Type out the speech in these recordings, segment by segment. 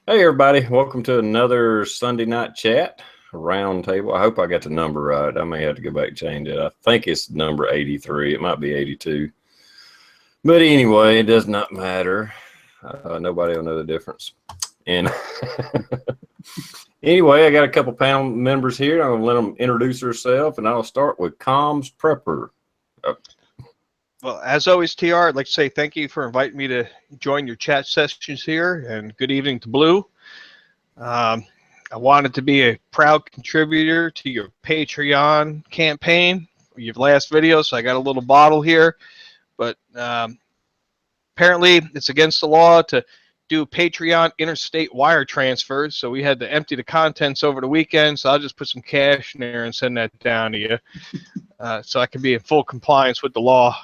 Hey everybody, welcome to another Sunday night chat round table. I hope I got the number right. I may have to go back and change it. I think it's number 83. It might be 82. But anyway, it does not matter. Nobody will know the difference. And anyway, I got a couple panel members here. I'm going to let them introduce themselves, and I'll start with Comms Prepper. Well, as always, TR, I'd like to say thank you for inviting me to join your chat sessions here, and good evening to Blue. I wanted to be a proud contributor to your Patreon campaign, your last video, so I got a little bottle here. But apparently it's against the law to do Patreon interstate wire transfers, so we had to empty the contents over the weekend, so I'll just put some cash in there and send that down to you so I can be in full compliance with the law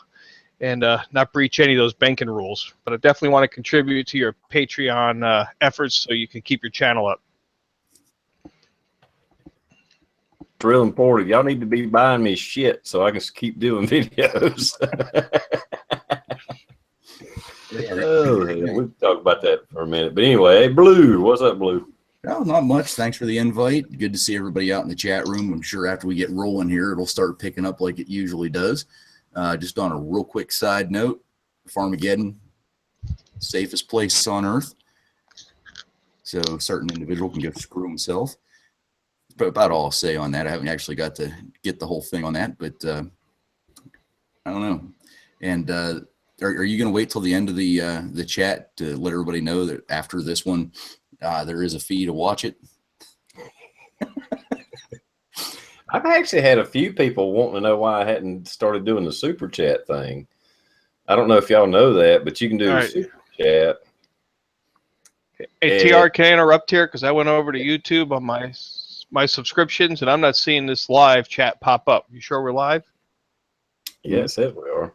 and not breach any of those banking rules. But I definitely want to contribute to your Patreon efforts so you can keep your channel up. It's real important. Y'all need to be buying me shit so I can keep doing videos. We'll talk about that for a minute. But anyway, hey, Blue, what's up, Blue? Oh, not much. Thanks for the invite. Good to see everybody out in the chat room. I'm sure after we get rolling here, it'll start picking up like it usually does. Just on a real quick side note, Farmageddon, safest place on earth. So a certain individual can go screw himself. But about all I'll say on that. I haven't actually got to get the whole thing on that, but I don't know. And are you going to wait till the end of the chat to let everybody know that after this one, there is a fee to watch it? I've actually had a few people wanting to know why I hadn't started doing the super chat thing. I don't know if y'all know that, but you can do a super chat. Hey, TR, can I interrupt here? Because I went over to YouTube on my subscriptions, and I'm not seeing this live chat pop up. You sure we're live? Yeah, it says we are.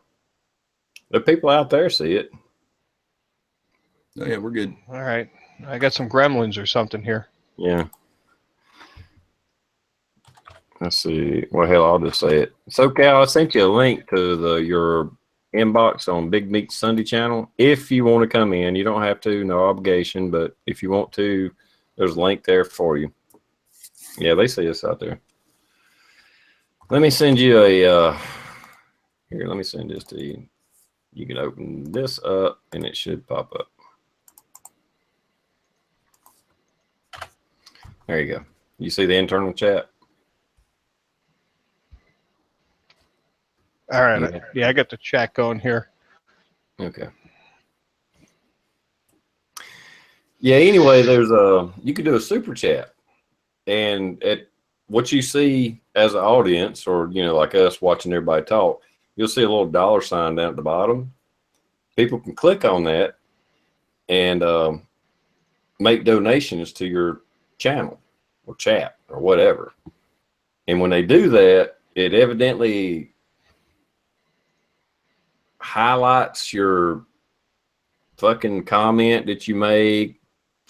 The people out there see it. Oh, yeah, we're good. All right. I got some gremlins or something here. Yeah. Let's see. Well, hell, I'll just say it. So, Cal, I sent you a link to your inbox on Big Meat Sunday channel. If you want to come in, you don't have to, no obligation. But if you want to, there's a link there for you. Yeah, they see us out there. Let me send you a here. Let me send this to you. You can open this up, and it should pop up. There you go. You see the internal chat? All right. Yeah, I got the chat going here. Okay. Yeah, anyway, you can do a super chat. And at what you see as an audience, or, like us watching everybody talk, you'll see a little dollar sign down at the bottom. People can click on that and make donations to your channel or chat or whatever. And when they do that, it evidently highlights your fucking comment that you make,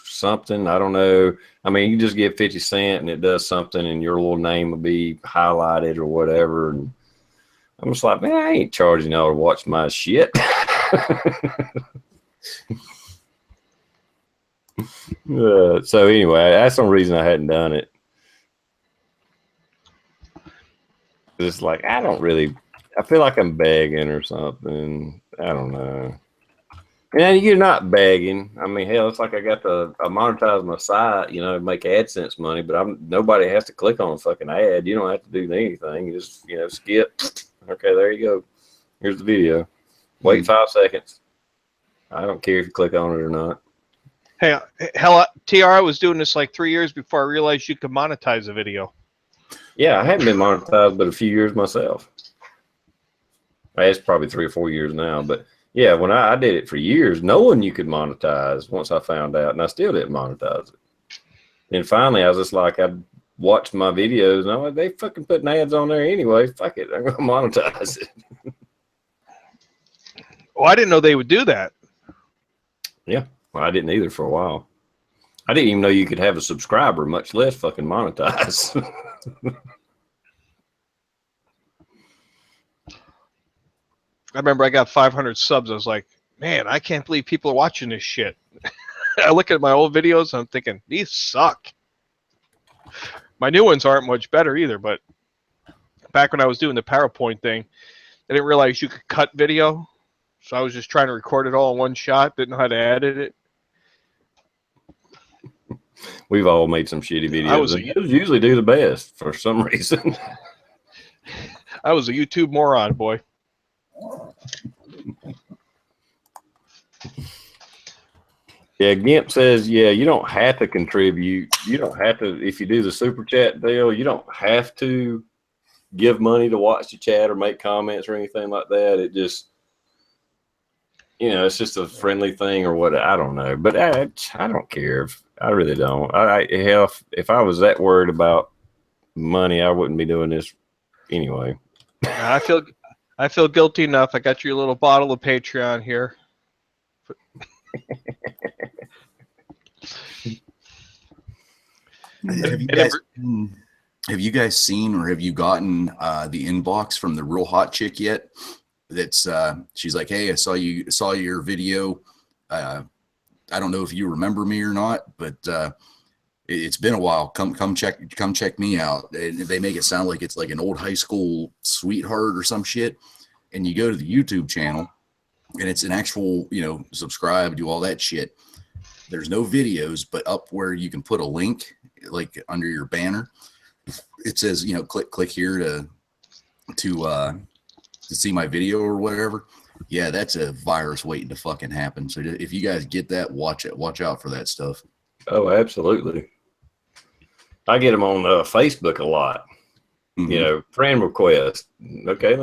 something. I don't know. I mean, you just give 50 cents and it does something, and your little name will be highlighted or whatever. And I'm just like, man, I ain't charging y'all to watch my shit. So anyway, that's the reason I hadn't done it. It's like, I feel like I'm begging or something. I don't know. And you're not begging. I mean, hell, it's like I got to monetize my site, make AdSense money, but nobody has to click on a fucking ad. You don't have to do anything. You just, skip. Okay, there you go. Here's the video. Wait 5 seconds. I don't care if you click on it or not. Hey, hell, TR, I was doing this like 3 years before I realized you could monetize a video. Yeah, I haven't been monetized but a few years myself. It's probably 3 or 4 years now, but yeah, when I did it for years, knowing you could monetize once I found out, and I still didn't monetize it. And finally, I was just like, I watched my videos, and I'm like, they fucking putting ads on there anyway. Fuck it, I'm going to monetize it. Oh, I didn't know they would do that. Yeah, well, I didn't either for a while. I didn't even know you could have a subscriber, much less fucking monetize. I remember I got 500 subs. I was like, man, I can't believe people are watching this shit. I look at my old videos and I'm thinking, these suck. My new ones aren't much better either, but back when I was doing the PowerPoint thing, I didn't realize you could cut video. So I was just trying to record it all in one shot, didn't know how to edit it. We've all made some shitty I videos. was And those usually do the best for some reason. I was a YouTube moron, boy. Yeah, Gimp says, yeah, you don't have to contribute. You don't have to, if you do the super chat deal, you don't have to give money to watch the chat or make comments or anything like that. It just, you know, it's just a friendly thing or what. I don't know. But I don't care. I really don't. Hell, if I was that worried about money, I wouldn't be doing this anyway. I feel guilty enough. I got you a little bottle of Patreon here. Have you guys seen or have you gotten the inbox from the real hot chick yet? That's she's like, hey, I saw your video. I don't know if you remember me or not, but it's been a while. Come check me out. And they make it sound like it's like an old high school sweetheart or some shit. And you go to the YouTube channel, and it's an actual, you know, subscribe, do all that shit. There's no videos, but up where you can put a link, like under your banner, it says, you know, click here to see my video or whatever. Yeah, that's a virus waiting to fucking happen. So if you guys get that, watch out for that stuff. Oh, absolutely. I get them on Facebook a lot. Mm-hmm. You know, friend request. Okay,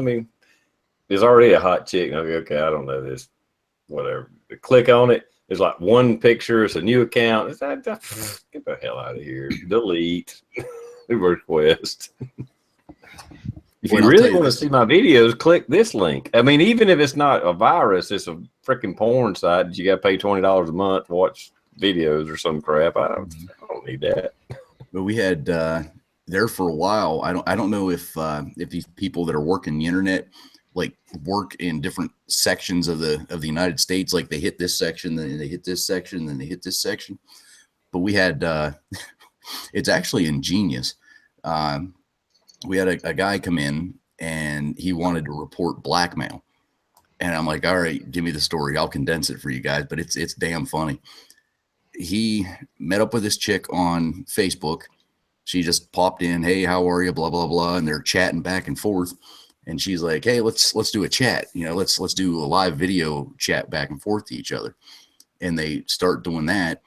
there's already a hot chick. Okay, I don't know this. Whatever. Click on it. There's like one picture. It's a new account. It's get the hell out of here. Delete. New request. If you really want to see my videos, click this link. I mean, even if it's not a virus, it's a freaking porn site that you got to pay $20 a month to watch videos or some crap. I don't need that. But we had there for a while. I don't know if these people that are working the internet like work in different sections of the United States. Like they hit this section, then they hit this section, then they hit this section. But we had it's actually ingenious. We had a guy come in and he wanted to report blackmail. And I'm like, all right, give me the story. I'll condense it for you guys, but it's damn funny. He met up with this chick on Facebook. She just popped in, hey, how are you? Blah, blah, blah. And they're chatting back and forth. And she's like, hey, let's do a chat. You know, let's do a live video chat back and forth to each other. And they start doing that.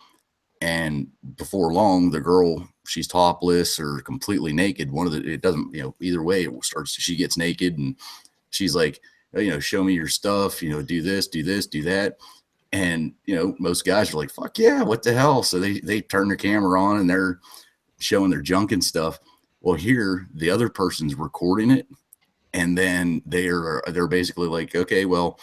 And before long, the girl, she's topless or completely naked. It doesn't, you know, either way, she gets naked and she's like, you know, show me your stuff, you know, do this, do that. And, you know, most guys are like, fuck yeah, what the hell? So they turn their camera on and they're showing their junk and stuff. Well, here, the other person's recording it. And then they're basically like, okay, well,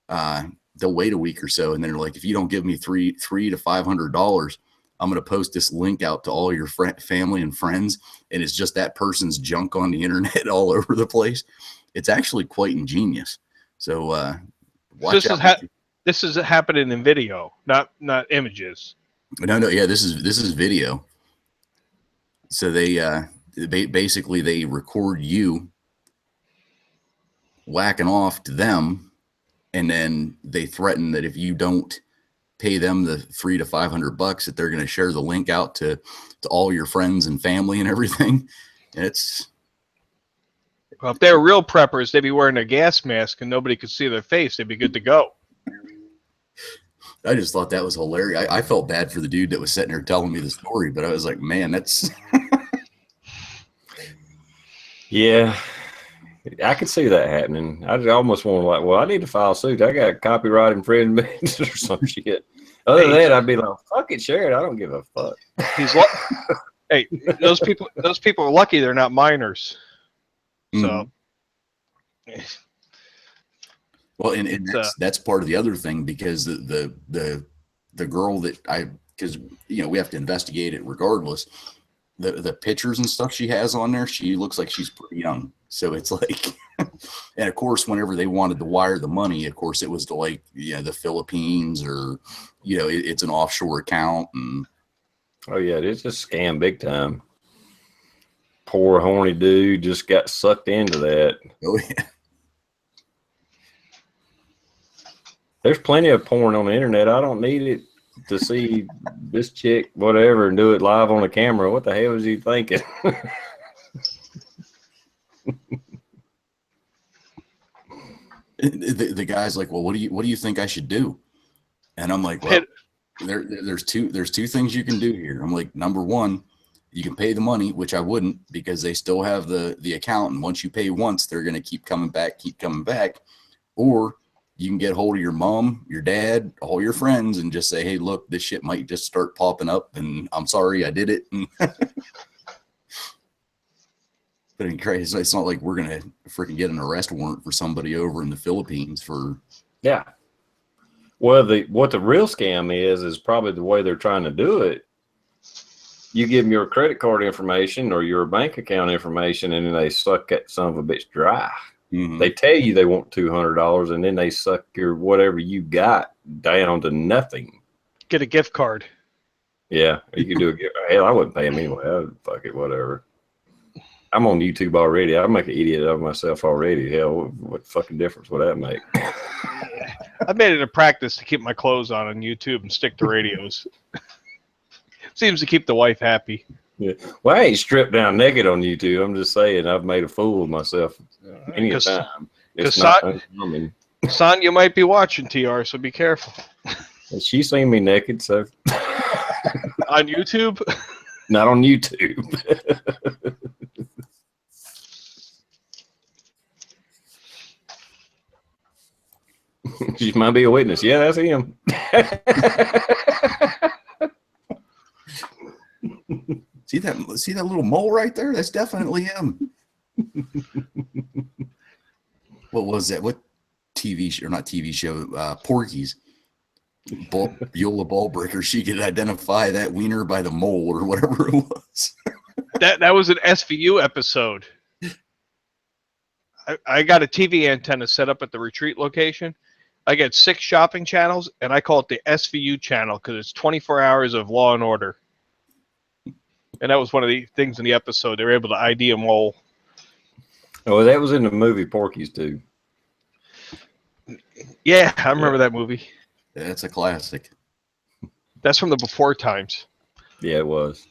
they'll wait a week or so. And then they're like, if you don't give me $300 to $500, I'm going to post this link out to all your family and friends. And it's just that person's junk on the internet all over the place. It's actually quite ingenious. So watch out. This is happening in video, not images. No. Yeah, this is video. So they basically they record you whacking off to them, and then they threaten that if you don't pay them the $300 to $500, that they're going to share the link out to all your friends and family and everything. And well, if they were real preppers, they'd be wearing a gas mask and nobody could see their face. They'd be good to go. I just thought that was hilarious. I felt bad for the dude that was sitting there telling me the story, but I was like, man, that's yeah. I could see that happening. I almost want to well, I need to file suit. I got copyright infringement or some shit. Other than that, I'd be like, fuck it, share it. I don't give a fuck. Hey, those people are lucky they're not minors. So, well, and that's part of the other thing, because the girl that because you know we have to investigate it regardless. the pictures and stuff she has on there, she looks like she's pretty young. So it's like, and of course, whenever they wanted to wire the money, of course, it was to like, the Philippines or, it's an offshore account. And oh yeah, it's a scam big time. Poor horny dude just got sucked into that. oh yeah, There's plenty of porn on the internet. I don't need it to see this chick, whatever, and do it live on the camera. What the hell is he thinking? the guy's like, well, what do you think I should do? And I'm like, well, there's two things you can do here. I'm like, number one, you can pay the money, which I wouldn't, because they still have the account, and once you pay once, they're going to keep coming back. Or you can get hold of your mom, your dad, all your friends, and just say, hey, look, this shit might just start popping up, and I'm sorry I did it. But it's not like we're going to freaking get an arrest warrant for somebody over in the Philippines for. Yeah. Well, what the real scam is probably the way they're trying to do it. You give them your credit card information or your bank account information, and then they suck that son of a bitch dry. Mm-hmm. They tell you they want $200, and then they suck your whatever you got down to nothing. Get a gift card. Yeah, you can do a gift. Hell, I wouldn't pay them anyway. I'd fuck it, whatever. I'm on YouTube already. I'd make an idiot of myself already. Hell, what fucking difference would that make? I made it a practice to keep my clothes on YouTube and stick to radios. Seems to keep the wife happy. Yeah. Well, I ain't stripped down naked on YouTube. I'm just saying I've made a fool of myself any time. It's not uncommon. Sonya might be watching TR, so be careful. She's seen me naked, so. On YouTube? Not on YouTube. She might be a witness. Yeah, that's him. See that little mole right there? That's definitely him. What was that? What TV show? Or not TV show? Porky's. Beulah Ballbreaker. She could identify that wiener by the mole or whatever it was. That was an SVU episode. I got a TV antenna set up at the retreat location. I get 6 shopping channels, and I call it the SVU channel because it's 24 hours of Law and Order. And that was one of the things in the episode. They were able to ID a mole. Oh, that was in the movie Porky's too. Yeah, I remember that movie. That's a classic. That's from the before times. Yeah, it was.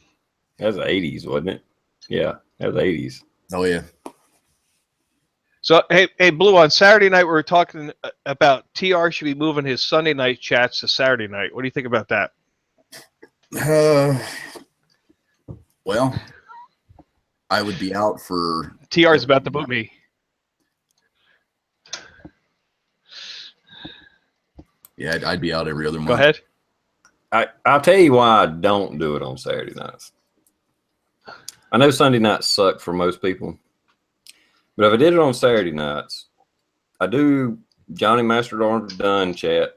That was the 80s, wasn't it? Yeah, that was the 80s. Oh, yeah. So, hey, Blue, on Saturday night, we were talking about TR should be moving his Sunday night chats to Saturday night. What do you think about that? Well, I would be out for... TR's about to boot me. Yeah, I'd be out every other month. Go ahead. I'll tell you why I don't do it on Saturday nights. I know Sunday nights suck for most people. But if I did it on Saturday nights, I do Johnny Master Arms Done chat.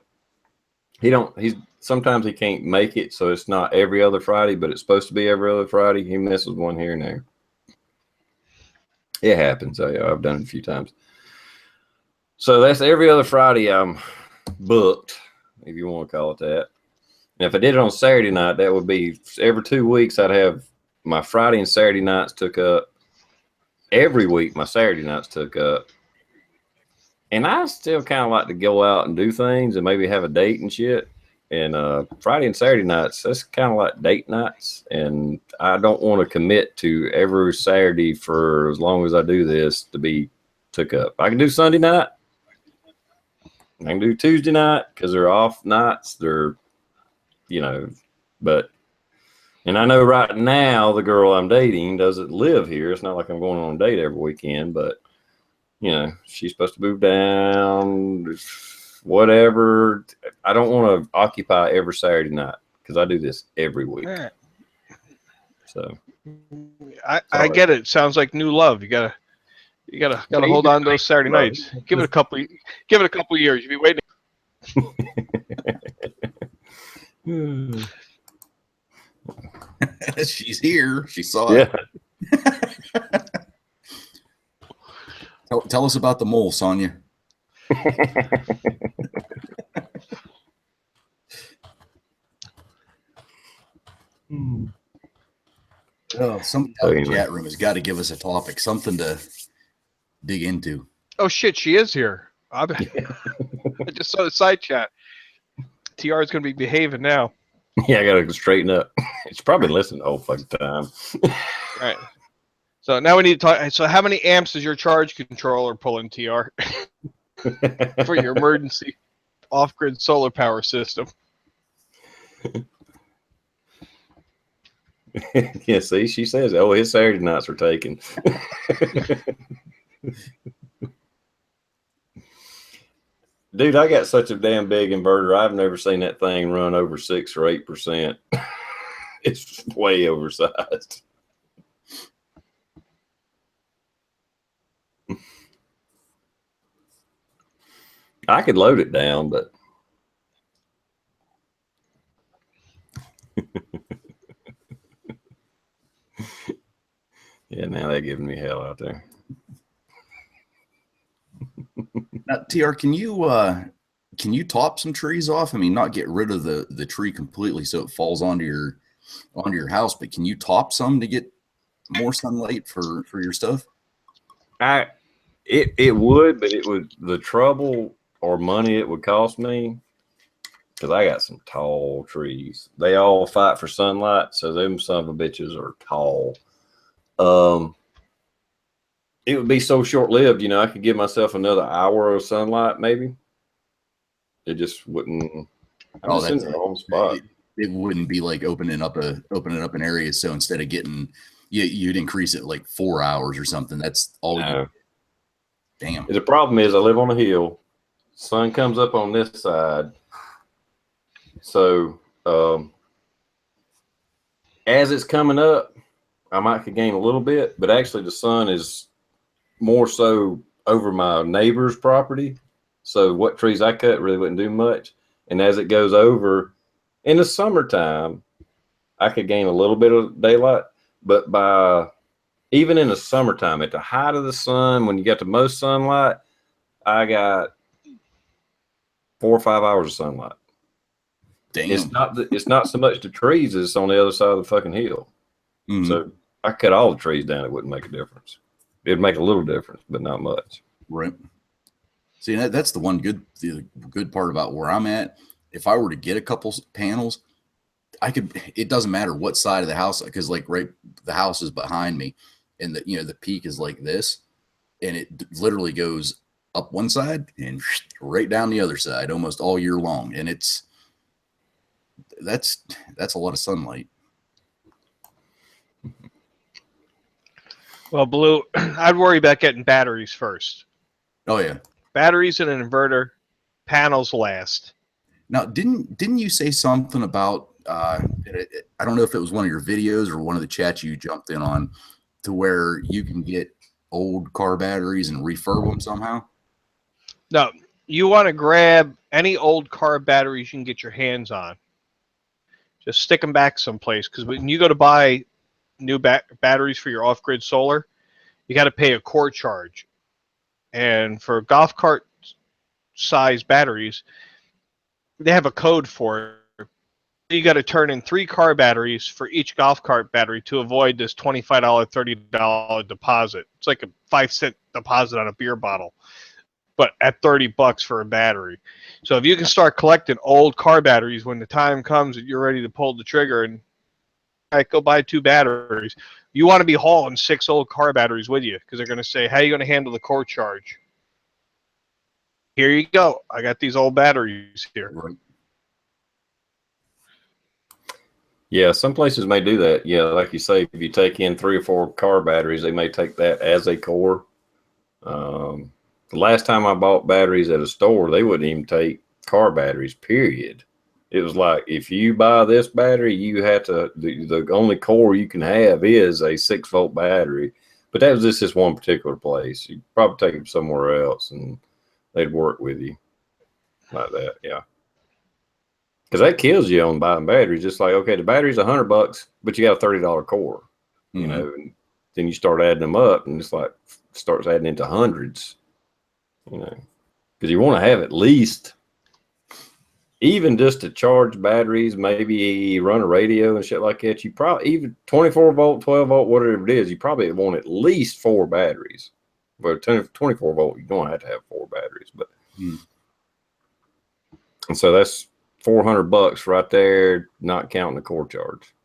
Sometimes he can't make it, so it's not every other Friday, but it's supposed to be every other Friday. He misses one here and there. It happens. I've done it a few times. So that's every other Friday I'm booked, if you want to call it that. And if I did it on Saturday night, that would be every 2 weeks I'd have my Friday and Saturday nights took up. Every week, my Saturday nights took up. And I still kind of like to go out and do things and maybe have a date and shit. And Friday and Saturday nights, that's kind of like date nights. And I don't want to commit to every Saturday for as long as I do this to be took up. I can do Sunday night. I can do Tuesday night because they're off nights. They're, but... And I know right now the girl I'm dating doesn't live here. It's not like I'm going on a date every weekend, but, she's supposed to move down, whatever. I don't want to occupy every Saturday night because I do this every week. Right. So I get it. Sounds like new love. You gotta hold on to those Saturday nights. Give it a couple years. You'll be waiting. She's here. She saw it. Tell us about the mole, Sonia. Oh, somebody out in the chat room has got to give us a topic, something to dig into. Oh shit, she is here. I just saw the side chat. TR is going to be behaving now. Yeah, I got to straighten up. It's probably listening the whole fucking time. All right. So now we need to talk. So how many amps does your charge controller pull in, TR? For your emergency off-grid solar power system? Yeah, see, she says, oh, his Saturday nights are taken. Dude, I got such a damn big inverter. I've never seen that thing run over 6 or 8%. It's way oversized. I could load it down, but yeah, now they're giving me hell out there. Now, TR, can you top some trees off? I mean, not get rid of the tree completely so it falls onto your house, but can you top some to get more sunlight for your stuff? It would, but it would, the trouble or money it would cost me, because I got some tall trees. They all fight for sunlight, so them son of a bitches are tall. It would be so short-lived, you know, I could give myself another hour of sunlight, maybe. It just wouldn't. I'm just in the wrong spot. It wouldn't be like opening up an area. So instead of getting, you'd increase it like 4 hours or something. That's all. No. Damn. The problem is I live on a hill. Sun comes up on this side. So as it's coming up, I might could gain a little bit, but actually the sun is more so over my neighbor's property. So what trees I cut really wouldn't do much. And as it goes over in the summertime, I could gain a little bit of daylight, but even in the summertime, at the height of the sun, when you get the most sunlight, I got 4 or 5 hours of sunlight. Damn. It's not so much the trees as it's on the other side of the fucking hill. Mm-hmm. So I cut all the trees down. It wouldn't make a difference. It'd make a little difference, but not much. Right. See, that's the good part about where I'm at. If I were to get a couple panels, it doesn't matter what side of the house, because like the house is behind me and the peak is like this, and it literally goes up one side and right down the other side almost all year long. And that's a lot of sunlight. Well, Blue, I'd worry about getting batteries first. Oh yeah. Batteries and an inverter, panels last. Now, didn't you say something about I don't know if it was one of your videos or one of the chats you jumped in on, to where you can get old car batteries and refurb them somehow? No, you want to grab any old car batteries you can get your hands on. Just stick them back someplace, because when you go to buy new batteries for your off-grid solar, you got to pay a core charge. And for golf cart size batteries, they have a code for it. You got to turn in 3 car batteries for each golf cart battery to avoid this $25, $30 deposit. It's like a 5-cent deposit on a beer bottle, but at $30 for a battery. So if you can start collecting old car batteries when the time comes that you're ready to pull the trigger and go buy 2 batteries, you want to be hauling 6 old car batteries with you, because they're going to say, how are you going to handle the core charge? Here you go. I got these old batteries here. Right. Yeah, some places may do that. Yeah, like you say, if you take in 3 or 4 car batteries, they may take that as a core. The last time I bought batteries at a store, they wouldn't even take car batteries, period. It was like, if you buy this battery, you have to, the only core you can have is a 6-volt battery. But that was just this one particular place. You'd probably take them somewhere else and they'd work with you like that. Yeah. Because that kills you on buying batteries. Just like, okay, the battery's $100, but you got a $30 core, you know, and then you start adding them up, and it's like starts adding into hundreds, you know, because you want to have at least, even just to charge batteries, maybe run a radio and shit like that. You probably even 24 volt, 12 volt, whatever it is, you probably want at least 4 batteries. But 24 volt, you don't have to have 4 batteries, but and so that's $400 right there, not counting the core charge.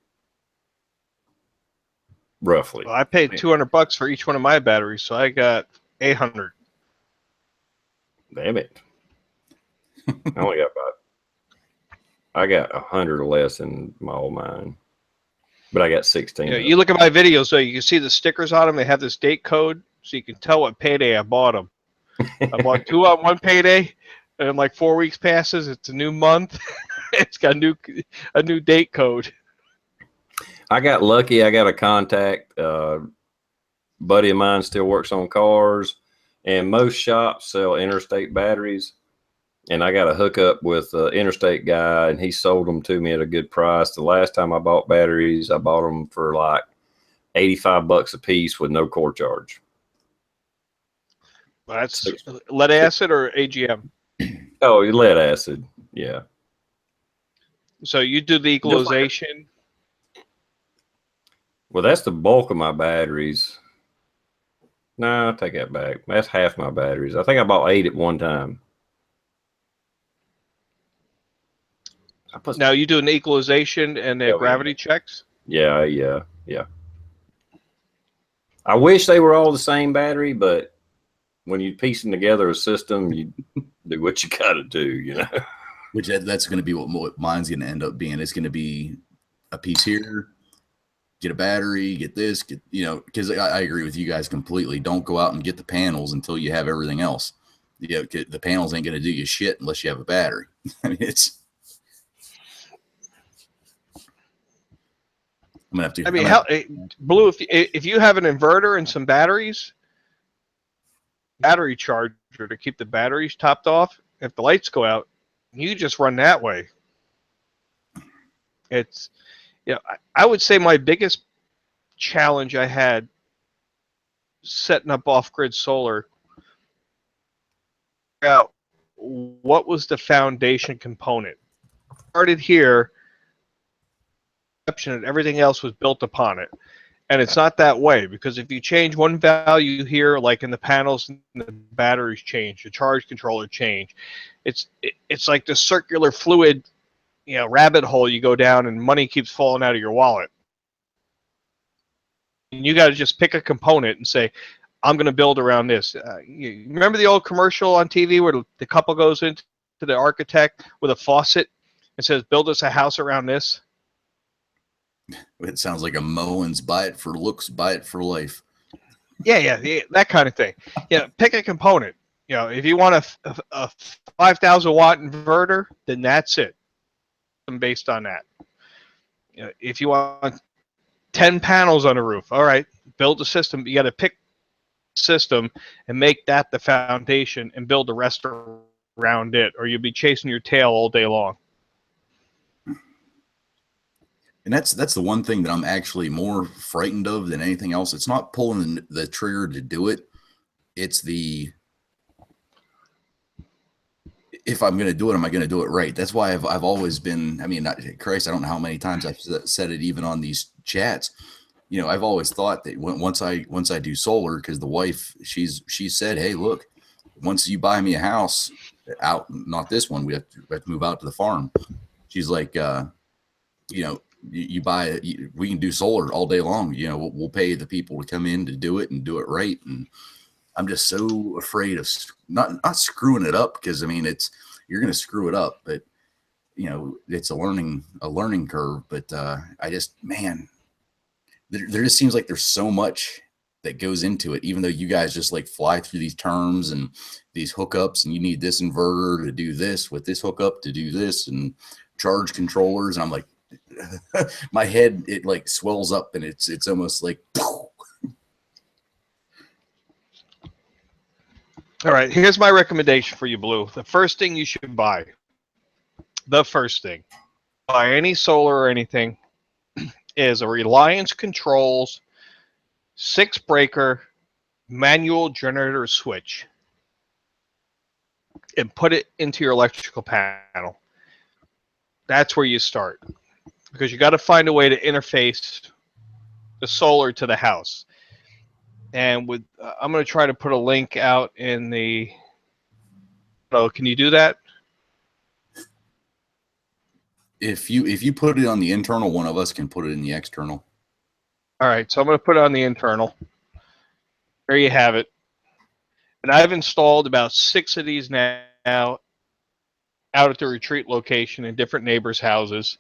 Roughly. Well, I paid $200 for each one of my batteries, so I got 800. Damn it! I only got I got 100 or less in my old mine, but I got 16. You look at my videos, so you can see the stickers on them. They have this date code, so you can tell what payday I bought them. I bought 2 on one payday, and like 4 weeks passes, it's a new month. It's got a new date code. I got lucky. I got a contact. Buddy of mine still works on cars, and most shops sell interstate batteries. And I got a hookup with an interstate guy, and he sold them to me at a good price. The last time I bought batteries, I bought them for like $85 a piece with no core charge. Well, that's lead acid or AGM? Oh, lead acid. Yeah. So you do the equalization. Well, that's the bulk of my batteries. No, I'll take that back. That's half my batteries. I think I bought 8 at one time. Now you do an equalization and the gravity checks? Yeah. I wish they were all the same battery, but when you piece them together a system, you do what you got to do, you know. Which that's going to be what mine's going to end up being. It's going to be a piece here, get a battery, get this, because I agree with you guys completely. Don't go out and get the panels until you have everything else. The panels ain't going to do you shit unless you have a battery. I mean, I'm gonna have to. Blue, if you have an inverter and some batteries, battery charger to keep the batteries topped off. If the lights go out, you just run that way. It's, I would say my biggest challenge I had setting up off-grid solar, out what was the foundation component. Started here, and everything else was built upon it. And it's not that way, because if you change one value here, like in the panels, the batteries change, the charge controller change. It's like the circular fluid, rabbit hole you go down, and money keeps falling out of your wallet. And you got to just pick a component and say, I'm going to build around this. You remember the old commercial on TV where the couple goes into the architect with a faucet and says, build us a house around this? It sounds like a Moen's buy it for looks, buy it for life. Yeah, that kind of thing. Pick a component. If you want a 5,000 watt inverter, then that's it. Based on that. If you want 10 panels on a roof, all right, build a system. You got to pick a system and make that the foundation and build the rest around it, or you'll be chasing your tail all day long. And that's the one thing that I'm actually more frightened of than anything else. It's not pulling the trigger to do it. It's if I'm going to do it, am I going to do it right? That's why I've always been, I don't know how many times I've said it even on these chats. I've always thought that once I do solar, because the wife, she said, hey, look, once you buy me a house out, not this one, we have to move out to the farm. She's like, you buy it, we can do solar all day long. We'll pay the people to come in to do it and do it right. And I'm just so afraid of not screwing it up, because you're going to screw it up, but it's a learning curve. But there just seems like there's so much that goes into it, even though you guys just like fly through these terms and these hookups, and you need this inverter to do this with this hookup to do this, and charge controllers. And I'm like, my head, it like swells up, and it's almost like all right, here's my recommendation for you, Blue. The first thing you should buy the first thing, buy any solar or anything, is a Reliance Controls 6-breaker manual generator switch and put it into your electrical panel. That's where you start, because you got to find a way to interface the solar to the house. And with I'm going to try to put a link out in the. Oh, can you do that? If you put it on the internal, one of us can put it in the external. All right, so I'm going to put it on the internal. There you have it. And I've installed about 6 of these now out at the retreat location in different neighbors' houses.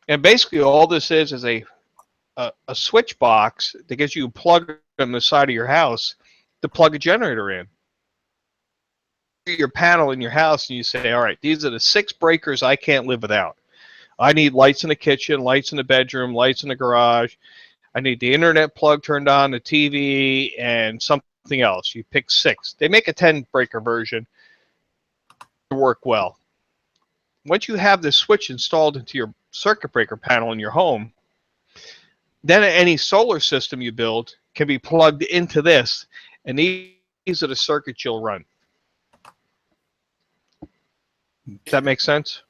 And basically all this is a switch box that gives you a plug on the side of your house to plug a generator in. Your panel in your house and you say, all right, these are the 6 breakers I can't live without. I need lights in the kitchen, lights in the bedroom, lights in the garage. I need the internet plug turned on, the TV, and something else. You pick 6. They make a 10-breaker version to work well. Once you have this switch installed into your circuit breaker panel in your home, then any solar system you build can be plugged into this, and these are the circuits you'll run. Does that make sense?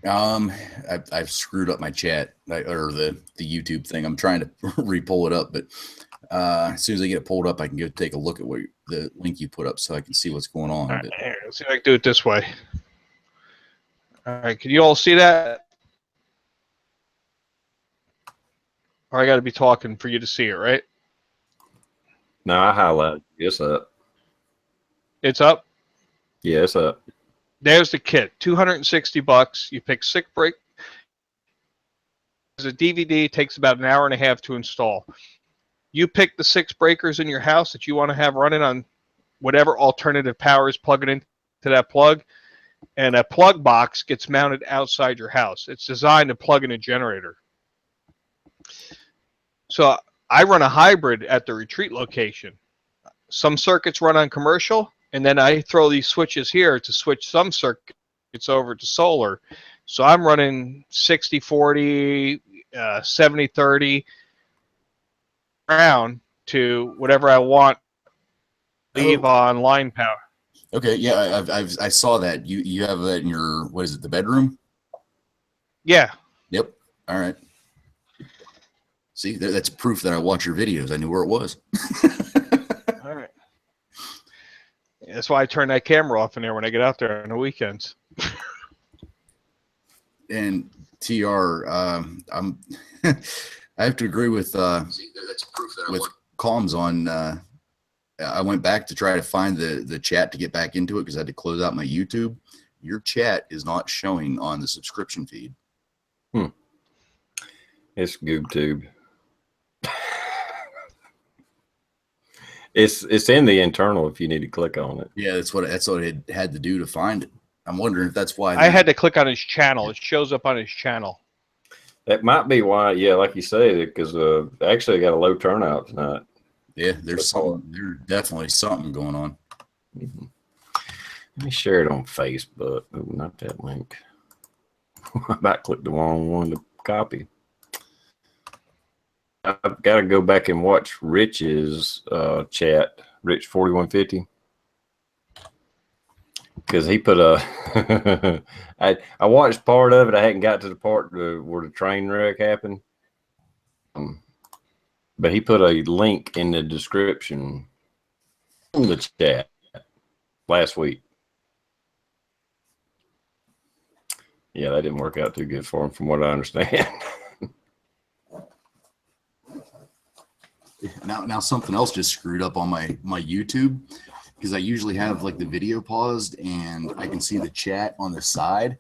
I've screwed up my chat or the YouTube thing. I'm trying to re-pull it up, but as soon as I get it pulled up, I can go take a look at what the link you put up so I can see what's going on. All right, here, let's see if I can do it this way. All right, can you all see that? Or I got to be talking for you to see it, right? No, I highlighted. It's up. It's up. Yeah, it's up. There's the kit. $260. You pick 6 break. As a DVD, it takes about an hour and a half to install. You pick the 6 breakers in your house that you want to have running on whatever alternative power is plugging into that plug, and a plug box gets mounted outside your house. It's designed to plug in a generator. So I run a hybrid at the retreat location. Some circuits run on commercial, and then I throw these switches here to switch some circuits over to solar. So I'm running 60-40, 70-30 around to whatever I want. Leave on line power. Okay, yeah, I saw that. You have that in your, what is it, the bedroom? Yeah. Yep. All right. See, that's proof that I watch your videos. I knew where it was. All right. That's why I turn that camera off in there when I get out there on the weekends. And TR, I'm I have to agree with Calms on. I went back to try to find the chat to get back into it because I had to close out my YouTube. Your chat is not showing on the subscription feed. It's GoobTube. It's in the internal if you need to click on it. Yeah, that's what it had to do to find it. I'm wondering if that's why I had to click on his channel. It shows up on his channel. That might be why. Yeah, like you say, because actually I got a low turnout tonight. Yeah, there's definitely something going on. Mm-hmm. Let me share it on Facebook. Oh, not that link. I about clicked the wrong one to copy. I've got to go back and watch Rich's chat, Rich 4150, because he put a. I watched part of it. I hadn't got to the part where the train wreck happened, but he put a link in the description in the chat last week. Yeah, that didn't work out too good for him, from what I understand. Now something else just screwed up on my YouTube, because I usually have like the video paused and I can see the chat on the side.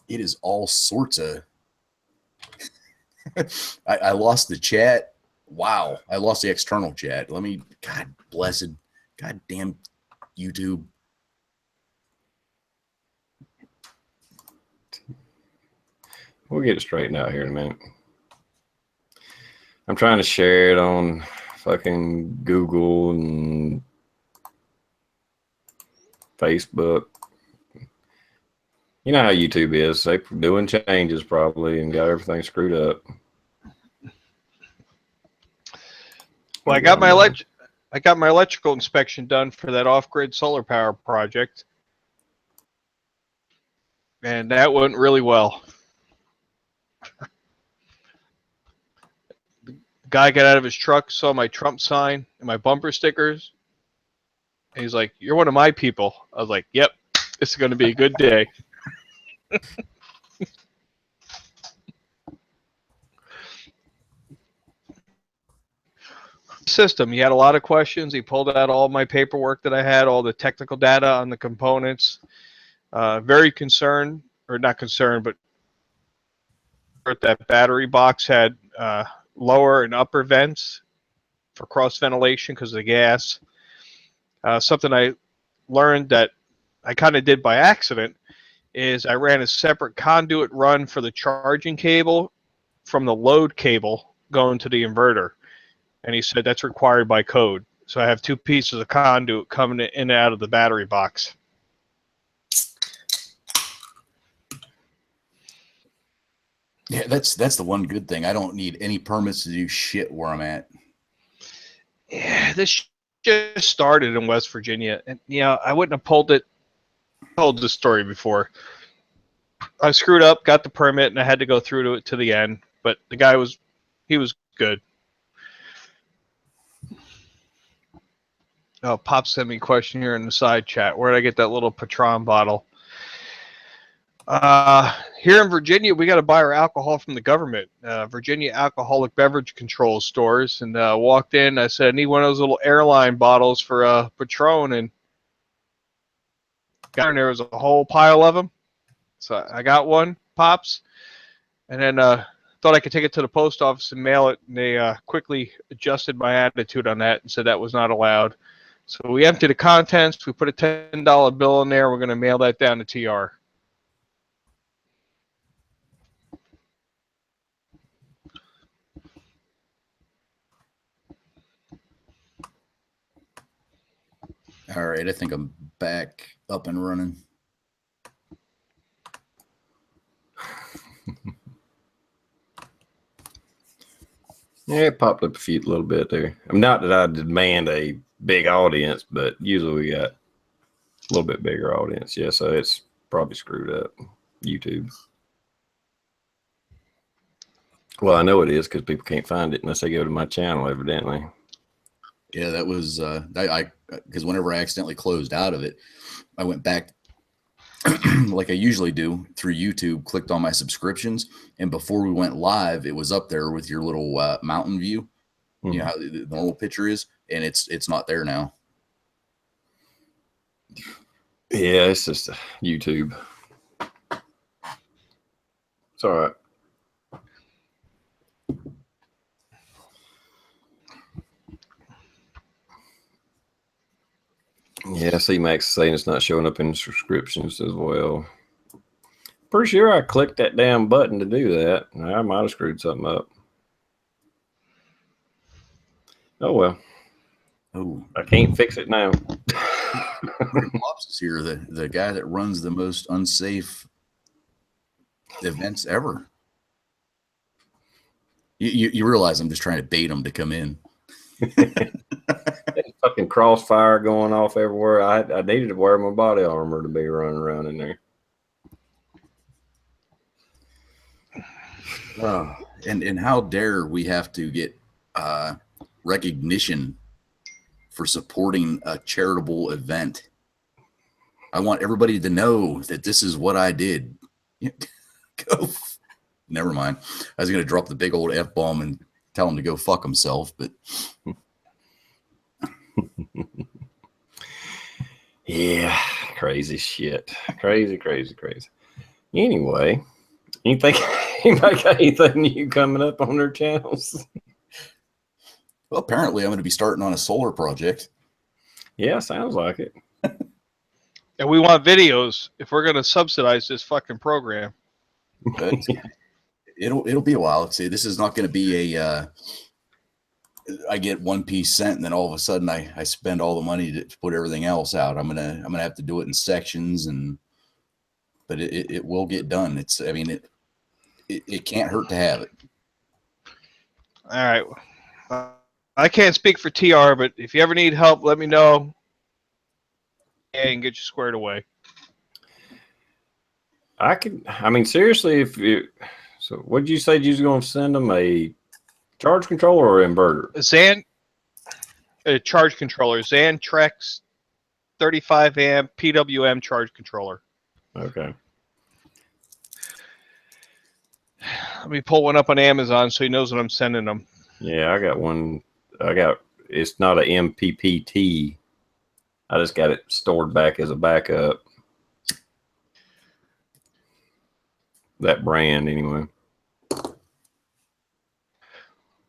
It is all sorts of. I lost the chat. Wow, I lost the external chat. Let me, God blessed, goddamn YouTube. We'll get it straightened out here in a minute. I'm trying to share it on fucking Google and Facebook. You know how YouTube is. They doing changes probably and got everything screwed up. Well, I got my electrical inspection done for that off-grid solar power project, and that went really well. The guy got out of his truck, saw my Trump sign and my bumper stickers, and he's like, "You're one of my people." I was like, "Yep, this is going to be a good day." System. He had a lot of questions. He pulled out all my paperwork that I had, all the technical data on the components. Very concerned, or not concerned, but that battery box had lower and upper vents for cross ventilation because of the gas. Something I learned that I kind of did by accident is I ran a separate conduit run for the charging cable from the load cable going to the inverter. And he said that's required by code. So I have two pieces of conduit coming in and out of the battery box. Yeah, that's the one good thing. I don't need any permits to do shit where I'm at. Yeah, this just started in West Virginia, and I wouldn't have pulled it. Told this story before. I screwed up, got the permit, and I had to go through to the end. But the guy was good. Oh, Pop sent me a question here in the side chat. Where did I get that little Patron bottle? Here in Virginia, we got to buy our alcohol from the government. Virginia Alcoholic Beverage Control stores. And walked in. I said, I need one of those little airline bottles for Patron. And got in there was a whole pile of them. So I got one, Pops. And then thought I could take it to the post office and mail it. And they quickly adjusted my attitude on that and said that was not allowed. So we emptied the contents. We put a $10 bill in there. We're going to mail that down to TR. All right, I think I'm back up and running. Yeah, it popped up a little bit there. I mean, not that I demand a big audience, but usually we got a little bit bigger audience. Yeah, so it's probably screwed up. YouTube. Well, I know it is because people can't find it unless they go to my channel, evidently. Yeah, that was because whenever I accidentally closed out of it, I went back like I usually do through YouTube, clicked on my subscriptions, and before we went live, it was up there with your little mountain view. You know how the normal picture is, and it's not there now. Yeah, it's just YouTube. It's all right. Yeah, I see Max saying it's not showing up in subscriptions as well. Pretty sure I clicked that damn button to do that. I might have screwed something up. Oh well. Oh, I can't fix it now. Pops is here, the guy that runs the most unsafe events ever. You realize I'm just trying to bait him to come in. Fucking crossfire going off everywhere. I needed to wear my body armor to be running around in there. And how dare we have to get recognition for supporting a charitable event? I want everybody to know that this is what I did. Go. Never mind. I was going to drop the big old F-bomb and tell him to go fuck himself, but yeah, crazy shit. Crazy. Anyway, you think anybody got anything new coming up on their channels? Well, apparently I'm going to be starting on a solar project. Yeah, sounds like it. And we want videos if we're going to subsidize this fucking program. But it'll be a while. See, this is not going to be a I get 1 piece cent and then all of a sudden I spend all the money to put everything else out. I'm gonna have to do it in sections, and but it will get done. I mean, it can't hurt to have it. All right. I can't speak for TR, but if you ever need help, let me know. And get you squared away. I mean, seriously, so what did you say you was going to send them, a charge controller or inverter? Charge controller. Xantrex 35 amp PWM charge controller. Okay. Let me pull one up on Amazon so he knows what I'm sending him. Yeah, I got one. It's not a MPPT. I just got it stored back as a backup. That brand, anyway.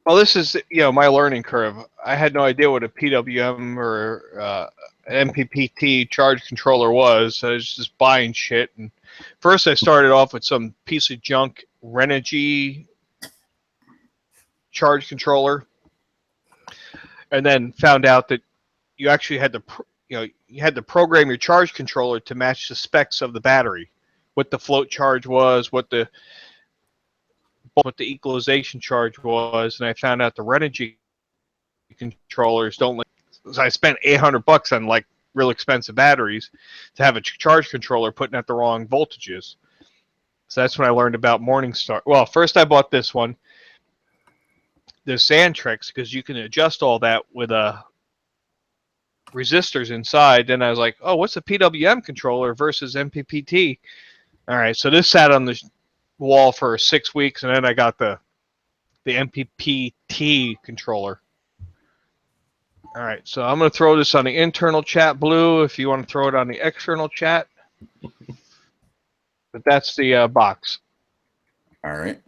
Well, this is, my learning curve. I had no idea what a PWM or an MPPT charge controller was. I was just buying shit. And first I started off with some piece of junk Renogy charge controller, and then found out that you actually had to, you had to program your charge controller to match the specs of the battery, what the float charge was, what the equalization charge was, and I found out the Renogy controllers don't. So I spent $800 on like real expensive batteries to have a charge controller putting at the wrong voltages. So that's when I learned about Morningstar. Well, first I bought this one, the Xantrex, because you can adjust all that with resistors inside. Then I was like, oh, what's a PWM controller versus MPPT? All right, so this sat on the wall for 6 weeks, and then I got the MPPT controller. All right, so I'm going to throw this on the internal chat, Blue, if you want to throw it on the external chat. But that's the box. All right.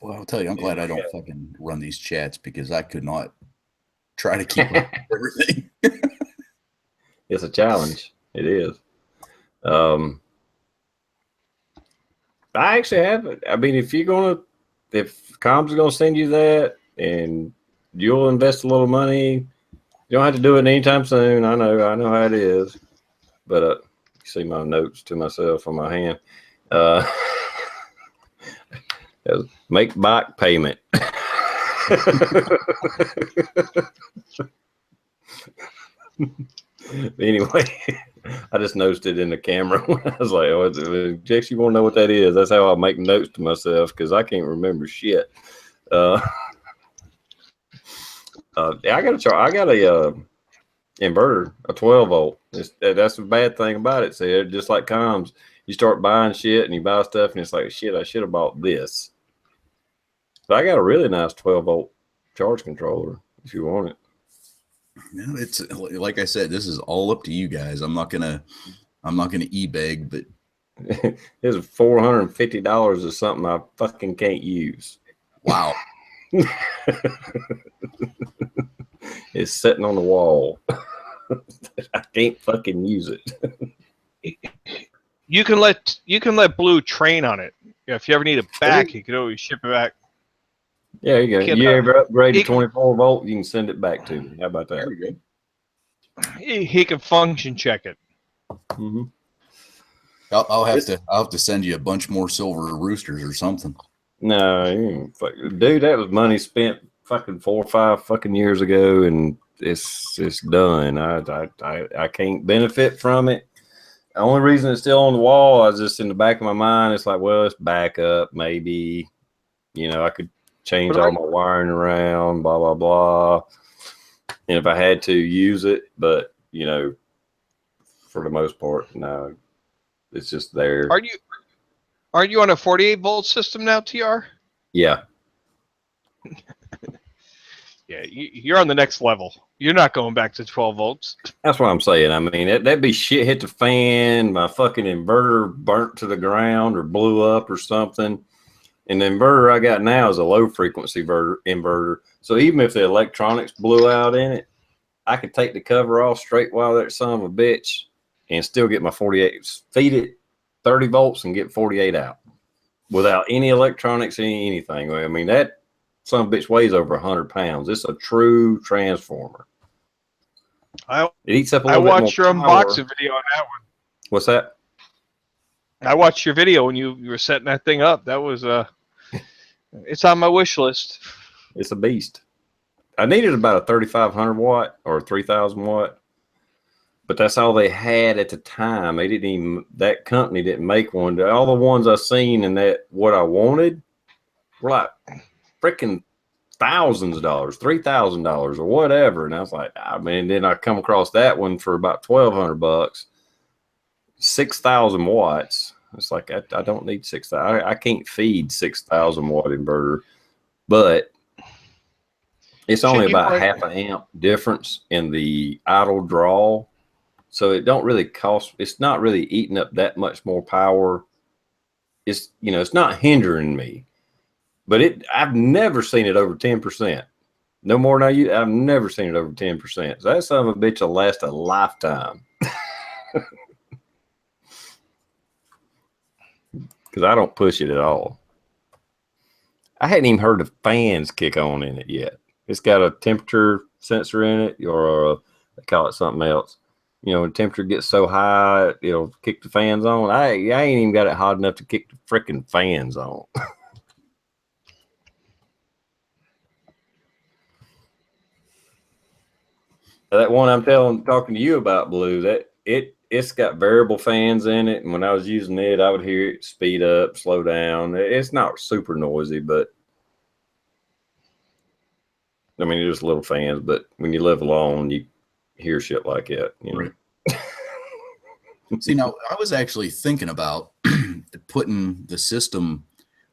Well, I'll tell you, I'm glad I don't fucking run these chats because I could not try to keep up with everything. It's a challenge. It is. I actually have it. I mean, if Com's going to send you that and you'll invest a little money, you don't have to do it anytime soon. I know how it is. But you see my notes to myself on my hand. Make bike payment. Anyway, I just noticed it in the camera. I was like, oh, Jex, you want to know what that is? That's how I make notes to myself because I can't remember shit. Yeah, I got a inverter, a 12 volt. That's the bad thing about it. See, just like comms, you start buying shit and you buy stuff and it's like, shit, I should have bought this. But I got a really nice 12 volt charge controller if you want it. No, it's like I said, this is all up to you guys. I'm not gonna e-beg, but it's $450 or something I fucking can't use. Wow. It's sitting on the wall. I can't fucking use it. You can let Blue train on it. If you ever need it back, you could always ship it back. Yeah, you go. You ever upgrade to 24 volt, you can send it back to me. How about that? There we go. He can function check it. Mm-hmm. I'll have to send you a bunch more silver roosters or something. No, dude, that was money spent fucking 4 or 5 fucking years ago, and it's done. I can't benefit from it. The only reason it's still on the wall, I was just in the back of my mind. It's like, well, it's backup. Maybe, I could change all my wiring around, blah, blah, blah. And if I had to use it, but, for the most part, no, it's just there. Aren't you on a 48 volt system now, TR? Yeah. Yeah, you're on the next level. You're not going back to 12 volts. That's what I'm saying. I mean, that'd be shit hit the fan, my fucking inverter burnt to the ground or blew up or something. And the inverter I got now is a low frequency inverter. So even if the electronics blew out in it, I could take the cover off, straight wire that son of a bitch, and still get my 48, feed it 30 volts and get 48 out without any electronics, anything. I mean, that son of a bitch weighs over 100 pounds. It's a true transformer. I It eats up a I little bit more watched your power. unboxing video on that one. What's that? I watched your video when you were setting that thing up. That was it's on my wish list. It's a beast. I needed about a 3,500 watt or 3,000 watt, but that's all they had at the time. They didn't even, that company didn't make one. All the ones I seen and that what I wanted were like freaking thousands of dollars, $3,000 or whatever. And I was like, I mean, then I come across that one for about $1,200, 6,000 watts. It's like, I don't need 6,000. I can't feed 6,000 watt inverter, but it's only about half an amp difference in the idle draw. So it don't really cost, it's not really eating up that much more power. It's, you know, it's not hindering me, but I've never seen it over 10%. No more than I've never seen it over 10%. So that son of a bitch will last a lifetime. Because I don't push it at all. I hadn't even heard the fans kick on in it yet. It's got a temperature sensor in it, or they call it something else. You know, when temperature gets so high, it'll kick the fans on. I ain't even got it hot enough to kick the freaking fans on. That one I'm talking to you about, Blue, that it's got variable fans in it, and when I was using it, I would hear it speed up, slow down. It's not super noisy, but I mean, it's just little fans. But when you live alone, you hear shit like that, you know. Right. See, now I was actually thinking about putting the system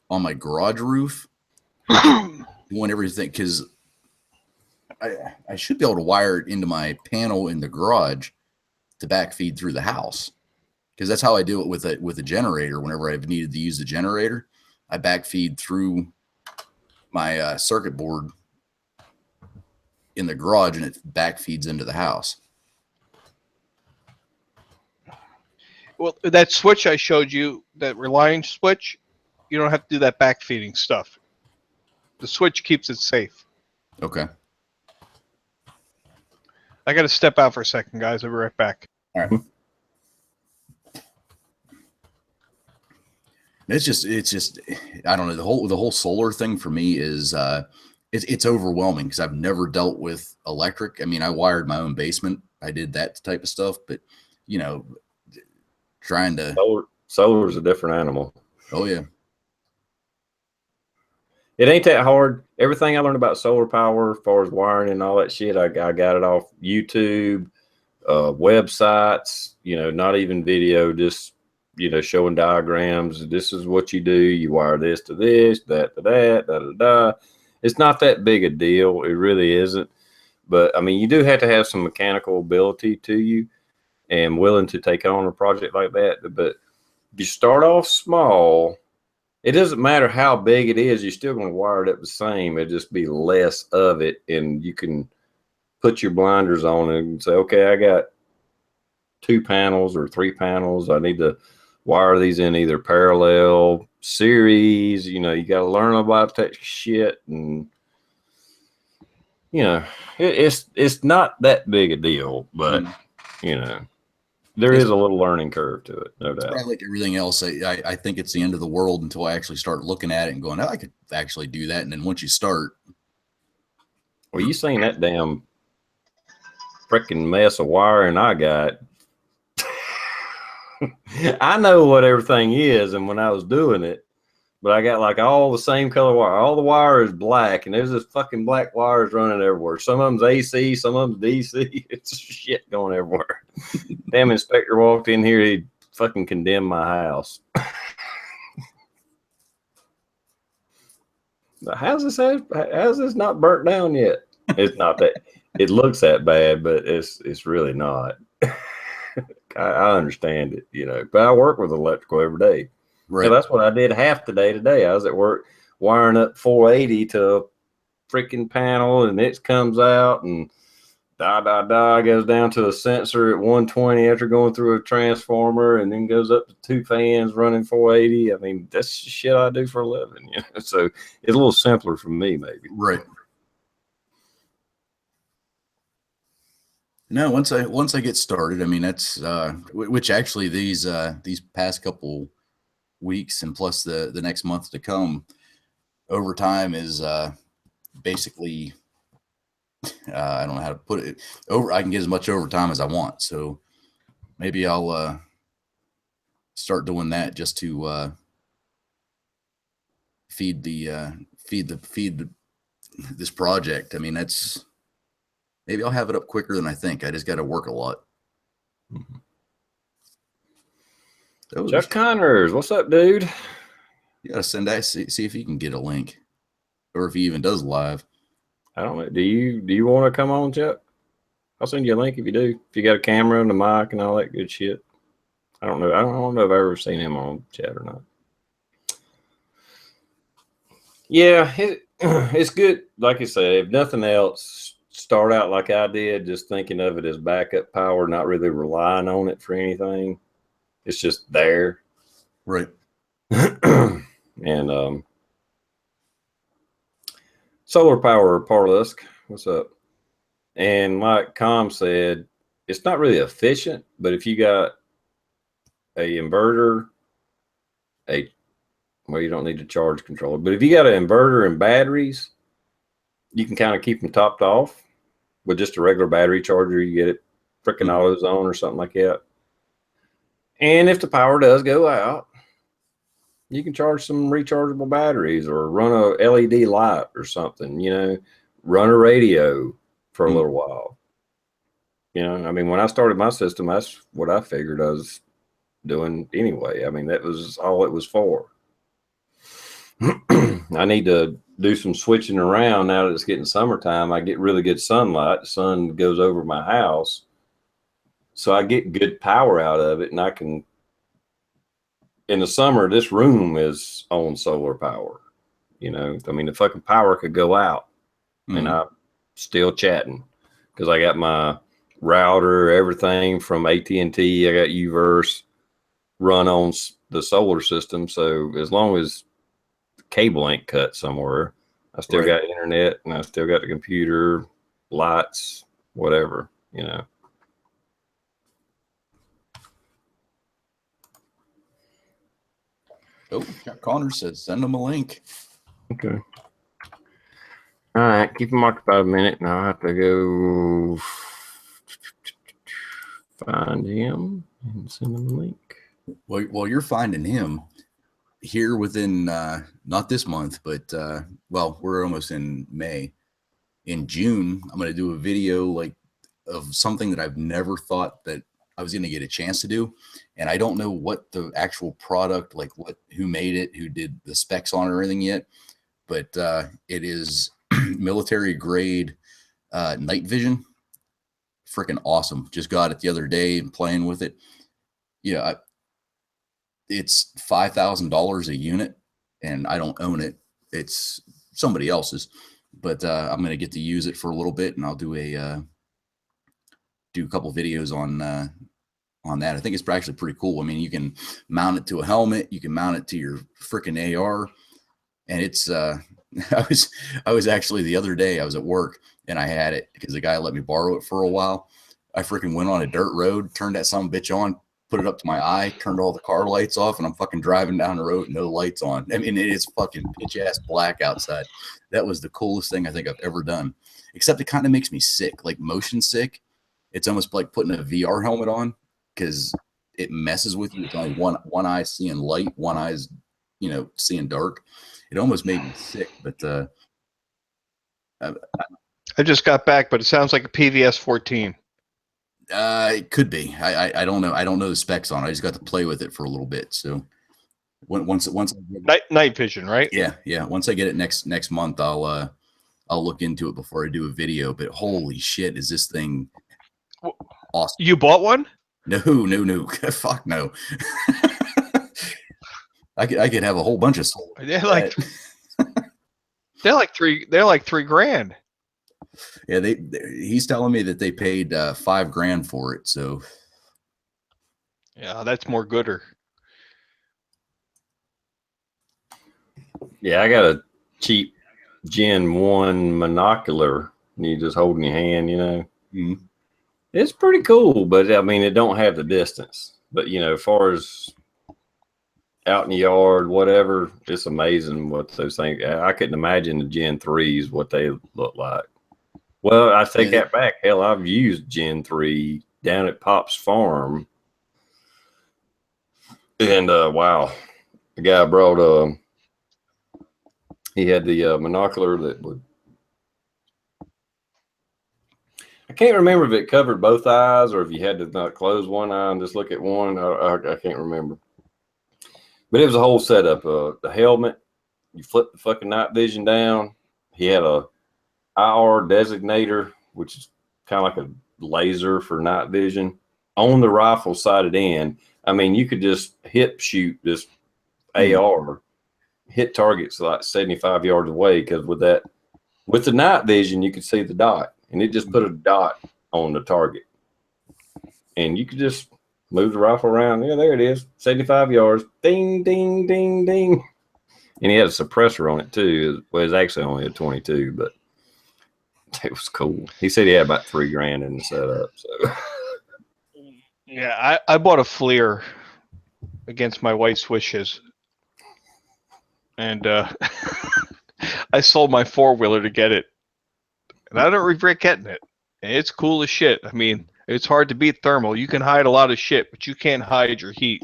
on my garage roof, doing everything, because I should be able to wire it into my panel in the garage to backfeed through the house, because that's how I do it with a generator. Whenever I've needed to use the generator, I backfeed through my circuit board in the garage, and it backfeeds into the house. Well, that switch I showed you, that Reliance switch, you don't have to do that backfeeding stuff. The switch keeps it safe. Okay. I got to step out for a second, guys. I'll be right back. All right. It's just I don't know, the whole solar thing for me is it's overwhelming, because I've never dealt with electric. I mean, I wired my own basement. I did that type of stuff, but you know, trying to Solar is a different animal. Oh yeah. It ain't that hard. Everything I learned about solar power, as far as wiring and all that shit, I got it off YouTube, websites, you know, not even video, just, you know, showing diagrams. This is what you do. You wire this to this, that to that, da da da. It's not that big a deal. It really isn't. But I mean, you do have to have some mechanical ability to you and willing to take on a project like that. But if you start off small, it doesn't matter how big it is, you're still going to wire it up the same. It'll just be less of it, and you can put your blinders on and say, okay, I got 2 panels or 3 panels. I need to wire these in either parallel, series. You know, you got to learn about that shit, and you know, it's not that big a deal, but you know, there is a little learning curve to it, no doubt. Like everything else, I think it's the end of the world until I actually start looking at it and going, oh, I could actually do that. And then once you start, well, you seen that damn freaking mess of wiring I got. I know what everything is, and when I was doing it, but I got like all the same color wire. All the wire is black, and there's this fucking black wires running everywhere. Some of them's AC, some of them's DC. It's shit going everywhere. Damn inspector walked in here, he fucking condemned my house. How's this not burnt down yet? It's not that. It looks that bad, but it's really not. I understand it, you know, but I work with electrical every day. Right. So that's what I did half the day today. I was at work wiring up 480 to a freaking panel, and it comes out, and goes down to a sensor at 120 after going through a transformer, and then goes up to 2 fans running 480. I mean, that's shit I do for a living, you know? So it's a little simpler for me, maybe. Right. No, once I get started, I mean, that's which actually these past couple weeks and plus the next month to come, overtime is basically I don't know how to put it. I can get as much overtime as I want, so maybe I'll start doing that just to feed this project. I mean, maybe I'll have it up quicker than I think. I just got to work a lot. Chuck Connors, what's up, dude? You gotta send that. See if you can get a link, or if he even does live. I don't know. Do you want to come on, Chuck? I'll send you a link if you do. If you got a camera and a mic and all that good shit. I don't know. I don't know if I've ever seen him on chat or not. Yeah, it's good. Like I said, if nothing else, start out like I did, just thinking of it as backup power, not really relying on it for anything. It's just there. Right. And solar power, Parlusk, what's up? And like Com said, it's not really efficient, but if you got a inverter, well, you don't need to charge controller, but if you got an inverter and batteries, you can kind of keep them topped off with just a regular battery charger. You get it freaking AutoZone or something like that. And if the power does go out, you can charge some rechargeable batteries or run a LED light or something, you know, run a radio for a little while. You know, I mean, when I started my system, that's what I figured I was doing anyway. I mean, that was all it was for. I need to do some switching around now that it's getting summertime. I get really good sunlight. The sun goes over my house. So I get good power out of it, and I can, in the summer, this room is on solar power. You know, I mean, the fucking power could go out and I'm still chatting because I got my router, everything from AT&T. I got Uverse run on the solar system. So as long as the cable ain't cut somewhere, I still got internet and I still got the computer, lights, whatever, you know. Oh, Connor says send him a link. Okay. All right, keep him occupied a minute, and I'll have to go find him and send him a link. Well, you're finding him here within not this month, but well, we're almost in May. In June, I'm going to do a video like of something that I've never thought that I was going to get a chance to do, and I don't know what the actual product, like who made it, who did the specs on it or anything yet, but it is military grade night vision. Freaking awesome. Just got it the other day and playing with it. Yeah, it's $5,000 a unit, and I don't own it. It's somebody else's, but I'm going to get to use it for a little bit, and I'll do a couple videos on that. I think it's actually pretty cool. I mean, you can mount it to a helmet, you can mount it to your freaking AR, and it's I was actually the other day I was at work and I had it because the guy let me borrow it for a while. I freaking went on a dirt road, turned that some bitch on, put it up to my eye, turned all the car lights off, and I'm fucking driving down the road, no lights on. I mean, it is fucking pitch ass black outside. That was the coolest thing I think I've ever done. Except it kind of makes me sick, like motion sick. It's almost like putting a VR helmet on because it messes with you. It's only one eye seeing light, one eye's, you know, seeing dark. It almost made me sick, but I just got back, but it sounds like a PVS 14. It could be. I don't know. I don't know the specs on it. I just got to play with it for a little bit. So once night vision, right? Yeah. Once I get it next month, I'll look into it before I do a video. But holy shit, is this thing awesome? You bought one? No. Fuck no. I could have a whole bunch of solar. They're like $3,000. Yeah, he's telling me that they paid $5,000 for it. So Yeah, that's more gooder. Yeah, I got a cheap Gen 1 monocular. You just hold in your hand, you know. mm. It's pretty cool, but I mean, it don't have the distance. But, you know, as far as out in the yard, whatever, it's amazing what those things. I couldn't imagine the Gen 3s, what they look like. Well, I take that back. Hell, I've used Gen 3 down at Pop's farm. And wow, the guy brought he had the monocular that would, I can't remember if it covered both eyes or if you had to not close one eye and just look at one. I can't remember. But it was a whole setup. The helmet, you flip the fucking night vision down. He had a IR designator, which is kind of like a laser for night vision on the rifle sighted in. I mean, you could just hip shoot this AR, hit targets like 75 yards away, because with the night vision, you could see the dot, and it just put a dot on the target, and you could just move the rifle around. Yeah, there it is, 75 yards. Ding, ding, ding, ding. And he had a suppressor on it too. Well, it was actually only a 22, but it was cool. He said he had about $3,000 in the setup. So Yeah, I bought a FLIR against my wife's wishes, and I sold my 4-wheeler to get it, and I don't regret getting it. It's cool as shit. I mean, it's hard to beat thermal. You can hide a lot of shit, but you can't hide your heat.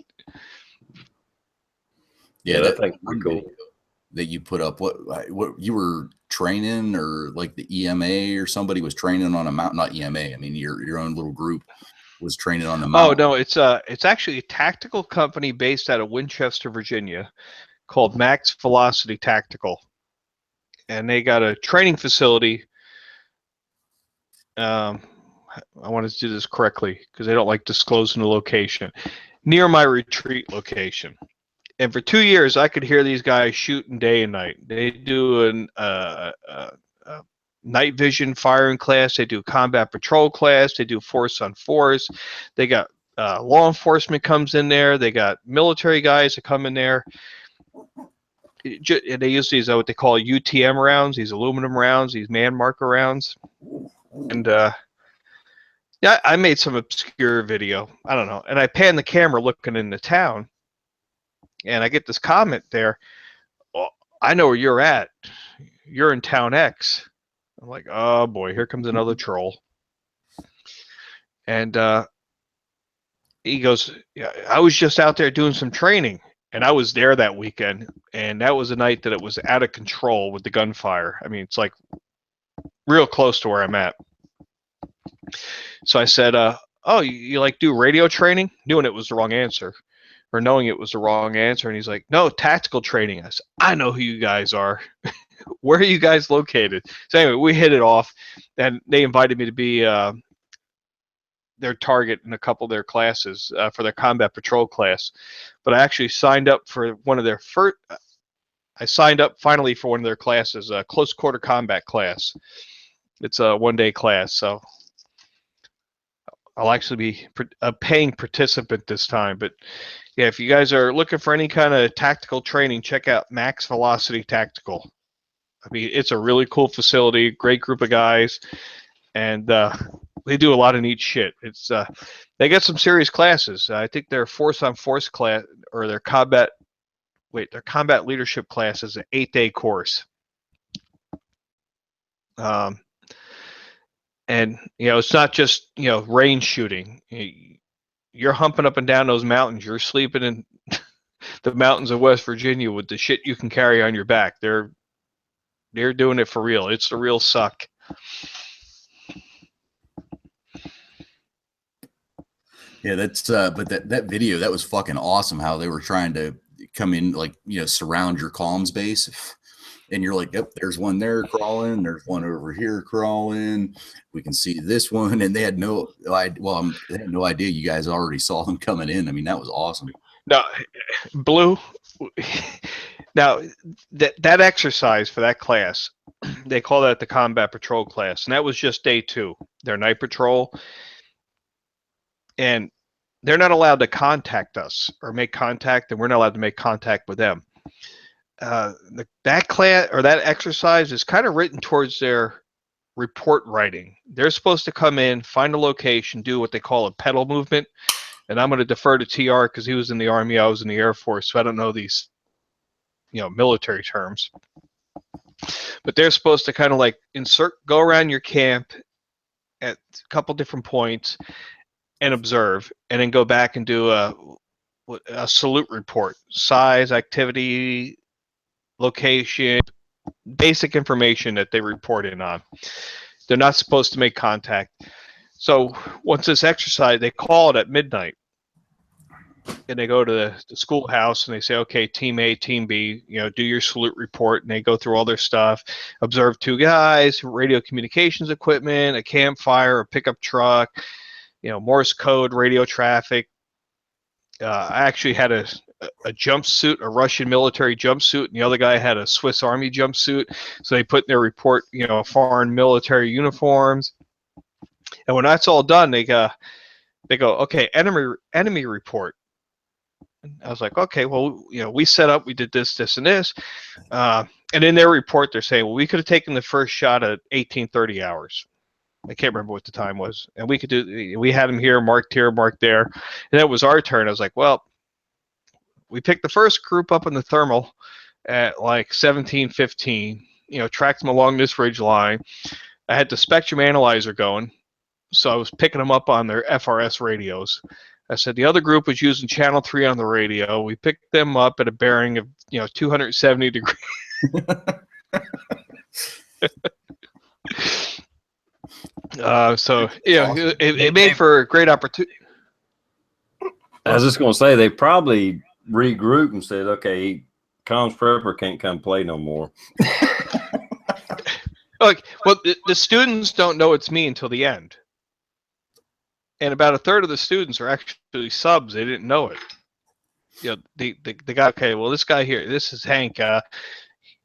Yeah, that thing's pretty cool. That you put up, what you were training, or like the EMA or somebody was training on a mountain? Not EMA. I mean, your own little group was training on the mountain. Oh no, it's actually a tactical company based out of Winchester, Virginia, called Max Velocity Tactical, and they got a training facility. I wanted to do this correctly because they don't like disclosing the location, near my retreat location. And for 2 years, I could hear these guys shooting day and night. They do a night vision firing class. They do combat patrol class. They do force on force. They got law enforcement comes in there. They got military guys that come in there. They use these what they call UTM rounds, these aluminum rounds, these man marker rounds. And yeah, I made some obscure video. I don't know. And I pan the camera looking into town, and I get this comment there. Oh, I know where you're at. You're in town X. I'm like, oh boy, here comes another troll. And he goes, yeah, I was just out there doing some training, and I was there that weekend, and that was a night that it was out of control with the gunfire. I mean, it's like real close to where I'm at. So I said, oh, you like do radio training? Knowing it was the wrong answer. And he's like, no, tactical training. I said, I know who you guys are. Where are you guys located? So anyway, we hit it off, and they invited me to be their target in a couple of their classes for their combat patrol class. But I actually signed up for one of their first. I signed up finally for one of their classes, a close quarter combat class. It's a 1-day class, so I'll actually be a paying participant this time. But yeah, if you guys are looking for any kind of tactical training, check out Max Velocity Tactical. I mean, it's a really cool facility, great group of guys, and they do a lot of neat shit. It's they got some serious classes. I think their force on force class, or their combat leadership class is an 8-day course. And it's not just range shooting. You're humping up and down those mountains. You're sleeping in the mountains of West Virginia with the shit you can carry on your back. They're doing it for real. It's the real suck. Yeah, that's but that video, that was fucking awesome, how they were trying to come in, like, surround your comms base, and you're like, yep, there's one there crawling, there's one over here crawling, we can see this one, and they had no idea you guys already saw them coming in. I mean, that was awesome. Now, Blue, now that exercise for that class, they call that the combat patrol class, and that was just day 2, their night patrol. And they're not allowed to contact us or make contact, and we're not allowed to make contact with them. That class or that exercise is kind of written towards their report writing. They're supposed to come in, find a location, do what they call a pedal movement. And I'm going to defer to TR because he was in the Army, I was in the Air Force, so I don't know these, military terms. But they're supposed to kind of like go around your camp at a couple different points and observe, and then go back and do a salute report: size, activity, location, basic information that they report in on. They're not supposed to make contact. So once this exercise, they call it at midnight, and they go to the schoolhouse and they say, okay, team A, team B, do your salute report, and they go through all their stuff, observe 2 guys, radio communications equipment, a campfire, a pickup truck, Morse code, radio traffic. I actually had a jumpsuit, a Russian military jumpsuit, and the other guy had a Swiss Army jumpsuit. So they put in their report, foreign military uniforms. And when that's all done, they go, okay, enemy report. And I was like, okay, well, we set up, we did this, this, and this. And in their report, they're saying, well, we could have taken the first shot at 18:30 hours. I can't remember what the time was. And we had them here, marked there. And it was our turn. I was like, well, we picked the first group up in the thermal at like 17:15, tracked them along this ridge line. I had the spectrum analyzer going, so I was picking them up on their FRS radios. I said the other group was using channel 3 on the radio. We picked them up at a bearing of 270 degrees. So awesome. it made for a great opportunity. I was just going to say they probably regrouped and said, okay, comms prepper can't come play no more. Look, well, the students don't know it's me until the end. And about a third of the students are actually subs. They didn't know it. The guy, okay, well, this guy here, this is Hank.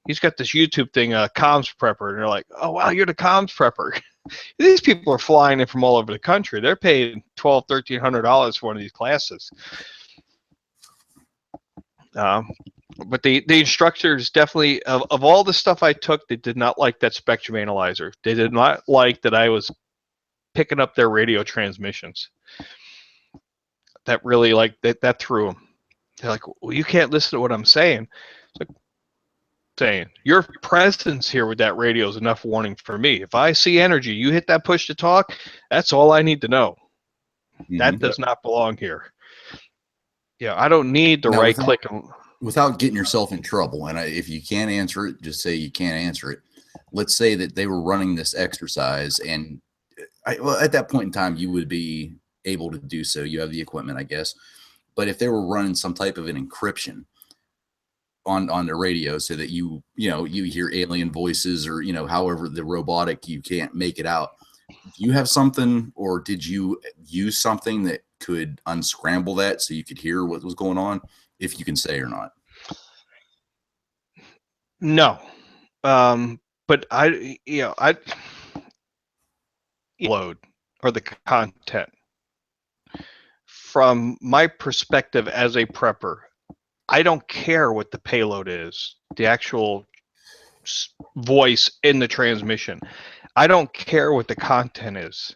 He's got this YouTube thing, comms prepper. And they're like, oh, wow, you're the comms prepper. These people are flying in from all over the country. They're paying $1,200, $1,300 for one of these classes. But the instructors definitely, of all the stuff I took, they did not like that spectrum analyzer. They did not like that I was picking up their radio transmissions. That really, that threw them. They're like, well, you can't listen to what I'm saying. It's like, saying your presence here with that radio is enough warning for me. If I see energy, you hit that push to talk, that's all I need to know. Mm-hmm. That does not belong here. Yeah, I don't need the right click. Without getting yourself in trouble, and if you can't answer it, just say you can't answer it. Let's say that they were running this exercise, and at that point in time, you would be able to do so. You have the equipment, I guess. But if they were running some type of an encryption on the radio so that you hear alien voices or, however the robotic, you can't make it out. Do you have something, or did you use something that could unscramble that so you could hear what was going on, if you can say or not? No. But I load or the content from my perspective as a prepper. I don't care what the payload is, the actual voice in the transmission. I don't care what the content is.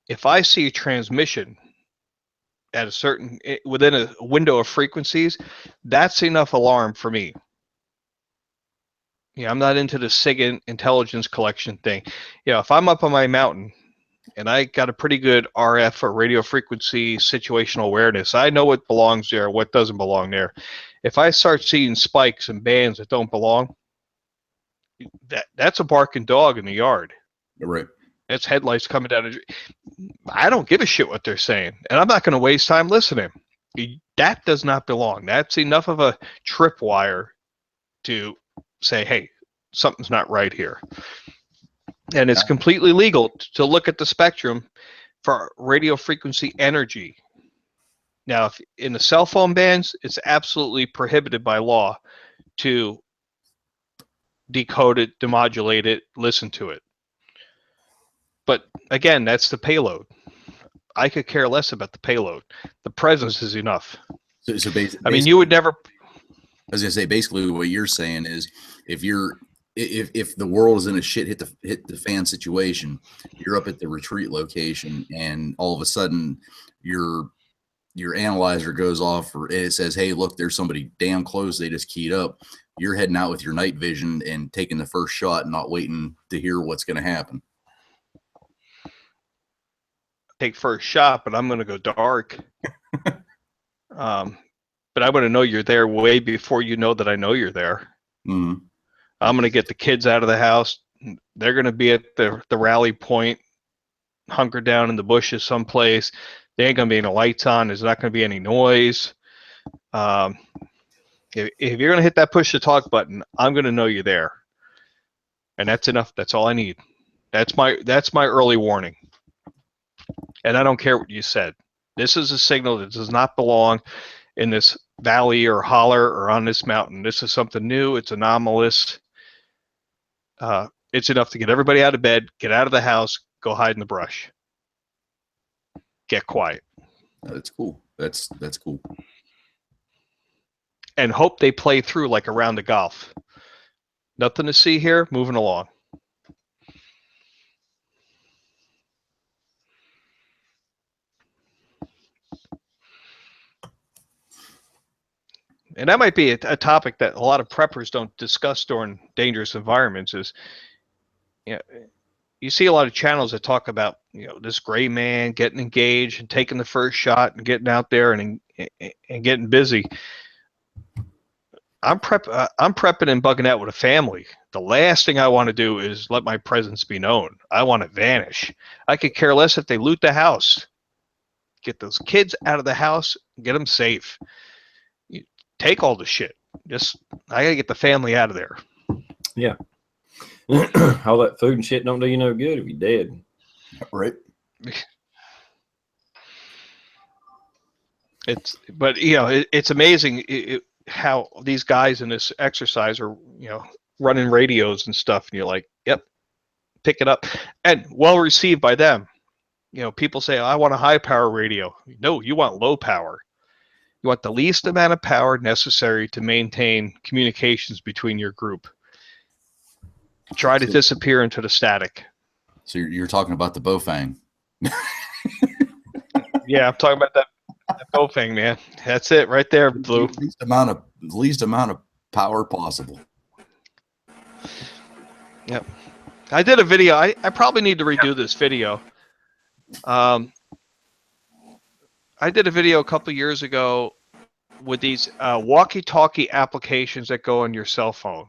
If I see a transmission at within a window of frequencies, that's enough alarm for me. I'm not into the SIG intelligence collection thing. If I'm up on my mountain and I got a pretty good RF or radio frequency situational awareness, I know what belongs there, what doesn't belong there. If I start seeing spikes and bands that don't belong, that's a barking dog in the yard. Right. That's headlights coming down. I don't give a shit what they're saying, and I'm not going to waste time listening. That does not belong. That's enough of a tripwire to say, hey, something's not right here. And it's completely legal to look at the spectrum for radio frequency energy. Now, if in the cell phone bands, it's absolutely prohibited by law to decode it, demodulate it, listen to it. But again, that's the payload. I could care less about the payload. The presence is enough. So basically, I mean, you would never. I was gonna say, basically what you're saying is, if the world is in a hit the fan situation, you're up at the retreat location, and all of a sudden your analyzer goes off, or it says, "Hey, look, there's somebody damn close. They just keyed up." You're heading out with your night vision and taking the first shot, and not waiting to hear what's going to happen. Take first shot, but I'm going to go dark. But I want to know you're there way before you know that I know you're there. Mm-hmm. I'm going to get the kids out of the house. They're going to be at the rally point, hunkered down in the bushes someplace. There ain't going to be any lights on. There's not going to be any noise. If you're going to hit that push to talk button, I'm going to know you're there. And that's enough. That's all I need. That's my early warning. And I don't care what you said. This is a signal that does not belong in this valley or holler or on this mountain. This is something new. It's anomalous. It's enough to get everybody out of bed, get out of the house, go hide in the brush. Get quiet. That's cool. That's cool. And hope they play through like a round of golf. Nothing to see here, moving along. And that might be a topic that a lot of preppers don't discuss during dangerous environments is, you see a lot of channels that talk about, this gray man getting engaged and taking the first shot and getting out there and getting busy. I'm prepping and bugging out with a family. The last thing I want to do is let my presence be known. I want to vanish. I could care less if they loot the house. Get those kids out of the house, get them safe. Take all the shit. I gotta get the family out of there. Yeah. All that food and shit don't do you no good if you're dead. Right. It's amazing how these guys in this exercise are, running radios and stuff, and you're like, yep, pick it up, and well received by them. People say, I want a high power radio. No, you want low power. You want the least amount of power necessary to maintain communications between your group. Try to disappear into the static. So you're talking about the Bofang. Yeah, I'm talking about that Bofang, man. That's it right there, Blue. Least amount of power possible. Yep. I did a video. I probably need to redo this video. I did a video a couple years ago with these walkie-talkie applications that go on your cell phone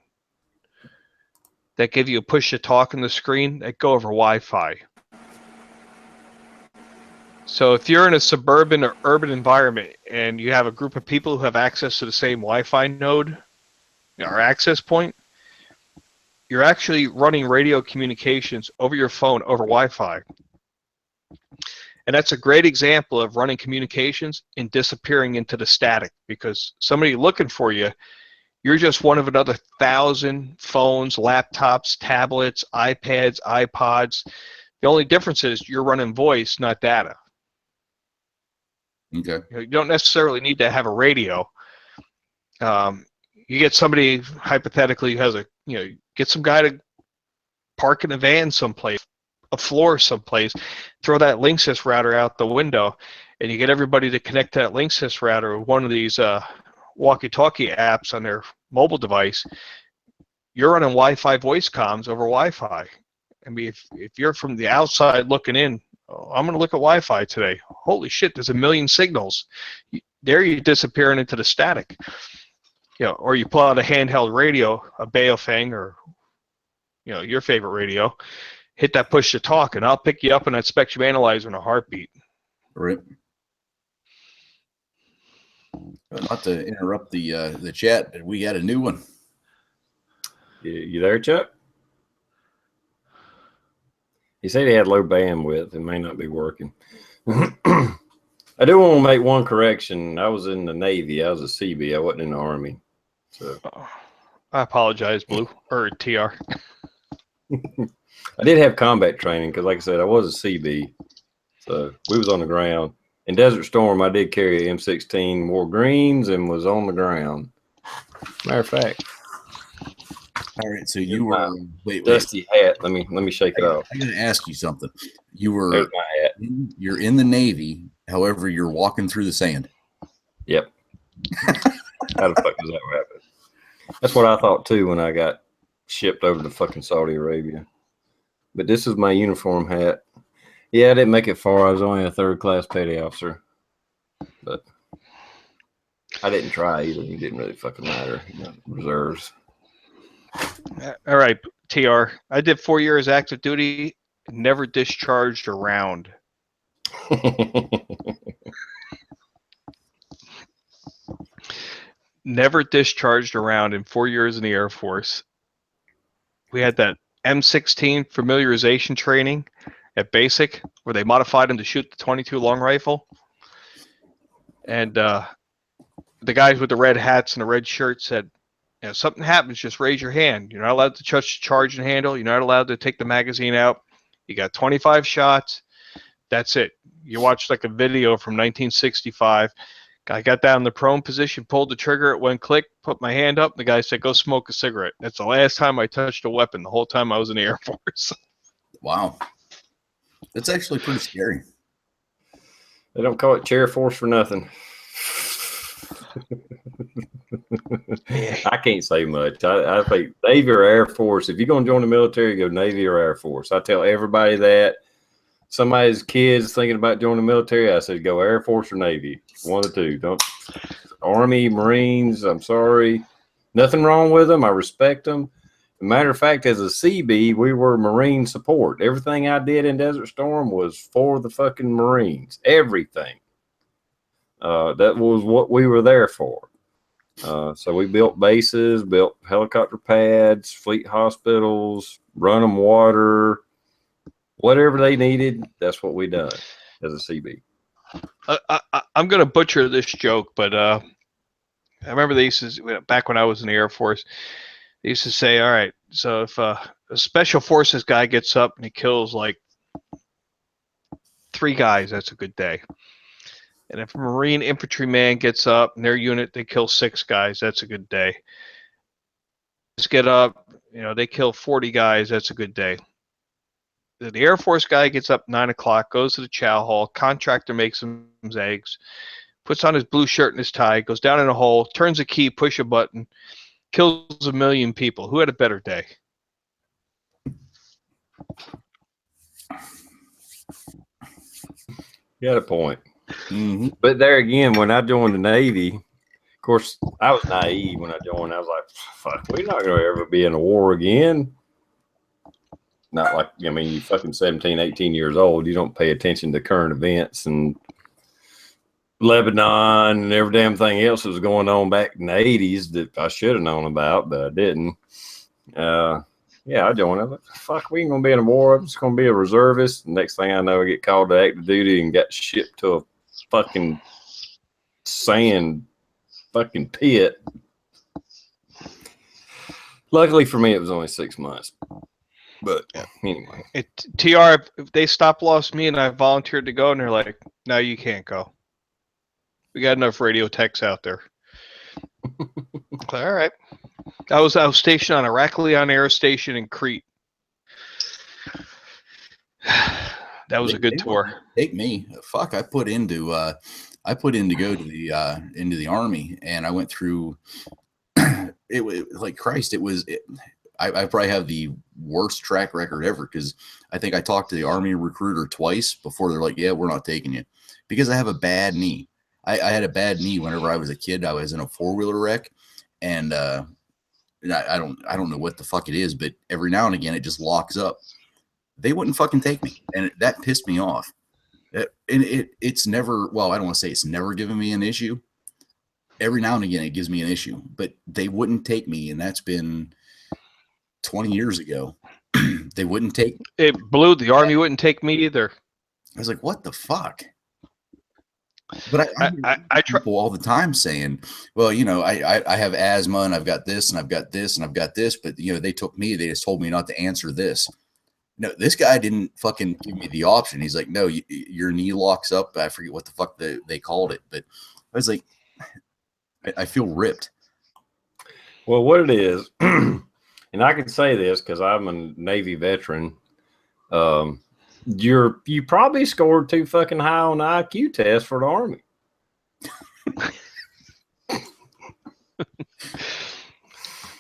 that give you a push-to-talk on the screen that go over Wi-Fi. So if you're in a suburban or urban environment and you have a group of people who have access to the same Wi-Fi node or access point, you're actually running radio communications over your phone over Wi-Fi. And that's a great example of running communications and disappearing into the static, because somebody looking for you, you're just one of another 1,000 phones, laptops, tablets, iPads, iPods. The only difference is you're running voice, not data. Okay. You don't necessarily need to have a radio. You get somebody hypothetically who has get some guy to park in a van someplace, a floor someplace, throw that Linksys router out the window, and you get everybody to connect to that Linksys router with one of these walkie-talkie apps on their mobile device. You're running Wi-Fi voice comms over Wi-Fi. I mean, if you're from the outside looking in, I'm going to look at Wi-Fi today. Holy shit, there's a million signals. There you're disappearing into the static. Or you pull out a handheld radio, a Baofeng, or your favorite radio, hit that push to talk, and I'll pick you up on that spectrum analyzer in a heartbeat. Right. Not to interrupt the chat, but we got a new one. You there, Chuck? He said he had low bandwidth and may not be working. I do want to make one correction. I was in the Navy. I was a Seabee. I wasn't in the Army. So I apologize, Blue or TR. I did have combat training because, like I said, I was a CB, so we was on the ground. In Desert Storm, I did carry an M16, wore greens, and was on the ground. Matter of fact, All right, so you were wait. dusty hat. Let me shake it off. I gotta ask you something. You There's were my hat. you're in the Navy, however, you're walking through the sand. Yep. How the fuck does that happen? That's what I thought too when I got shipped over to fucking Saudi Arabia. But this is my uniform hat. Yeah, I didn't make it far. I was only a third-class petty officer, but I didn't try either. It didn't really fucking matter. You know, reserves. All right, TR. I did 4 years active duty, never discharged a round. Never discharged a round in 4 years in the Air Force. We had that M16 familiarization training at basic where they modified him to shoot the 22 long rifle. And the guys with the red hats and the red shirts said, you know, something happens, just raise your hand. You're not allowed to touch the charge and handle. You're not allowed to take the magazine out. You got 25 shots. That's it. You watch like a video from 1965. I got down in the prone position, pulled the trigger, it went click, put my hand up. The guy said, go smoke a cigarette. That's the last time I touched a weapon the whole time I was in the Air Force. Wow. That's actually pretty scary. They don't call it chair force for nothing. I can't say much. I think Navy or Air Force. If you're going to join the military, go Navy or Air Force. I tell everybody that. Somebody's kids thinking about joining the military, I said go Air Force or Navy. One of the two. Don't Army, Marines. I'm sorry. Nothing wrong with them. I respect them. Matter of fact, as a CB, we were Marine support. Everything I did in Desert Storm was for the fucking Marines. Everything. That was what we were there for. So we built bases, built helicopter pads, fleet hospitals, run them water, whatever they needed. That's what we done as a CB. I'm going to butcher this joke, but I remember they used to, back when I was in the Air Force, they used to say, all right, so if a special forces guy gets up and he kills like 3 guys, that's a good day. And if a Marine infantryman gets up and their unit, they kill 6 guys, that's a good day. Just get up, you know, they kill 40 guys, that's a good day. The Air Force guy gets up 9 o'clock, goes to the chow hall, contractor makes him eggs, puts on his blue shirt and his tie, goes down in a hole, turns a key, push a button, kills 1 million people. Who had a better day? You had a point. Mm-hmm. But there again, when I joined the Navy, of course, I was naive when I joined. I was like, fuck, we're not going to ever be in a war again. Not like, I mean, you fucking 17, 18 years old. You don't pay attention to current events and Lebanon and every damn thing else that was going on back in the 80s that I should have known about, but I didn't. Yeah, I joined. I was like, fuck, we ain't going to be in a war. I'm just going to be a reservist. Next thing I know, I get called to active duty and got shipped to a fucking sand fucking pit. Luckily for me, it was only 6 months. But anyway. TR, if they stop lost me and I volunteered to go, and they're like, no, you can't go. We got enough radio techs out there. All right. I was stationed on Heraklion Air Station in Crete. That was a good tour. Take me. Fuck, I put in to go to the into the Army, and I went through it like Christ. I probably have the worst track record ever because I think I talked to the Army recruiter twice before they're like, yeah, we're not taking you because I have a bad knee. I had a bad knee whenever I was a kid. I was in a 4-wheeler wreck, and I don't know what the fuck it is, but every now and again it just locks up. They wouldn't fucking take me, and that pissed me off. It's never, well, I don't want to say it's never given me an issue. Every now and again it gives me an issue, but they wouldn't take me, and that's been 20 years ago. They wouldn't take it. Blue, the Army wouldn't take me either. I was like, what the fuck? But I I try. people all the time saying, well, I have asthma and I've got this and I've got this and I've got this, but they just told me not to answer this. No, this guy didn't fucking give me the option. He's like, no, your knee locks up. I forget what the fuck they called it, but I was like, I feel ripped. Well, what it is, and I can say this because I'm a Navy veteran. You probably scored too fucking high on the IQ test for the Army.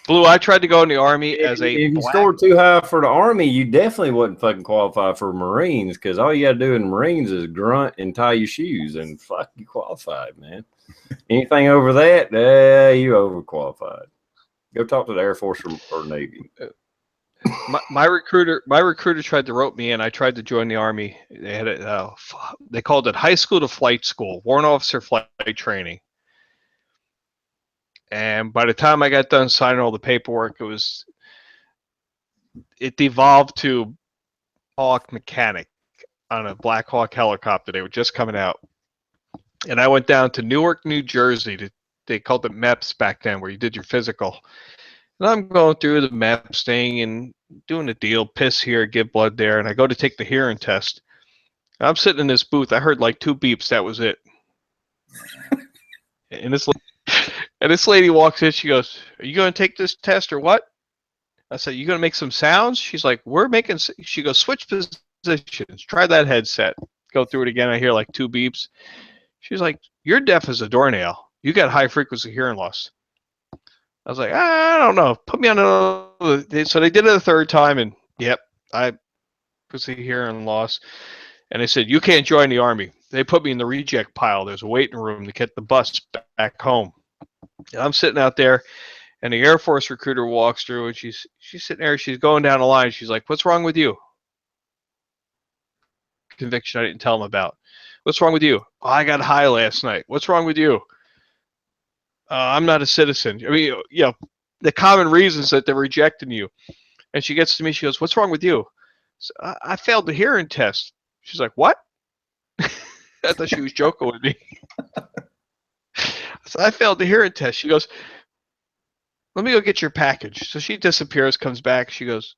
Blue, I tried to go in the Army as a If you black. scored too high for the Army, you definitely wouldn't fucking qualify for Marines because all you got to do in Marines is grunt and tie your shoes and fuck you qualified, man. Anything over that, you overqualified. Go talk to the Air Force or Navy. My recruiter tried to rope me in. I tried to join the Army. They had they called it high school to flight school, warrant officer flight training. And by the time I got done signing all the paperwork, it devolved to Hawk mechanic on a Black Hawk helicopter. They were just coming out. And I went down to Newark, New Jersey. They called it MEPS back then, where you did your physical. And I'm going through the MEPS thing and doing the deal, piss here, give blood there. And I go to take the hearing test. I'm sitting in this booth. I heard like 2 beeps. That was it. And this lady walks in. She goes, "Are you going to take this test or what?" I said, "You going to make some sounds?" She's like, she goes, "Switch positions. Try that headset." Go through it again. I hear like 2 beeps. She's like, "You're deaf as a doornail. You got high frequency hearing loss." I was like, "I don't know. Put me on another." So they did it a 3rd time, and yep, I frequency hearing loss. And they said, "You can't join the Army." They put me in the reject pile. There's a waiting room to get the bus back home. And I'm sitting out there, and the Air Force recruiter walks through, and she's sitting there. She's going down the line. She's like, "What's wrong with you?" Conviction I didn't tell them about. "What's wrong with you?" "Oh, I got high last night." "What's wrong with you?" "I'm not a citizen." I mean, the common reasons that they're rejecting you. And she gets to me. She goes, "What's wrong with you?" So, I failed the hearing test. She's like, "What?" I thought she was joking with me. So I failed the hearing test. She goes, "Let me go get your package." So she disappears, comes back. She goes,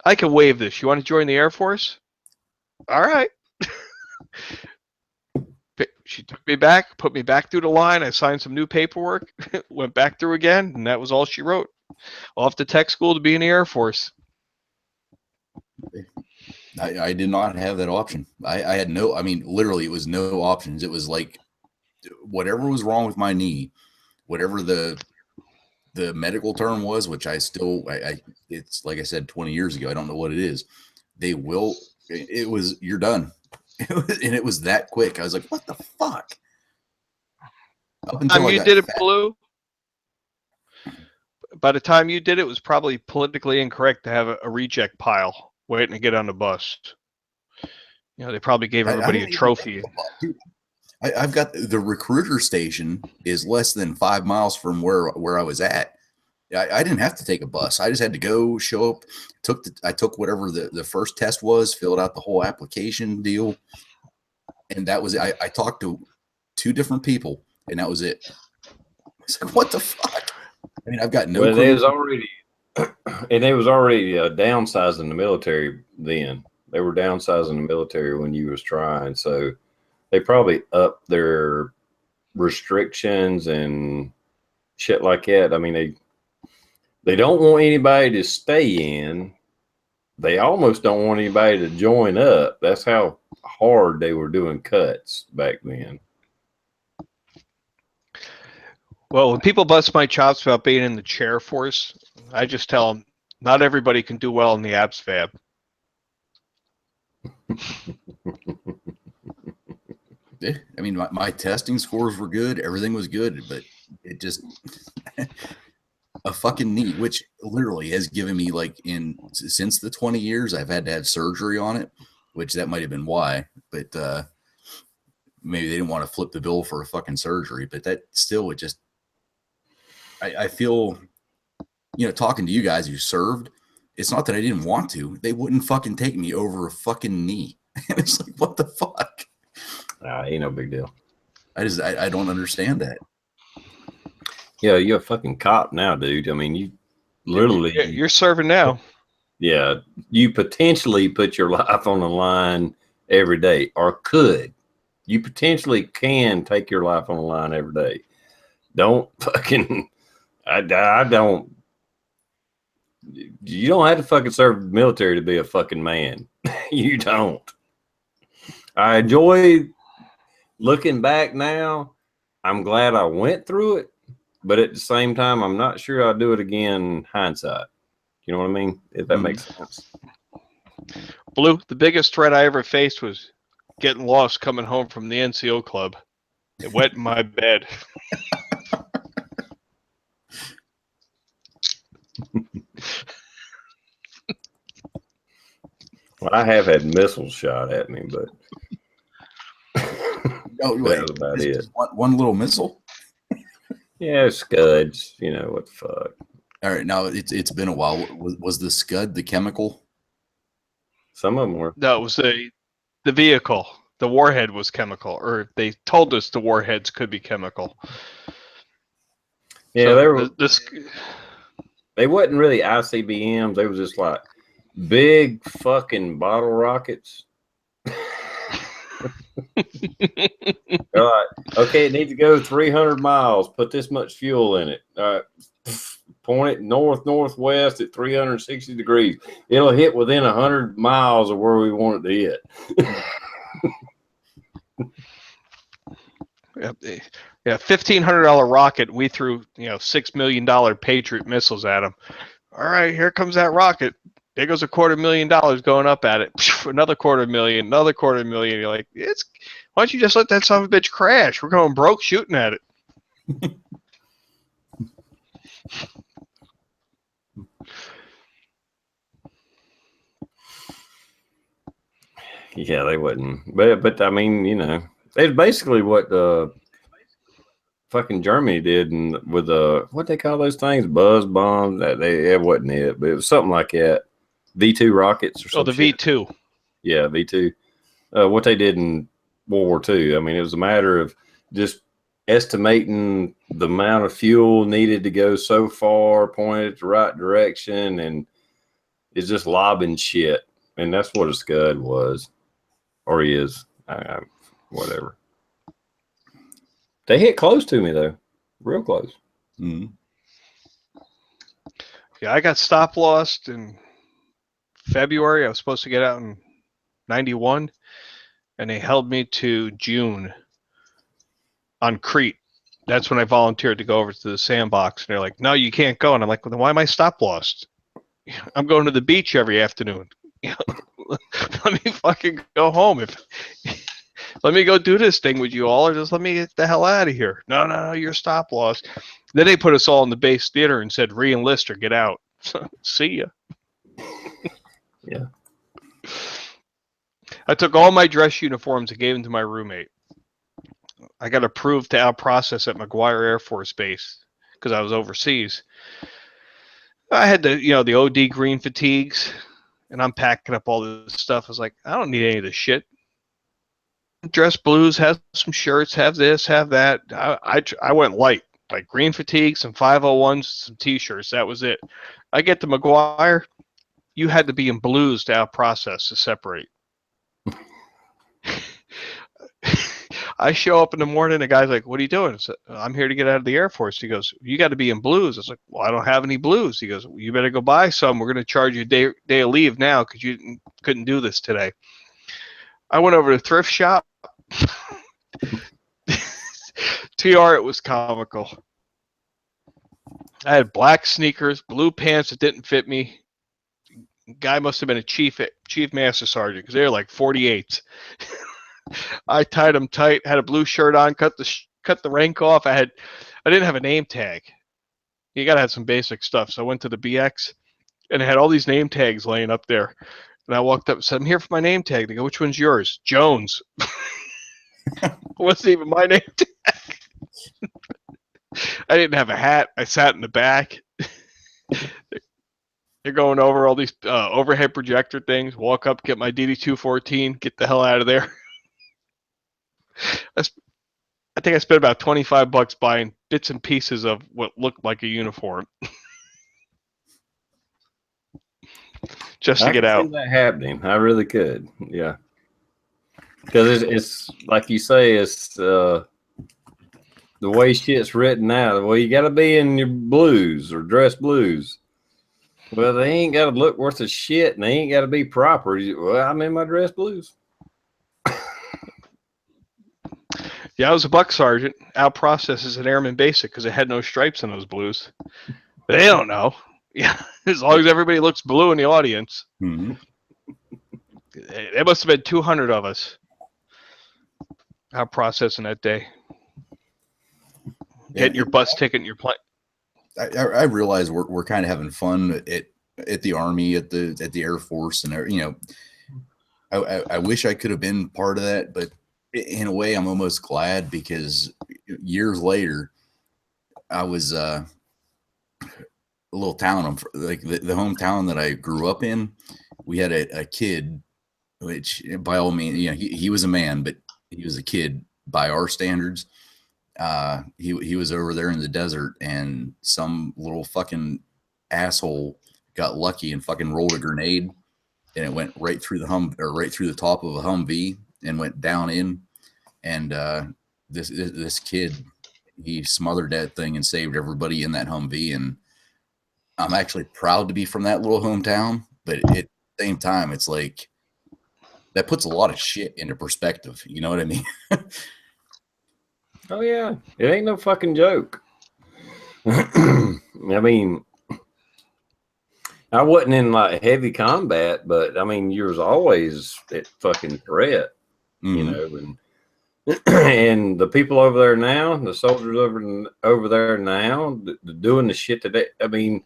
"I can waive this. You want to join the Air Force?" All right. She took me back, put me back through the line. I signed some new paperwork, went back through again, and that was all she wrote. Off to tech school to be in the Air Force. I did not have that option. I had no, I mean, literally, it was no options. It was like whatever was wrong with my knee, whatever the medical term was, which it's like I said 20 years ago. I don't know what it is. You're done. And it was that quick. I was like, what the fuck? Up until You did it, Blue. By the time you did it, it was probably politically incorrect to have a reject pile waiting to get on the bus. They probably gave everybody a trophy. I've got the recruiter station is less than 5 miles from where I was at. I didn't have to take a bus. I just had to go show up. I took whatever the first test was, filled out the whole application deal, and that was it. I talked to 2 different people, and that was it. It's like, what the fuck? I mean, I've got no. Well, it was already, and it was already downsizing the military then. They were downsizing the military when you was trying, so they probably upped their restrictions and shit like that. I mean, they don't want anybody to stay in. They almost don't want anybody to join up. That's how hard they were doing cuts back then. Well, when people bust my chops about being in the chair force, I just tell them, not everybody can do well in the abs fab. I mean, my testing scores were good. Everything was good, but it just a fucking knee, which literally has given me since the 20 years I've had to have surgery on it, which that might have been why, but maybe they didn't want to flip the bill for a fucking surgery, but that still would just, I feel, talking to you guys who served, it's not that I didn't want to, they wouldn't fucking take me over a fucking knee. And it's like, what the fuck? Ain't no big deal. I don't understand that. Yeah, you're a fucking cop now, dude. I mean, you literally, You're serving now. yeah, you potentially put your life on the line every day, or could. You potentially can take your life on the line every day. Don't fucking, I don't, you don't have to fucking serve the military to be a fucking man. You don't. I enjoy looking back now. I'm glad I went through it, but at the same time, I'm not sure I'll do it again. Hindsight, you know what I mean? If that makes sense. Blue, the biggest threat I ever faced was getting lost coming home from the NCO club. It wet in my bed. Well, I have had missiles shot at me, but Oh, wait, that was about it. just one little missile. Yeah, scuds. You know what the fuck. All right, now it's been a while. Was the Scud the chemical? Some of them were. No, it was the vehicle. The warhead was chemical, or they told us the warheads could be chemical. Yeah, So they were. This They wasn't really ICBMs. They was just like big fucking bottle rockets. They're like, okay, it needs to go 300 miles. Put this much fuel in it. All right. Point it northwest at 360 degrees. It'll hit within 100 miles of where we want it to hit. Yeah, $1,500 rocket. We threw $6 million Patriot missiles at them. All right, here comes that rocket. There goes $250,000 going up at it. Another $250,000, another $250,000. You're like, why don't you just let that son of a bitch crash? We're going broke shooting at it. Yeah, they wouldn't. But I mean, it's basically what fucking Germany did, and with what they call those things, buzz bombs. It wasn't it, but it was something like that. V2 rockets or something. Oh, the V2. Yeah, V2. What they did in World War II. I mean, it was a matter of just estimating the amount of fuel needed to go so far, pointed it the right direction, and it's just lobbing shit. And that's what a Scud was, or is. Whatever. They hit close to me though, real close. Mm-hmm. Yeah, I got stop lost in February. I was supposed to get out in 91, and they held me to June on Crete. That's when I volunteered to go over to the sandbox, and they're like, "No, you can't go." And I'm like, "Well, then why am I stop lost? I'm going to the beach every afternoon. Let me fucking go home. Let me go do this thing with you all, or just let me get the hell out of here." No, you're stop lost. Then they put us all in the base theater and said, "Re-enlist or get out." See ya. Yeah. I took all my dress uniforms and gave them to my roommate. I got approved to out process at McGuire Air Force Base because I was overseas. I had the OD green fatigues, and I'm packing up all this stuff. I was like, I don't need any of this shit. Dress blues, have some shirts, have this, have that. I went light, like green fatigue, some 501s, some t-shirts. That was it. I get to McGuire, you had to be in blues to out process to separate. I show up in the morning, the guy's like, "What are you doing?" I said, "I'm here to get out of the Air Force." He goes, "You got to be in blues." I was like, "Well, I don't have any blues." He goes, "Well, you better go buy some. We're going to charge you a day of leave now because you couldn't do this today." I went over to the thrift shop. TR, it was comical. I had black sneakers, blue pants that didn't fit me. Guy must have been a chief master sergeant because they were like 48s. I tied them tight, had a blue shirt on, cut the rank off. I didn't have a name tag. You gotta have some basic stuff. So I went to the BX, and I had all these name tags laying up there. And I walked up and said, "I'm here for my name tag." They go, "Which one's yours?" "Jones." Wasn't even my name tag. I didn't have a hat. I sat in the back. They're going over all these overhead projector things. Walk up, get my DD-214, get the hell out of there. I think I spent about $25 buying bits and pieces of what looked like a uniform. Just to I get can out. see that happening. I really could. Yeah. Because it's like you say, it's the way shit's written now. Well, you got to be in your blues or dress blues. Well, they ain't got to look worth a shit, and they ain't got to be proper. Well, I'm in my dress blues. Yeah, I was a buck sergeant. Out process is an airman basic because it had no stripes in those blues. They don't know. Yeah, as long as everybody looks blue in the audience. Mm-hmm. There must have been 200 of us out processing that day. Getting your bus ticket and your plane. I realize we're kind of having fun at the Army, at the Air Force, and I wish I could have been part of that, but in a way, I'm almost glad because years later, I was a little town, like the hometown that I grew up in. We had a kid, which by all means, he was a man, but he was a kid by our standards. He was over there in the desert, and some little fucking asshole got lucky and fucking rolled a grenade, and it went right through right through the top of a Humvee and went down in. And this kid, he smothered that thing and saved everybody in that Humvee. And I'm actually proud to be from that little hometown, but at the same time, it's like that puts a lot of shit into perspective. You know what I mean? Oh yeah, it ain't no fucking joke. I mean, I wasn't in like heavy combat, but I mean, you was always at fucking threat, you know. And and the people over there now, the soldiers over there now, doing the shit that I mean,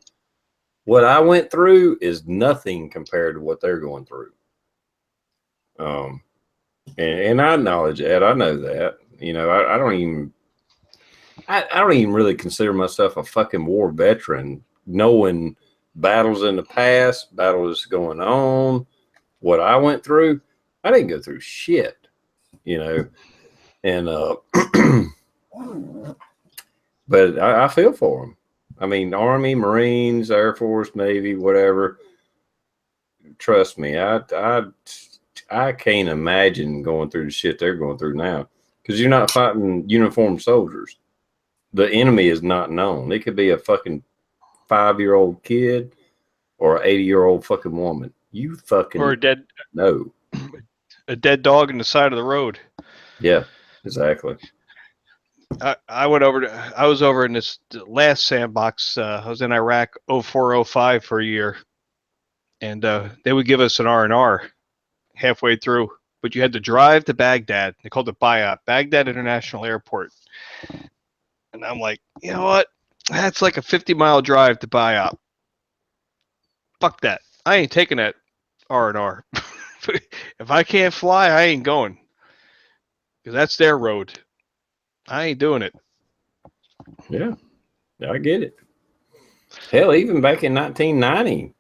what I went through is nothing compared to what they're going through. And I acknowledge that. I know that. You know, I don't even. I don't even really consider myself a fucking war veteran, knowing battles in the past, battles going on, what I went through. I didn't go through shit, you know. And but I feel for them. I mean, Army, Marines, Air Force, Navy, whatever. Trust me, I can't imagine going through the shit they're going through now, because you're not fighting uniformed soldiers. The enemy is not known. It could be a fucking 5-year-old kid or an 80-year-old fucking woman. You fucking Or a dead dog in the side of the road. Yeah, exactly. I was over in this last sandbox. I was in Iraq 0405 for a year, and they would give us an R&R halfway through, but you had to drive to Baghdad. They called it Baghdad International Airport. And I'm like, you know what? That's like a 50-mile drive to Bayat. Fuck that. I ain't taking that R&R. If I can't fly, I ain't going. Because that's their road. I ain't doing it. Yeah, I get it. Hell, even back in 1990,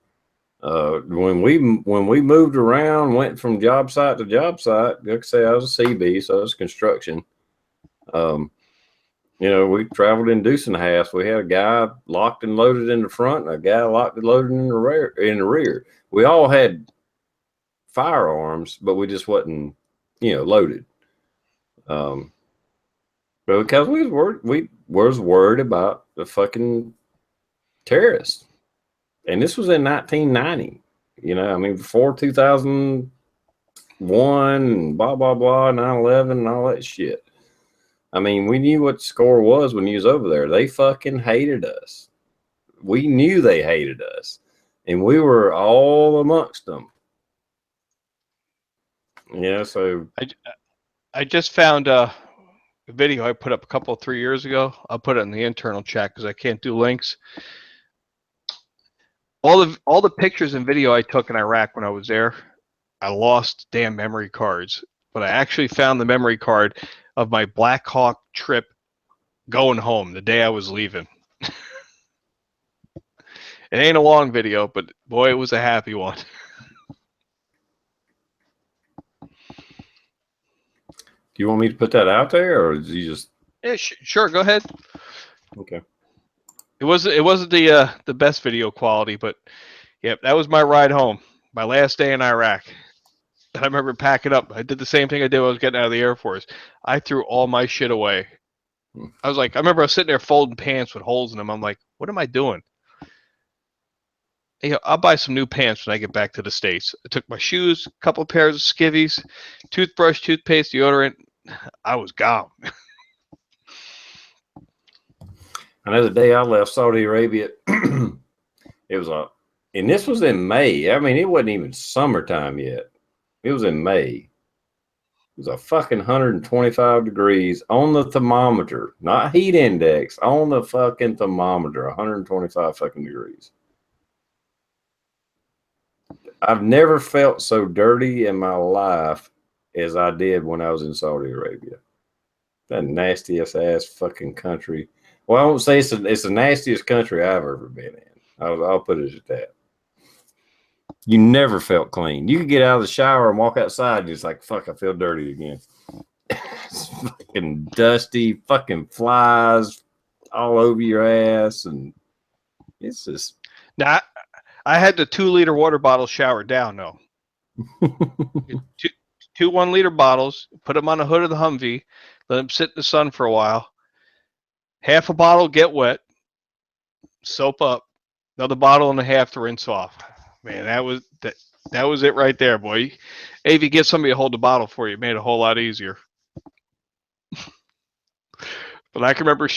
when we moved around, went from job site to job site. Like I say, I was a CB, so I was construction. You know, we traveled in deuce and a half. We had a guy locked and loaded in the front, and a guy locked and loaded in the rear. We all had firearms, but we just wasn't, loaded. But because we was worried about the fucking terrorists, and this was in 1990. You know, I mean, before 2001 and blah blah blah, 9/11 and all that shit. I mean, we knew what the score was when he was over there. They fucking hated us. We knew they hated us, and we were all amongst them. Yeah, so I just found a video I put up 3 years ago. I'll put it in the internal chat because I can't do links. All the pictures and video I took in Iraq when I was there, I lost damn memory cards. But I actually found the memory card of my Black Hawk trip going home the day I was leaving. It ain't a long video, but boy, it was a happy one. do you want me to put that out there, or do you just Yeah, sure. Go ahead. Okay. It wasn't the best video quality, but yep, that was my ride home. My last day in Iraq. And I remember packing up. I did the same thing I did when I was getting out of the Air Force. I threw all my shit away. I remember I was sitting there folding pants with holes in them. I'm like, what am I doing? Hey, I'll buy some new pants when I get back to the States. I took my shoes, a couple of pairs of skivvies, toothbrush, toothpaste, deodorant. I was gone. I know the day I left Saudi Arabia, it was and this was in May. I mean, it wasn't even summertime yet. It was in May. It was a fucking 125 degrees on the thermometer, not heat index, on the fucking thermometer, 125 fucking degrees. I've never felt so dirty in my life as I did when I was in Saudi Arabia. That nastiest ass fucking country. Well, I won't say it's the nastiest country I've ever been in. I'll put it at that. You never felt clean. You could get out of the shower and walk outside and it's like, fuck, I feel dirty again. It's fucking dusty, fucking flies all over your ass, and it's just. Now, I had the 2-liter water bottle shower down, though. Two 1-liter bottles, put them on the hood of the Humvee, let them sit in the sun for a while. Half a bottle get wet, soap up, another bottle and a half to rinse off. Man, that was it right there, boy. Hey, if you get somebody to hold the bottle for you, it made it a whole lot easier. But I can remember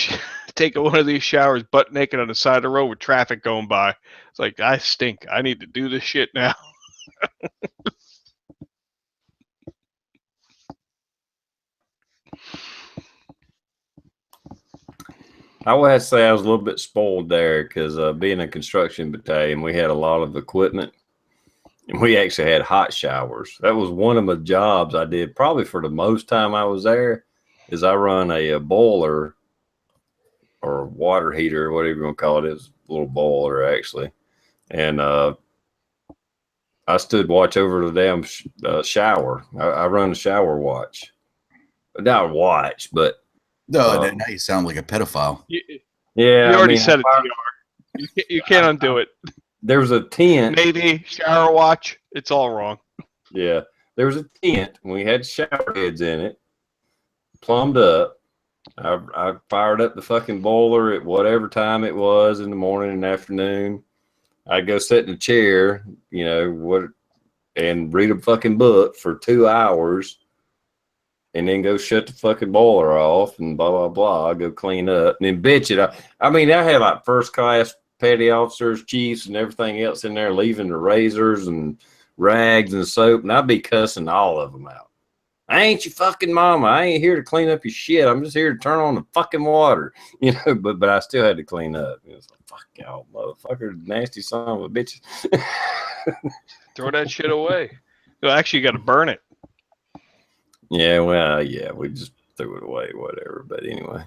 taking one of these showers butt naked on the side of the road with traffic going by. It's like, I stink. I need to do this shit now. I would have to say I was a little bit spoiled there because being a construction battalion, we had a lot of equipment. And we actually had hot showers. That was one of the jobs I did probably for the most time I was there, is I run a boiler or water heater, whatever you want to call it. It's a little boiler actually. And I stood watch over the damn shower. I run the shower watch. Not watch, but. No, now you sound like a pedophile. Yeah. You already said it, TR. You can't undo it. There was a tent. Maybe shower watch. It's all wrong. Yeah. There was a tent. We had shower heads in it, plumbed up. I fired up the fucking boiler at whatever time it was in the morning and afternoon. I'd go sit in a chair, and read a fucking book for 2 hours and then go shut the fucking boiler off and blah, blah, blah. I'd go clean up and then bitch it. I mean, I had like first class petty officers, chiefs, and everything else in there leaving the razors and rags and soap, and I'd be cussing all of them out. I ain't your fucking mama. I ain't here to clean up your shit. I'm just here to turn on the fucking water, but I still had to clean up. It was like, fuck y'all, motherfucker, nasty son of a bitch. Throw that shit away. Well, actually, you got to burn it. Yeah, well, yeah, we just threw it away, whatever. But anyway.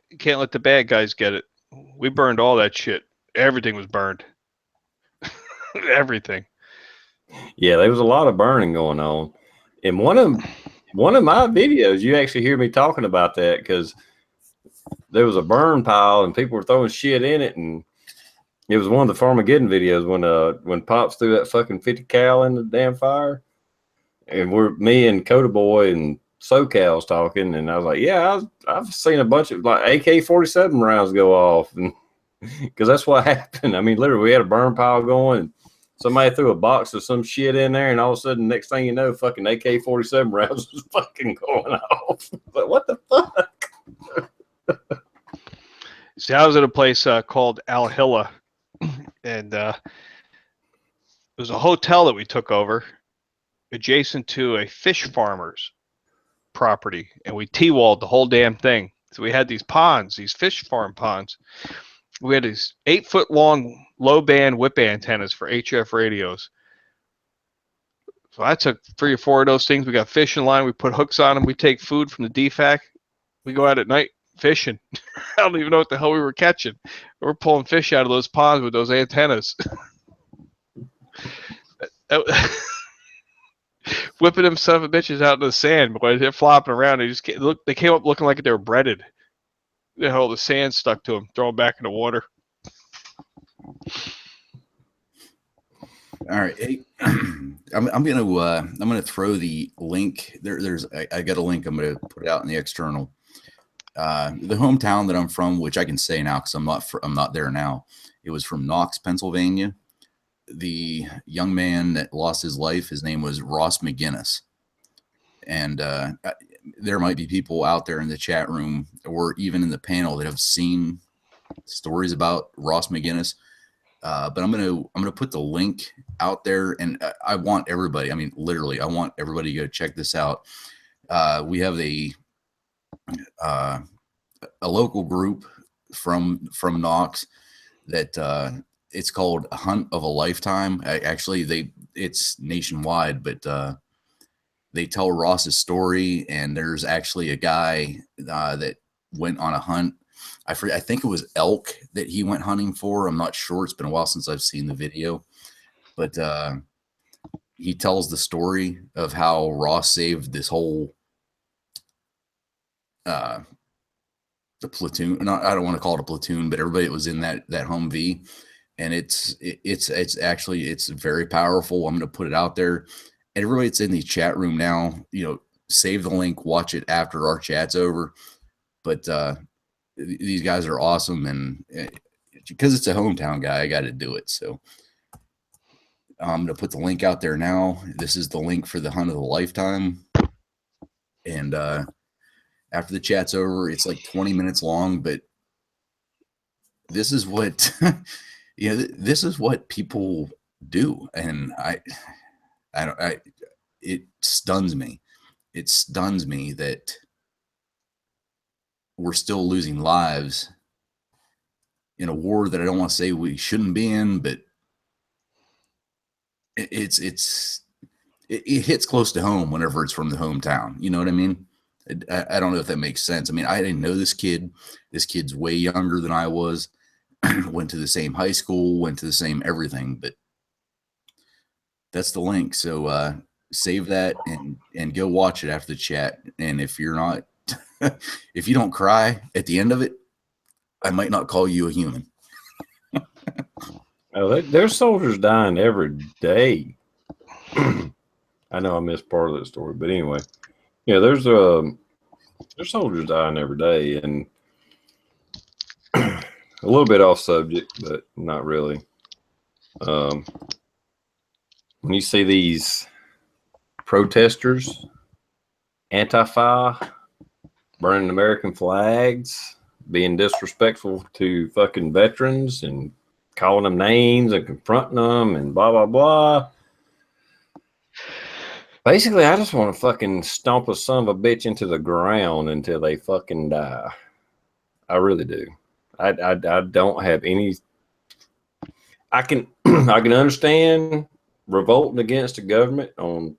You can't let the bad guys get it. We burned all that shit. Everything was burned. Everything. Yeah, there was a lot of burning going on. In one of my videos, you actually hear me talking about that because there was a burn pile and people were throwing shit in it, and it was one of the Farmageddon videos when Pops threw that fucking 50 cal in the damn fire, and me and Coda Boy and SoCal's talking, and I was like, yeah, I've seen a bunch of like AK-47 rounds go off, and because that's what happened. I mean, literally, we had a burn pile going. And somebody threw a box of some shit in there, and all of a sudden, next thing you know, fucking AK-47 rounds was fucking going off. But what the fuck? See, I was at a place called Al Hilla, and it was a hotel that we took over adjacent to a fish farmer's property, and we T-walled the whole damn thing. So we had these ponds, these fish farm ponds. We had these 8-foot long low band whip antennas for HF radios. So I took 3 or 4 of those things. We got fish in line. We put hooks on them. We take food from the DFAC. We go out at night fishing. I don't even know what the hell we were catching. We're pulling fish out of those ponds with those antennas. whipping them son of a bitches out in the sand, boys. They're flopping around. They came up looking like they were breaded. The hell, the sand stuck to them. Throw them back in the water. All right, hey, I'm gonna throw the link there. I got a link. I'm gonna put it out in the external. The hometown that I'm from, which I can say now because I'm not there now. It was from Knox, Pennsylvania. The young man that lost his life, his name was Ross McGinnis, and there might be people out there in the chat room or even in the panel that have seen stories about Ross McGinnis. But I'm gonna put the link out there, and I want everybody. I mean, literally, I want everybody to go check this out. We have a local group from Knox that it's called Hunt of a Lifetime. It's nationwide, but they tell Ross's story, and there's actually a guy that went on a hunt. I think it was elk that he went hunting for. I'm not sure. It's been a while since I've seen the video, but he tells the story of how Ross saved this whole the platoon. I don't want to call it a platoon, but everybody that was in that Humvee, and it's actually very powerful. I'm going to put it out there, and everybody that's in the chat room now, save the link, watch it after our chat's over. But these guys are awesome, and because it's a hometown guy, I got to do it. So I'm going to put the link out there now. This is the link for the Hunt of a Lifetime. And after the chat's over, it's like 20 minutes long, but this is what, this is what people do. And it stuns me. It stuns me that we're still losing lives in a war that I don't want to say we shouldn't be in, but it hits close to home whenever it's from the hometown. You know what I mean? I don't know if that makes sense. I mean, I didn't know this kid. This kid's way younger than I was. Went to the same high school, went to the same everything, but that's the link. So save that and go watch it after the chat. And if you're not, if you don't cry at the end of it, I might not call you a human. Oh, there's soldiers dying every day. I know I missed part of that story, but anyway, yeah, there's soldiers dying every day, and a little bit off subject, but not really. When you see these protesters, Antifa, burning American flags, being disrespectful to fucking veterans and calling them names and confronting them and blah, blah, blah. Basically, I just want to fucking stomp a son of a bitch into the ground until they fucking die. I really do. I don't have any. I can I can understand revolting against the government on.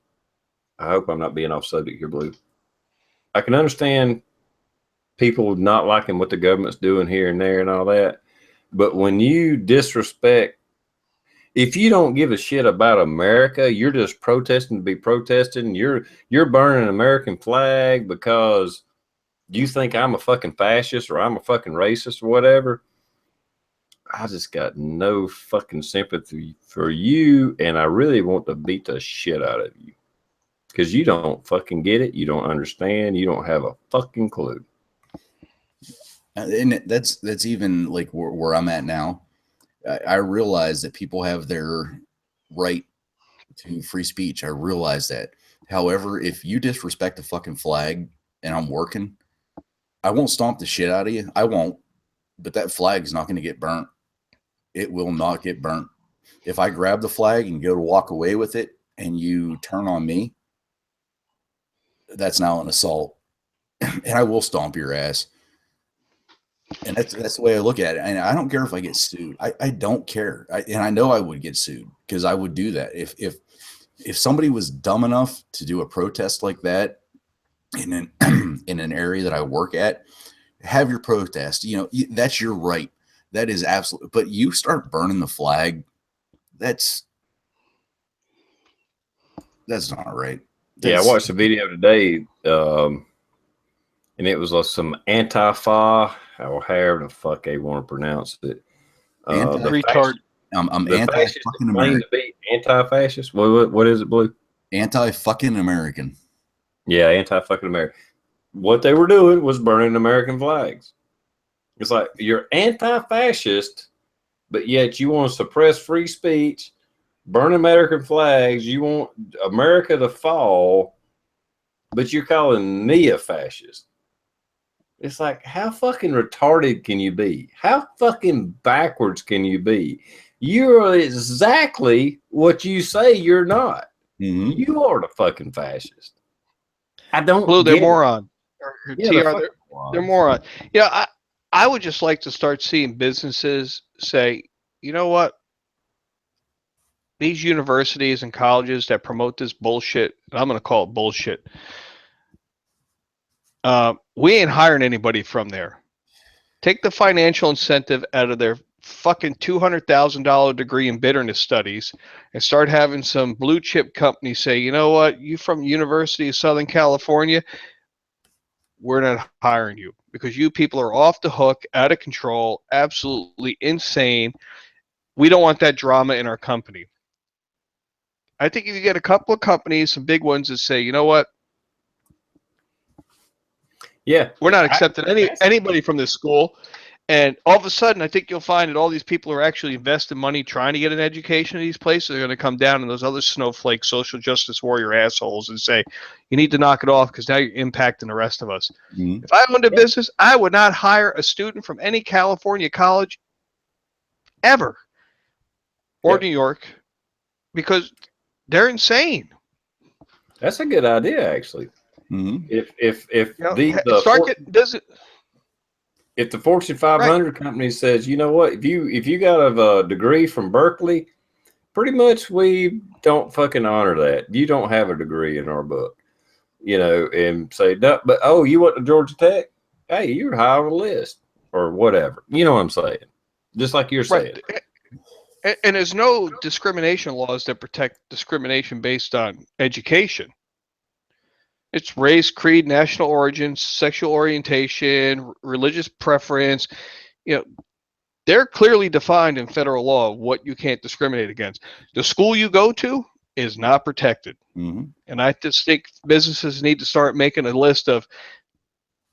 I hope I'm not being off subject here, Blue. I can understand people not liking what the government's doing here and there and all that. But when you disrespect, if you don't give a shit about America, you're just protesting to be protesting. You're burning an American flag because you think I'm a fucking fascist or I'm a fucking racist or whatever. I just got no fucking sympathy for you, and I really want to beat the shit out of you because you don't fucking get it. You don't understand. You don't have a fucking clue. And that's even like where I'm at now. I realize that people have their right to free speech. I realize that. However, if you disrespect a fucking flag and I'm working, I won't stomp the shit out of you. I won't. But that flag is not going to get burnt. It will not get burnt. If I grab the flag and go to walk away with it and you turn on me, that's now an assault. And I will stomp your ass. And that's the way I look at it. And I don't care if I get sued. I don't care. And I know I would get sued because I would do that. If somebody was dumb enough to do a protest like that in an area that I work at, have your protest. That's your right. That is absolutely. But you start burning the flag, that's not right. Yeah, I watched a video today, and it was some Antifa, or however the fuck they want to pronounce it. Retard. I'm The anti fascists fucking claim American. to be anti-fascist. What is it, Blue? Anti fucking American. Yeah, anti-fucking American. What they were doing was burning American flags. It's like, you're anti-fascist, but yet you want to suppress free speech, burn American flags. You want America to fall, but you're calling me a fascist. It's like, how fucking retarded can you be? How fucking backwards can you be? You're exactly what you say you're not. Mm-hmm. You are the fucking fascist. I don't Blue, they're get it. moron. Or Yeah, TR, they're moron. You know, I would just like to start seeing businesses say, you know what? These universities and colleges that promote this bullshit, and I'm going to call it bullshit. We ain't hiring anybody from there. Take the financial incentive out of their fucking $200,000 degree in bitterness studies and start having some blue chip companies say, you know what, you from University of Southern California, we're not hiring you because you people are off the hook, out of control, absolutely insane. We don't want that drama in our company. I think if you get a couple of companies, some big ones that say, you know what, Yeah, we're not accepting anybody from this school. And all of a sudden, I think you'll find that all these people who are actually investing money trying to get an education in these places are going to come down and those other snowflake social justice warrior assholes and say, you need to knock it off because now you're impacting the rest of us. Mm-hmm. If I owned a business, I would not hire a student from any California college ever or New York because they're insane. That's a good idea, actually. Mm-hmm. If the Fortune 500 company says, you know what, if you got a degree from Berkeley, pretty much we don't fucking honor that. You don't have a degree in our book, you know, and say, no, but oh, you went to Georgia Tech? Hey, you're high on the list or whatever. You know what I'm saying? Just like you're saying. And there's no discrimination laws that protect discrimination based on education. It's race, creed, national origin, sexual orientation, religious preference. You know, they're clearly defined in federal law what you can't discriminate against. The school you go to is not protected. Mm-hmm. And I just think businesses need to start making a list of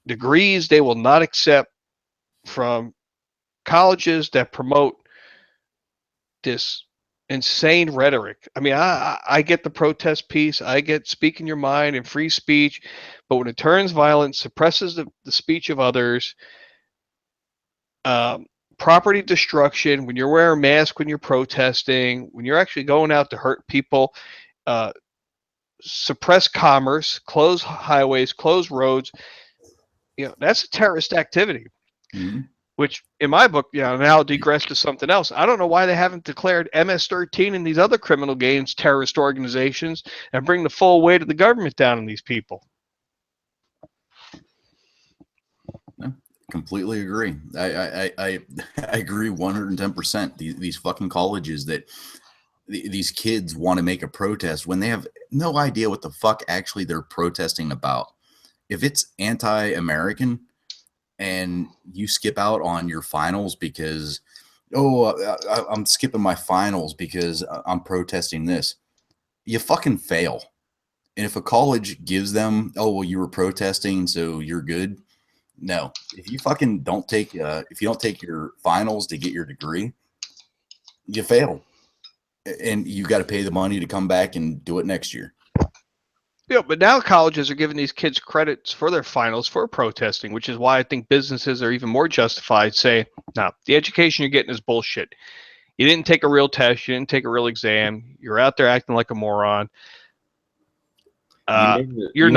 degrees they will not accept from colleges that promote this insane rhetoric. I mean, I get the protest piece, I get speaking your mind and free speech, but when it turns violent, suppresses the speech of others, property destruction, when you're wearing a mask, when you're protesting, when you're actually going out to hurt people, suppress commerce, close highways, close roads, you know, that's a terrorist activity. Mm-hmm. Which in my book, you know, now digress to something else. I don't know why they haven't declared MS-13 and these other criminal gangs terrorist organizations and bring the full weight of the government down on these people. No, completely agree. I agree 110%. These fucking colleges that these kids want to make a protest when they have no idea what the fuck actually they're protesting about. If it's anti-American, and you skip out on your finals because, I'm skipping my finals because I'm protesting this, you fucking fail. And if a college gives them, oh, well, you were protesting, so you're good. No, if you fucking don't take, if you don't take your finals to get your degree, you fail. And you got to pay the money to come back and do it next year. Yeah, but now colleges are giving these kids credits for their finals for protesting, which is why I think businesses are even more justified saying, no, the education you're getting is bullshit. You didn't take a real test. You didn't take a real exam. You're out there acting like a moron. You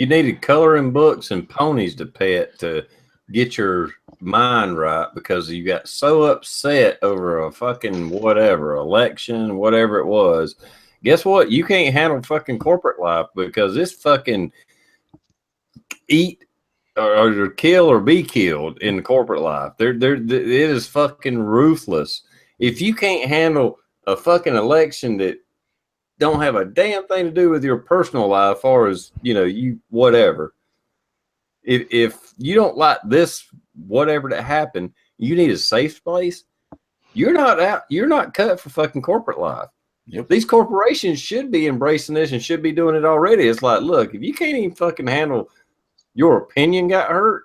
needed coloring books and ponies to pet to get your mind right because you got so upset over a fucking whatever election, whatever it was. Guess what? You can't handle fucking corporate life because it's fucking eat or kill or be killed in the corporate life. It is fucking ruthless. If you can't handle a fucking election that don't have a damn thing to do with your personal life, as far as, you know, you whatever. If you don't like this, whatever that happened, you need a safe place. You're not out. You're not cut for fucking corporate life. Yep. These corporations should be embracing this and should be doing it already. It's like, look, if you can't even fucking handle your opinion got hurt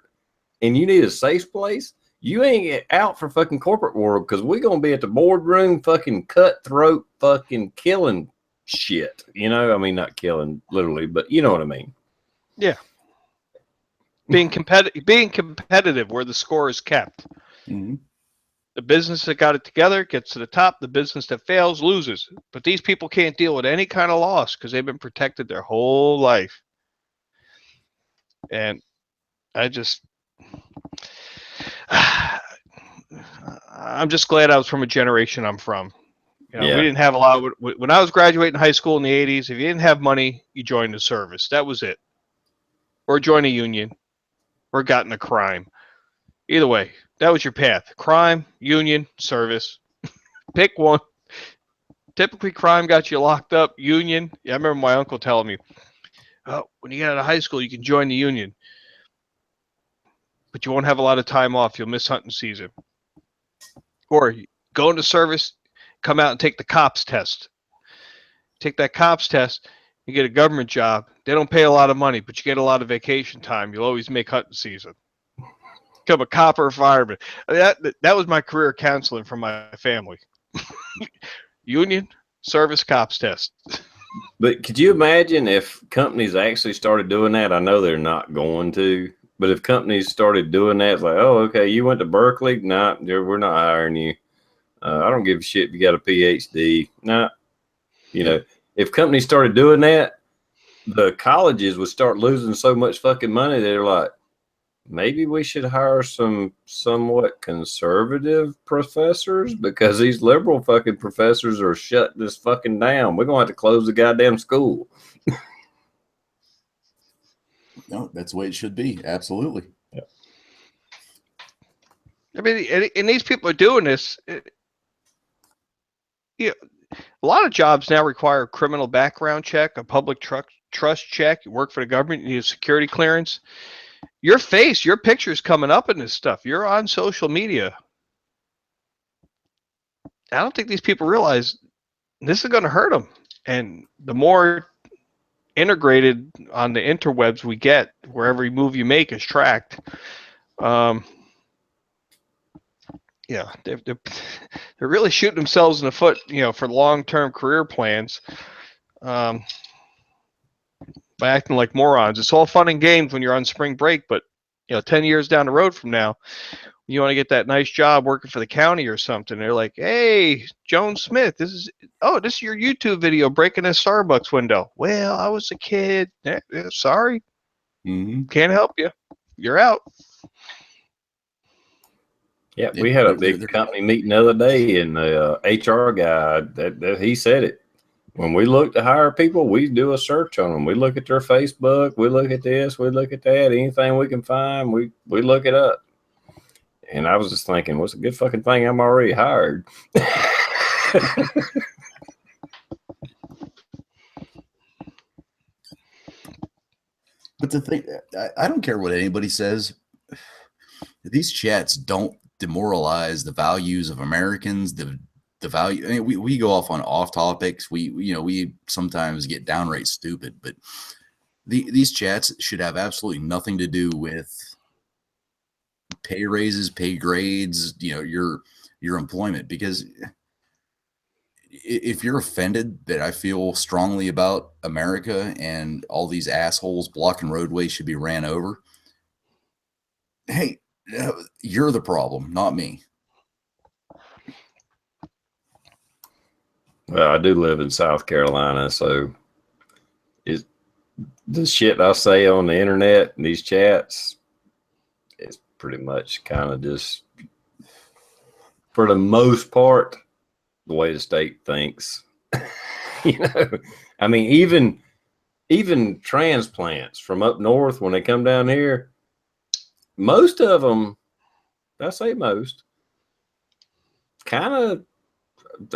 and you need a safe place, you ain't out for fucking corporate world, because we're going to be at the boardroom fucking cutthroat fucking killing shit. You know, I mean, not killing literally, but you know what I mean. Yeah. Being competitive where the score is kept. Mm-hmm. The business that got it together gets to the top. The business that fails loses. But these people can't deal with any kind of loss because they've been protected their whole life. And I'm just glad I was from a generation I'm from. You know, Yeah. we didn't have a lot of, when I was graduating high school in the 80s, if you didn't have money, you joined the service. That was it. Or joined a union, or got in a crime. Either way, that was your path. Crime, union, service. Pick one. Typically, crime got you locked up. Union. Yeah, I remember my uncle telling me, oh, when you get out of high school, you can join the union. But you won't have a lot of time off. You'll miss hunting season. Or go into service, come out and take the cops test. Take that cops test, you get a government job. They don't pay a lot of money, but you get a lot of vacation time. You'll always make hunting season. Become a cop or a fireman. I mean, that was my career counseling from my family. Union, service, cops test. But could you imagine if companies actually started doing that? I know they're not going to, but if companies started doing that, it's like, oh, okay, you went to Berkeley? Nah, we're not hiring you. I don't give a shit if you got a PhD. Nah. You know, if companies started doing that, the colleges would start losing so much fucking money. They're like, maybe we should hire some somewhat conservative professors, because these liberal fucking professors are shutting this fucking down. We're going to have to close the goddamn school. No, that's the way it should be. Absolutely. Yeah. I mean, and these people are doing this. You know, a lot of jobs now require a criminal background check, a public trust check. You work for the government, you need a security clearance. Your face, your picture's coming up in this stuff. You're on social media. I don't think these people realize this is going to hurt them. And the more integrated on the interwebs we get, where every move you make is tracked, yeah, they're really shooting themselves in the foot, you know, for long-term career plans, by acting like morons. It's all fun and games when you're on spring break, but you know, 10 years down the road from now, you want to get that nice job working for the county or something. They're like, hey, Joan Smith, this is your YouTube video breaking a Starbucks window. Well, I was a kid. Sorry. Mm-hmm. Can't help you. You're out. Yeah, we had a big company meeting the other day, and the HR guy, that he said it. When we look to hire people, we do a search on them. We look at their Facebook. We look at this. We look at that. Anything we can find, we look it up. And I was just thinking, what's a good fucking thing? I'm already hired. But the thing, I don't care what anybody says. These chats don't demoralize the values of Americans. The value. I mean, we go off topics. We sometimes get downright stupid. But these chats should have absolutely nothing to do with pay raises, pay grades. You know, your employment, because if you're offended that I feel strongly about America and all these assholes blocking roadways should be ran over, hey, you're the problem, not me. Well, I do live in South Carolina, so the shit I say on the internet and these chats is pretty much kind of just, for the most part, the way the state thinks. You know, I mean, even transplants from up north, when they come down here, most of them, I say most, kind of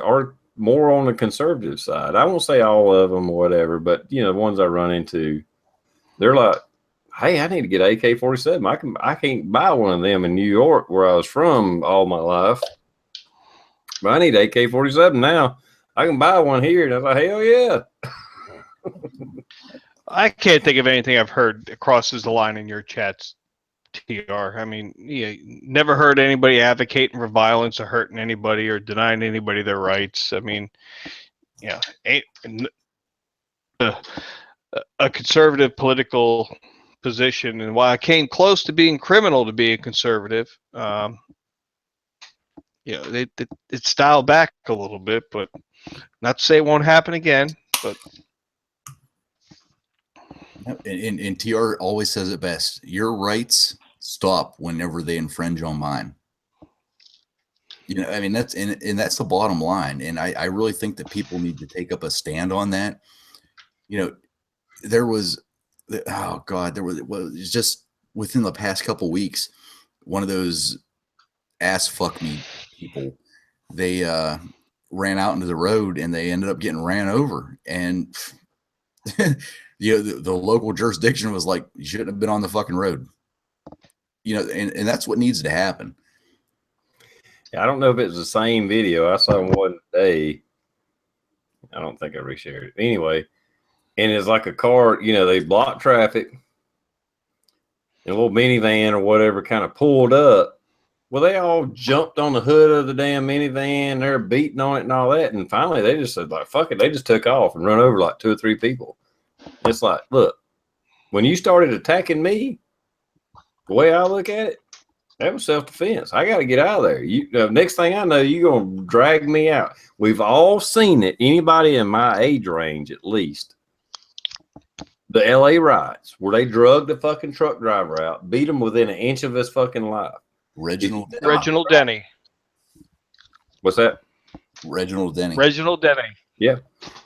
are more on the conservative side. I won't say all of them or whatever, but you know, the ones I run into, they're like, hey, I need to get AK-47. I can't buy one of them in New York where I was from all my life. But I need AK-47 now. I can buy one here. And I was like, hell yeah. I can't think of anything I've heard that crosses the line in your chats, TR. I mean, yeah, never heard anybody advocating for violence or hurting anybody or denying anybody their rights. I mean, yeah, a conservative political position, and while I came close to being criminal to be a conservative, you know, it's dialed back a little bit, but not to say it won't happen again. But and TR always says it best: your rights stop whenever they infringe on mine. You know, I mean, that's the bottom line. And I really think that people need to take up a stand on that. You know, there was, oh God, there was just within the past couple weeks, one of those ass fuck me people, they ran out into the road and they ended up getting ran over. And you know, the local jurisdiction was like, you shouldn't have been on the fucking road. You know, and that's what needs to happen. I don't know if it's the same video. I saw one today. I don't think I reshared it. Anyway, and it's like a car, you know, they blocked traffic. And a little minivan or whatever kind of pulled up. Well, they all jumped on the hood of the damn minivan. They're beating on it and all that. And finally, they just said, like, fuck it. They just took off and run over like 2 or 3 people. It's like, look, when you started attacking me, the way I look at it, that was self-defense. I got to get out of there. Next thing I know, you're going to drag me out. We've all seen it. Anybody in my age range, at least. The LA riots, where they drugged the fucking truck driver out, beat him within an inch of his fucking life. Reginald Denny. What's that? Reginald Denny. Yeah.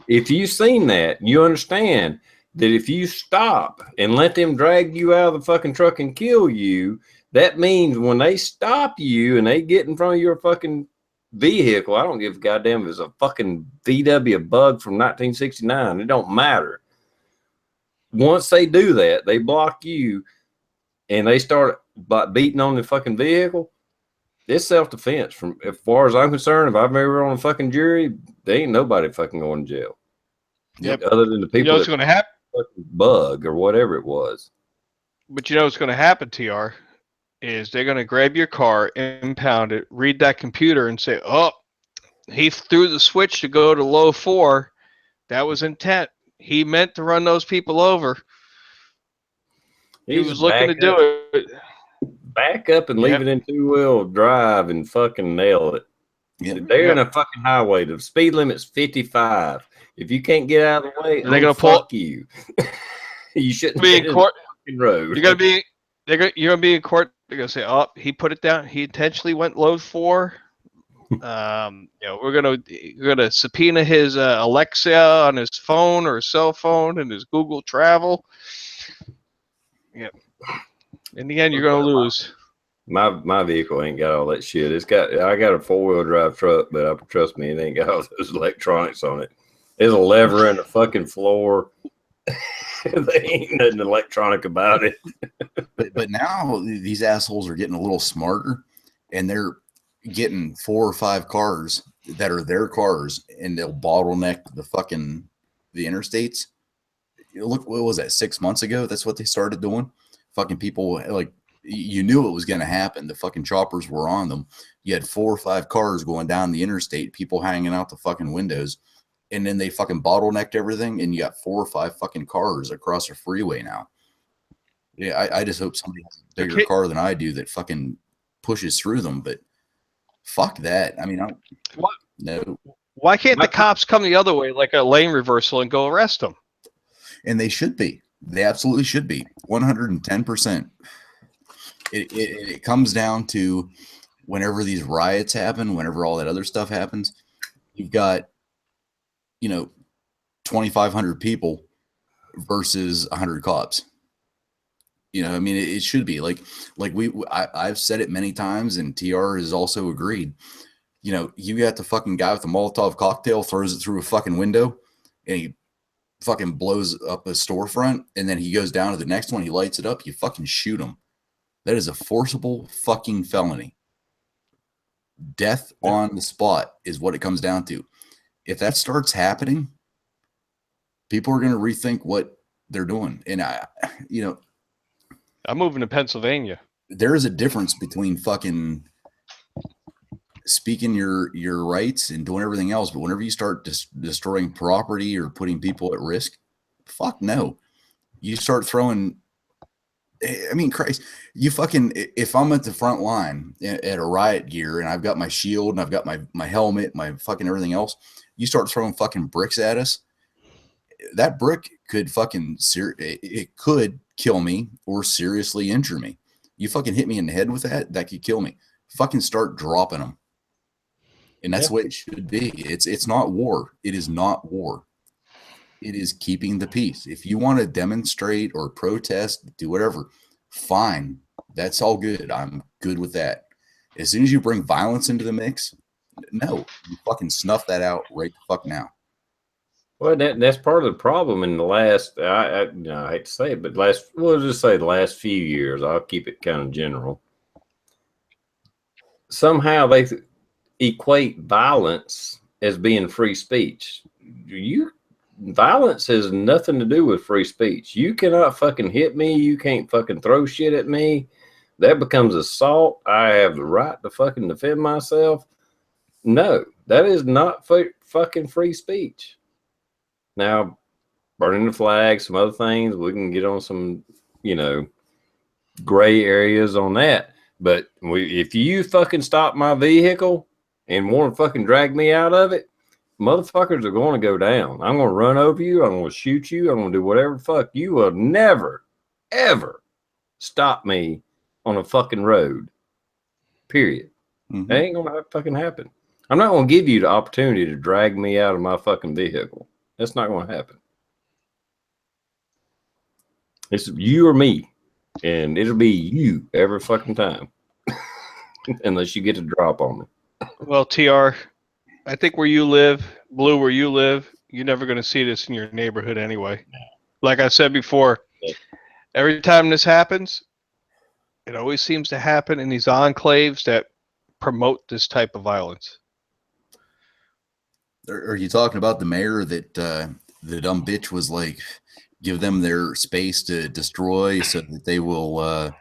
If you've seen that, you understand that if you stop and let them drag you out of the fucking truck and kill you, that means when they stop you and they get in front of your fucking vehicle, I don't give a goddamn if it's a fucking VW Bug from 1969. It don't matter. Once they do that, they block you and they start beating on the fucking vehicle. It's self-defense. From as far as I'm concerned, if I'm ever on a fucking jury, there ain't nobody fucking going to jail. Yep. Other than the people, you know what's going to happen? Bug or whatever it was. But you know what's going to happen, TR, is they're going to grab your car, impound it, read that computer, and say, "Oh, he threw the switch to go to low 4. That was intent. He meant to run those people over. He was looking to do it." Back up and leave it in 2-wheel drive and fucking nail it. Yep. They're in a fucking highway. The speed limit's 55. If you can't get out of the way, they're gonna fuck you. You shouldn't be in court. Road. You're gonna be in court. They're gonna say, "Oh, he put it down. He intentionally went low 4." You know, we're gonna subpoena his Alexa on his phone or his cell phone and his Google Travel. Yep. In the end, you're gonna lose. My vehicle ain't got all that shit. I got a 4-wheel drive truck, but trust me, it ain't got all those electronics on it. There's a lever in the fucking floor. There ain't nothing electronic about it. but now these assholes are getting a little smarter, and they're getting 4 or 5 cars that are their cars, and they'll bottleneck the interstates. Look, what was that, 6 months ago? That's what they started doing. Fucking people, like, you knew it was going to happen. The fucking choppers were on them. You had 4 or 5 cars going down the interstate, people hanging out the fucking windows, and then they fucking bottlenecked everything, and you got 4 or 5 fucking cars across a freeway now. Yeah, I just hope somebody has a bigger car than I do that fucking pushes through them, but fuck that. I mean, no. Why can't the cops come the other way, like a lane reversal, and go arrest them? And they should be. They absolutely should be. 110%. It comes down to whenever these riots happen, whenever all that other stuff happens, you've got, 2,500 people versus 100 cops. I mean, it should be like I've said it many times, and TR has also agreed. you got the fucking guy with the Molotov cocktail, throws it through a fucking window, and he fucking blows up a storefront, and then he goes down to the next one, he lights it up, you fucking shoot him. That is a forcible fucking felony. Death on the spot is what it comes down to. If that starts happening, people are going to rethink what they're doing. And I'm moving to Pennsylvania. There is a difference between fucking speaking your rights and doing everything else, but whenever you start destroying property or putting people at risk, fuck no. You start throwing, I mean, Christ, you fucking, if I'm at the front line at a riot gear and I've got my shield and I've got my helmet, my fucking everything else, you start throwing fucking bricks at us, that brick could fucking, it could kill me or seriously injure me. You fucking hit me in the head with that could kill me. Fucking start dropping them. And that's the way it should be. It's not war. It is not war. It is keeping the peace. If you want to demonstrate or protest, do whatever, fine. That's all good. I'm good with that. As soon as you bring violence into the mix, no, you fucking snuff that out right the fuck now. Well, that's part of the problem in the last, I hate to say it, but we'll just say the last few years. I'll keep it kind of general. Somehow they equate violence as being free speech. Violence has nothing to do with free speech. You cannot fucking hit me. You can't fucking throw shit at me. That becomes assault. I have the right to fucking defend myself. No, that is not fucking free speech. Now, burning the flag, some other things, we can get on some, gray areas on that. But if you fucking stop my vehicle and want to fucking drag me out of it, motherfuckers are going to go down. I'm going to run over you. I'm going to shoot you. I'm going to do whatever the fuck. You will never, ever stop me on a fucking road. Period. Mm-hmm. That ain't going to fucking happen. I'm not going to give you the opportunity to drag me out of my fucking vehicle. That's not going to happen. It's you or me. And it'll be you every fucking time. Unless you get a drop on me. Well, TR, I think where you live, Blue, where you live, you're never going to see this in your neighborhood anyway. Like I said before, every time this happens, it always seems to happen in these enclaves that promote this type of violence. Are you talking about the mayor that the dumb bitch was like, give them their space to destroy so that they will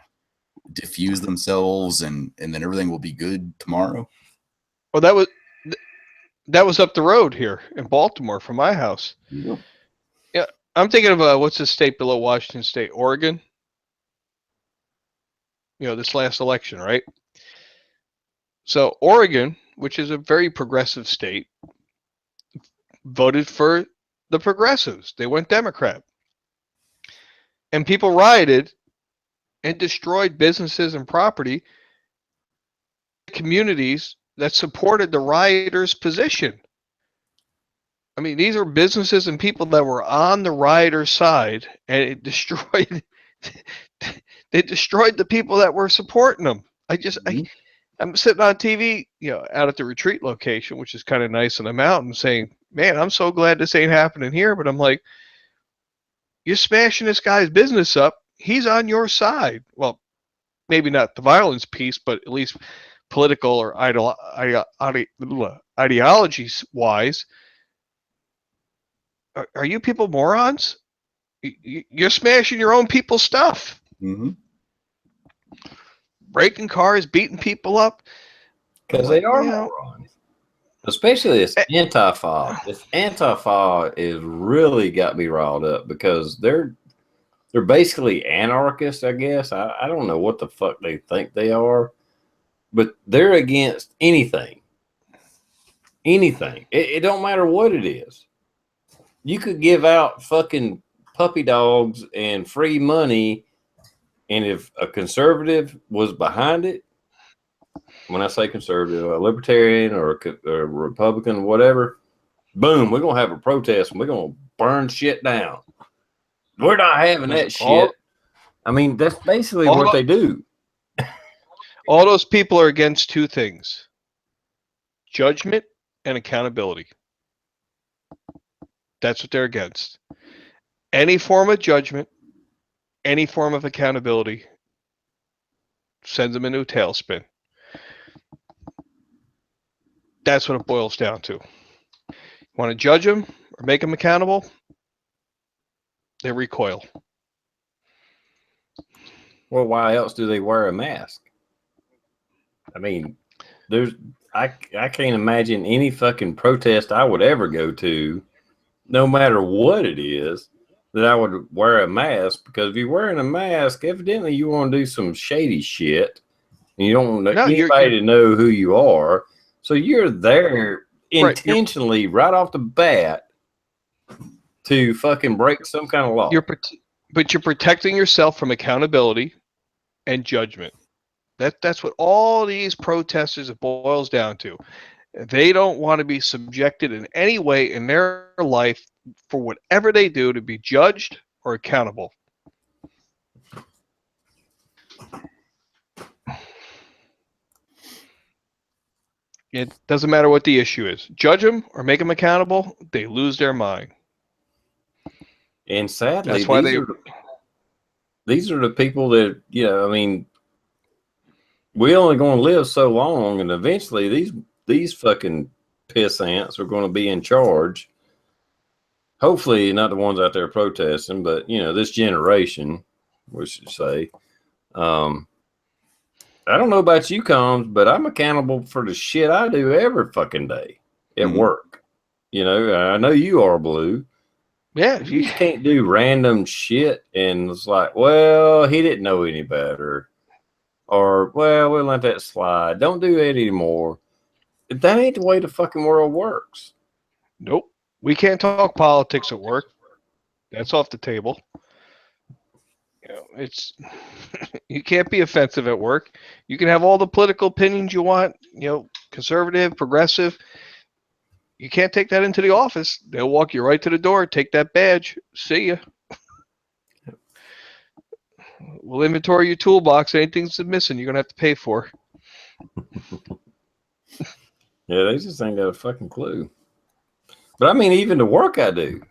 diffuse themselves and then everything will be good tomorrow? Well, that was up the road here in Baltimore from my house. Yeah, I'm thinking of what's the state below Washington State? Oregon. This last election, right? So Oregon, which is a very progressive state, voted for the progressives. They went Democrat. And people rioted and destroyed businesses and property, communities that supported the rioters' position. I mean, these are businesses and people that were on the rioters' side, and it destroyed. They destroyed the people that were supporting them. I'm sitting on TV, out at the retreat location, which is kind of nice on the mountain, saying, "Man, I'm so glad this ain't happening here." But I'm like, you're smashing this guy's business up. He's on your side. Well, maybe not the violence piece, but at least political or ideologies-wise. Are you people morons? You're smashing your own people's stuff. Mm-hmm. Breaking cars, beating people up. Because they are morons. Especially this Antifa. This Antifa is really got me riled up because they're basically anarchists, I guess. I don't know what the fuck they think they are, but they're against anything. Anything. It don't matter what it is. You could give out fucking puppy dogs and free money, and if a conservative was behind it, when I say conservative, a libertarian or a Republican, whatever, boom, we're going to have a protest and we're going to burn shit down. We're not having that shit. I mean, that's basically what they do. All those people are against two things: judgment and accountability. That's what they're against. Any form of judgment, any form of accountability sends them into a tailspin. That's what it boils down to. Want to judge them or make them accountable? They recoil. Well, why else do they wear a mask? I mean, I can't imagine any fucking protest I would ever go to, no matter what it is, that I would wear a mask, because if you're wearing a mask, evidently you want to do some shady shit and you don't want anybody to know who you are. So you're there intentionally right off the bat to fucking break some kind of law. But you're protecting yourself from accountability and judgment. That's what all these protesters, it boils down to. They don't want to be subjected in any way in their life for whatever they do to be judged or accountable. It doesn't matter what the issue is. Judge them or make them accountable, they lose their mind. And sadly, that's why these are the people that, I mean, we only going to live so long, and eventually these fucking piss ants are going to be in charge. Hopefully not the ones out there protesting, but this generation, we should say. I don't know about you, Combs, but I'm accountable for the shit I do every fucking day at work. I know you are, Blue. Yeah. You can't do random shit and it's like, well, he didn't know any better. Or, well, we'll let that slide. Don't do it anymore. That ain't the way the fucking world works. Nope. We can't talk politics at work. That's off the table. It's you can't be offensive at work. You can have all the political opinions you want, conservative, progressive. You can't take that into the office. They'll walk you right to the door, take that badge, see ya. We'll inventory your toolbox. Anything's missing, you're going to have to pay for. Yeah, they just ain't got a fucking clue. But I mean, even the work I do,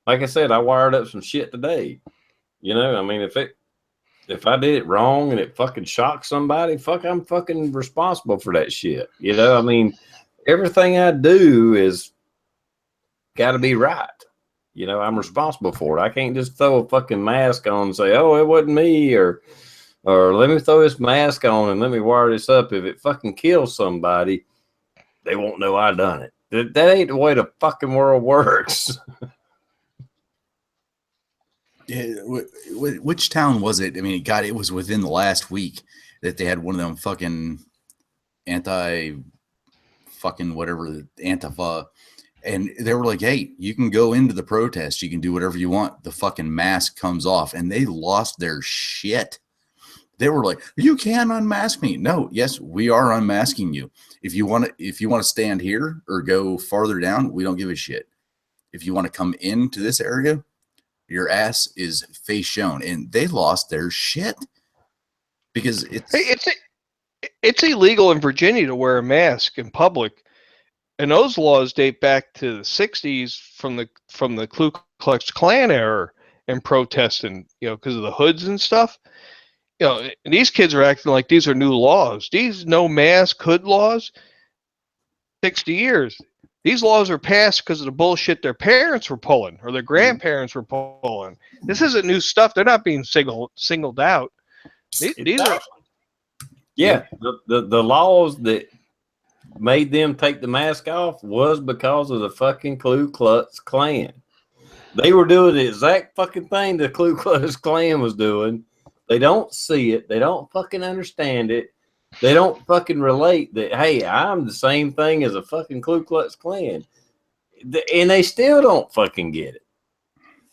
like I said, I wired up some shit today. I mean, if I did it wrong and it fucking shocked somebody, I'm fucking responsible for that shit. I mean, everything I do is got to be right. I'm responsible for it. I can't just throw a fucking mask on and say, oh, it wasn't me, or let me throw this mask on and let me wire this up. If it fucking kills somebody, they won't know I done it. That ain't the way the fucking world works. Yeah, which town was it? I mean, God, it was within the last week that they had one of them fucking whatever, Antifa. And they were like, hey, you can go into the protest. You can do whatever you want. The fucking mask comes off. And they lost their shit. They were like, you can't unmask me. No, yes, we are unmasking you. If you want to stand here or go farther down, we don't give a shit. If you want to come into this area, your ass is face shown. And they lost their shit because it's illegal in Virginia to wear a mask in public. And those laws date back to the 60s from the Ku Klux Klan era and protesting, because of the hoods and stuff. And these kids are acting like these are new laws. These no mask hood laws, 60 years. These laws are passed because of the bullshit their parents were pulling or their grandparents were pulling. This isn't new stuff. They're not being singled out. These are. Yeah, the laws that made them take the mask off was because of the fucking Ku Klux Klan. They were doing the exact fucking thing the Ku Klux Klan was doing. They don't see it. They don't fucking understand it. They don't fucking relate that, hey, I'm the same thing as a fucking Ku Klux Klan. And they still don't fucking get it.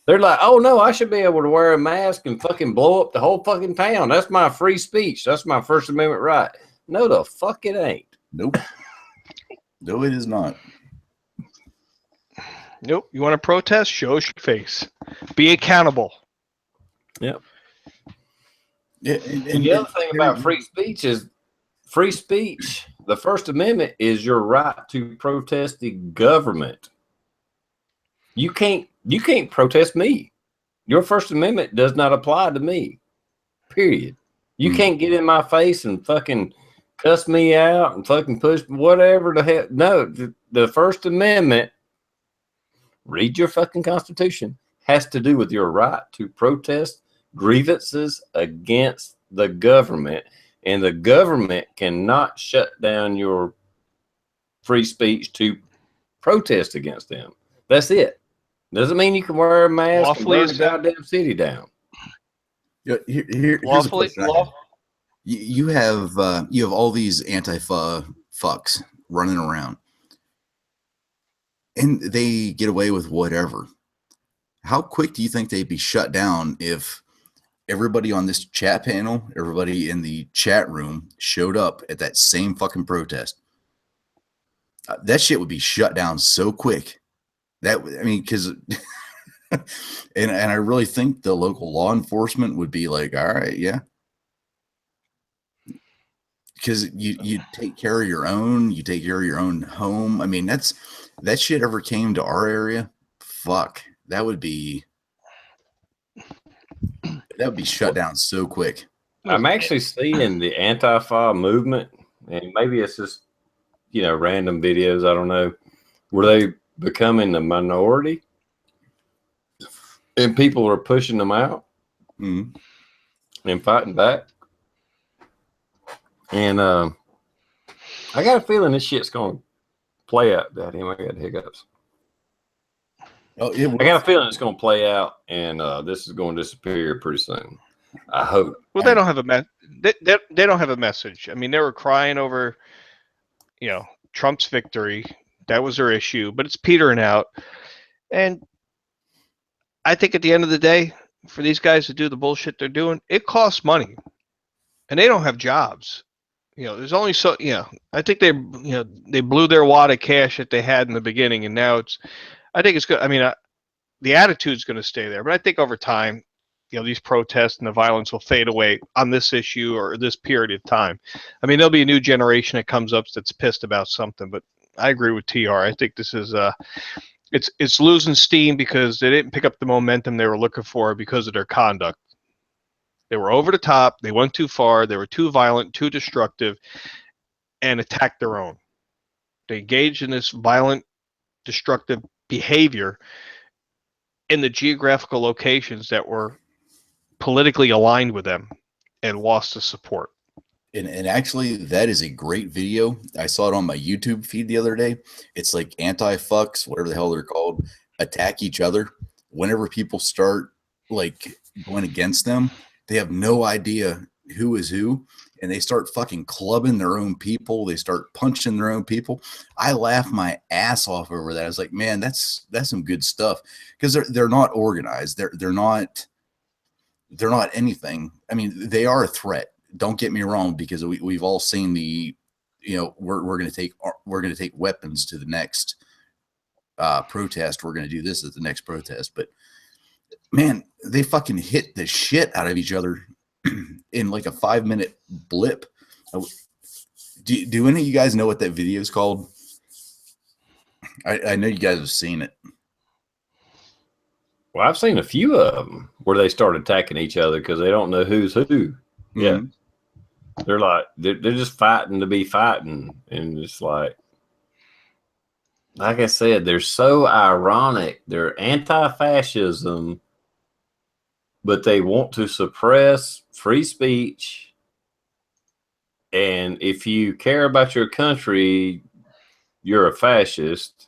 They're like, oh, no, I should be able to wear a mask and fucking blow up the whole fucking town. That's my free speech. That's my First Amendment right. No, the fuck it ain't. Nope. No, it is not. Nope. You want to protest? Show us your face. Be accountable. Yep. Yeah, and the other thing about free speech is free speech The First Amendment is your right to protest the government. You can't protest me. Your First Amendment does not apply to me. Period. You can't get in my face and fucking cuss me out and fucking push whatever the hell. No, the First Amendment, read your fucking Constitution, has to do with your right to protest grievances against the government, and the government cannot shut down your free speech to protest against them. That's it. Doesn't mean you can wear a mask Lawfully and burn the goddamn city down. Yeah, here's a Lawfully, question I have. You have all these anti-fa fucks running around, and they get away with whatever. How quick do you think they'd be shut down if everybody on this chat panel, everybody in the chat room showed up at that same fucking protest? That shit would be shut down so quick. Because and I really think the local law enforcement would be like, all right, yeah. Because you take care of your own, you take care of your own home. I mean, that shit ever came to our area, fuck, that would be shut down so quick. I'm actually seeing the Antifa movement, and maybe it's just, random videos, I don't know, where they becoming the minority and people are pushing them out and fighting back. And I got a feeling this shit's going to play out. Daddy, I got hiccups. Oh, yeah. I got a feeling it's going to play out, and this is going to disappear pretty soon. I hope. Well, they don't have they don't have a message. I mean, they were crying over, Trump's victory. That was their issue, but it's petering out. And I think at the end of the day, for these guys to do the bullshit they're doing, it costs money, and they don't have jobs. There's only so. I think they blew their wad of cash that they had in the beginning, and now I think it's good. I mean, the attitude's going to stay there, but I think over time, these protests and the violence will fade away on this issue or this period of time. I mean, there'll be a new generation that comes up that's pissed about something, but I agree with TR. I think this is it's losing steam because they didn't pick up the momentum they were looking for because of their conduct. They were over the top. They went too far. They were too violent, too destructive, and attacked their own. They engaged in this violent, destructive behavior in the geographical locations that were politically aligned with them and lost the support. And actually, that is a great video. I saw it on my YouTube feed the other day. It's like anti-fucks, whatever the hell they're called, attack each other. Whenever people start like going against them, they have no idea who is who, and they start fucking clubbing their own people. They start punching their own people. I laugh my ass off over that. I was like, man, that's some good stuff, because they're not organized. They're not anything. I mean, they are a threat. Don't get me wrong, because we've all seen the, we're going to take weapons to the next protest. We're going to do this at the next protest. But man, they fucking hit the shit out of each other in like a 5-minute blip. Do any of you guys know what that video is called? I know you guys have seen it. Well, I've seen a few of them where they start attacking each other because they don't know who's who. Yeah. They're just fighting to be fighting. And it's like I said, they're so ironic. They're anti-fascism, but they want to suppress free speech. And if you care about your country, you're a fascist.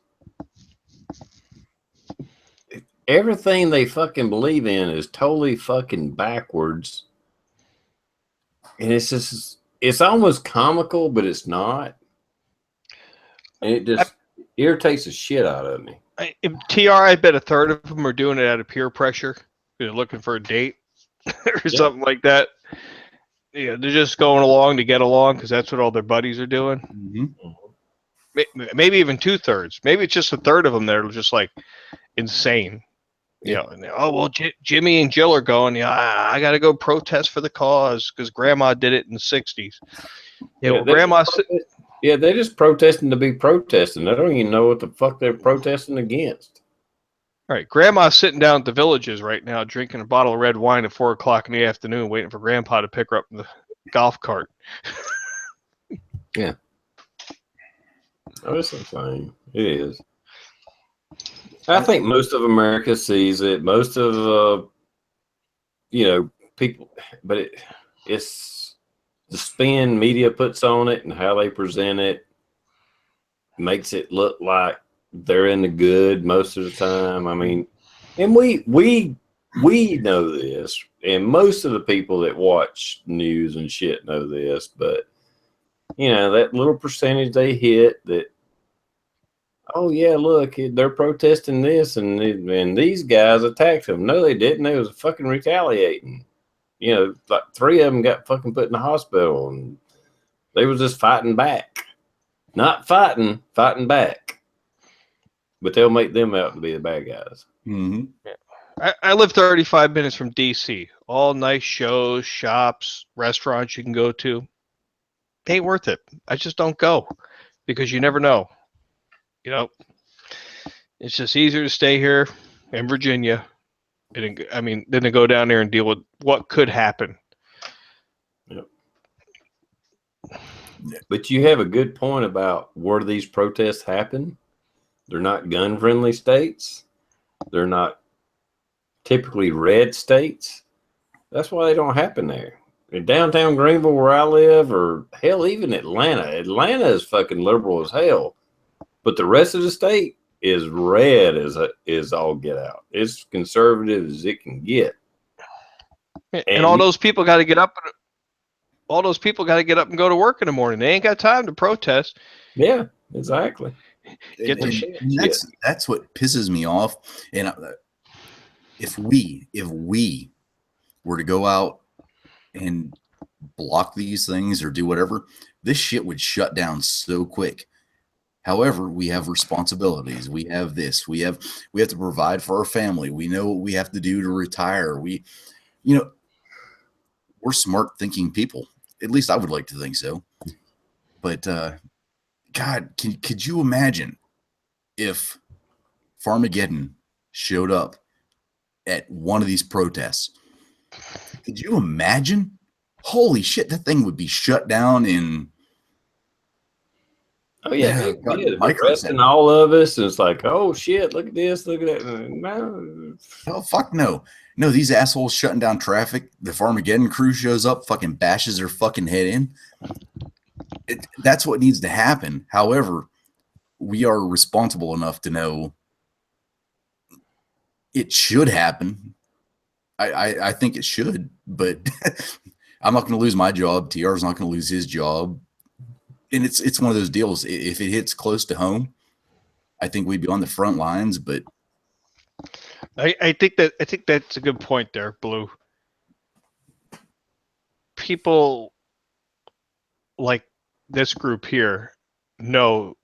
Everything they fucking believe in is totally fucking backwards. And it's almost comical, but it's not. And it just irritates the shit out of me. TR, I bet a third of them are doing it out of peer pressure. They're looking for a date or something like that. Yeah, they're just going along to get along because that's what all their buddies are doing. Mm-hmm. Maybe even 2/3. Maybe it's just a third of them that are just like insane. And Jimmy and Jill are going, I got to go protest for the cause because grandma did it in the 60s. Grandma Yeah, they're just protesting to be protesting. They don't even know what the fuck they're protesting against. All right, Grandma's sitting down at the Villages right now, drinking a bottle of red wine at 4 o'clock in the afternoon, waiting for Grandpa to pick her up in the golf cart. Yeah. Oh, it's insane. It is. I think most of America sees it. Most of people, but it's the spin media puts on it and how they present it makes it look like they're in the good most of the time. I mean, and we know this, and most of the people that watch news and shit know this, but that little percentage they hit that, oh yeah, look, they're protesting this, and these guys attacked them. No, they didn't. They was fucking retaliating. Like 3 of them got fucking put in the hospital, and they was just fighting back. Not fighting back. But they'll make them out to be the bad guys. Mm-hmm. Yeah. I live 35 minutes from D.C. All nice shows, shops, restaurants you can go to. Ain't worth it. I just don't go because you never know. It's just easier to stay here in Virginia. Than to go down there and deal with what could happen. Yep. But you have a good point about where these protests happen. They're not gun-friendly states. They're not typically red states. That's why they don't happen there. In downtown Greenville, where I live, or hell, even Atlanta. Atlanta is fucking liberal as hell. But the rest of the state is red as all get out. It's conservative as it can get. And all those people got to get up. All those people got to get up and go to work in the morning. They ain't got time to protest. Yeah, exactly. That's what pisses me off. And if we were to go out and block these things or do whatever, this shit would shut down so quick. However, we have responsibilities. We have this. We have to provide for our family. We know what we have to do to retire. We're smart thinking people. At least I would like to think so. But God, could you imagine if Farmageddon showed up at one of these protests? Could you imagine? Holy shit, that thing would be shut down in. Oh yeah, arresting all of us. And it's like, oh shit, look at this, look at that. No. Oh fuck no. No, these assholes shutting down traffic. The Farmageddon crew shows up, fucking bashes their fucking head in. That's what needs to happen. However, we are responsible enough to know it should happen. I think it should, but I'm not going to lose my job. TR's not going to lose his job. And it's one of those deals. If it hits close to home, I think we'd be on the front lines. But I think that's a good point there, Blue. People like this group here know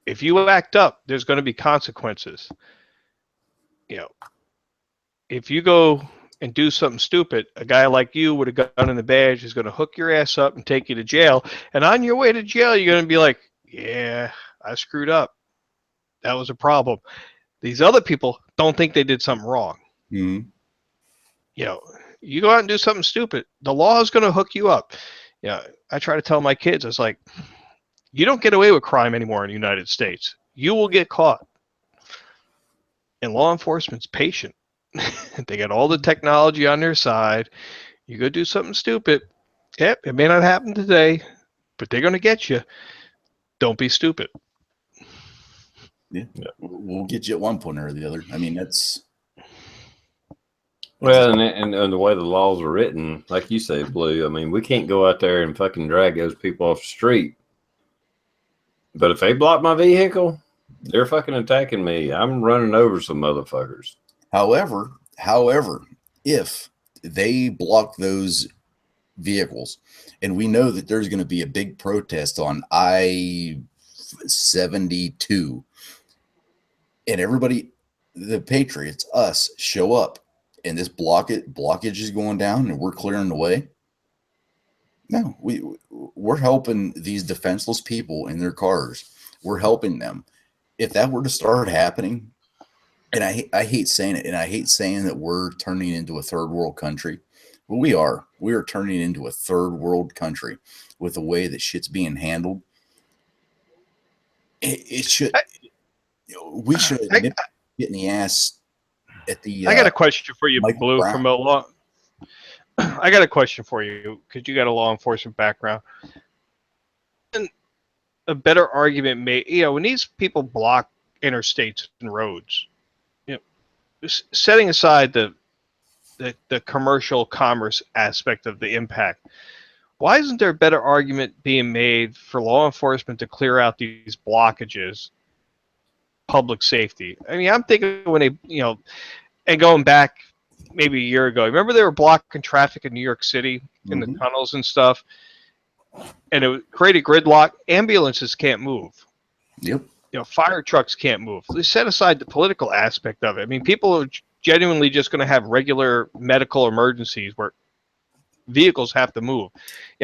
if you act up, there's going to be consequences. If you go and do something stupid, a guy like you with a gun and a badge is going to hook your ass up and take you to jail. And on your way to jail, you're going to be like, yeah, I screwed up. That was a problem. These other people don't think they did something wrong. Mm-hmm. You go out and do something stupid, the law is going to hook you up. I try to tell my kids, it's like, you don't get away with crime anymore in the United States. You will get caught. And law enforcement's patient. They got all the technology on their side. You go do something stupid. Yep, it may not happen today, but they're going to get you. Don't be stupid. Yeah, we'll get you at one point or the other. I mean, that's. Well, and the way the laws are written, like you say, Blue, I mean, we can't go out there and fucking drag those people off the street. But if they block my vehicle, they're fucking attacking me. I'm running over some motherfuckers. However, if they block those vehicles, and we know that there's going to be a big protest on I-72, and everybody, the Patriots, us, show up, and this blockage is going down, and we're clearing the way, No, we're helping these defenseless people in their cars. We're helping them. If that were to start happening, and I hate saying it, and I hate saying that we're turning into a third world country. Well, we are. We are turning into a third world country with the way that shit's being handled. It should. We should nip it in the ass at the. I got a question for you, Michael Blue, Brown. from a law. I got a question for you because you got a law enforcement background. A better argument made, when these people block interstates and roads, setting aside the commercial commerce aspect of the impact, why isn't there a better argument being made for law enforcement to clear out these blockages, public safety? I mean, I'm thinking when they, and going back maybe a year ago, remember they were blocking traffic in New York City in the tunnels and stuff, and it created gridlock. Ambulances can't move. Yep. Fire trucks can't move. They set aside the political aspect of it. I mean, people are genuinely just going to have regular medical emergencies where vehicles have to move.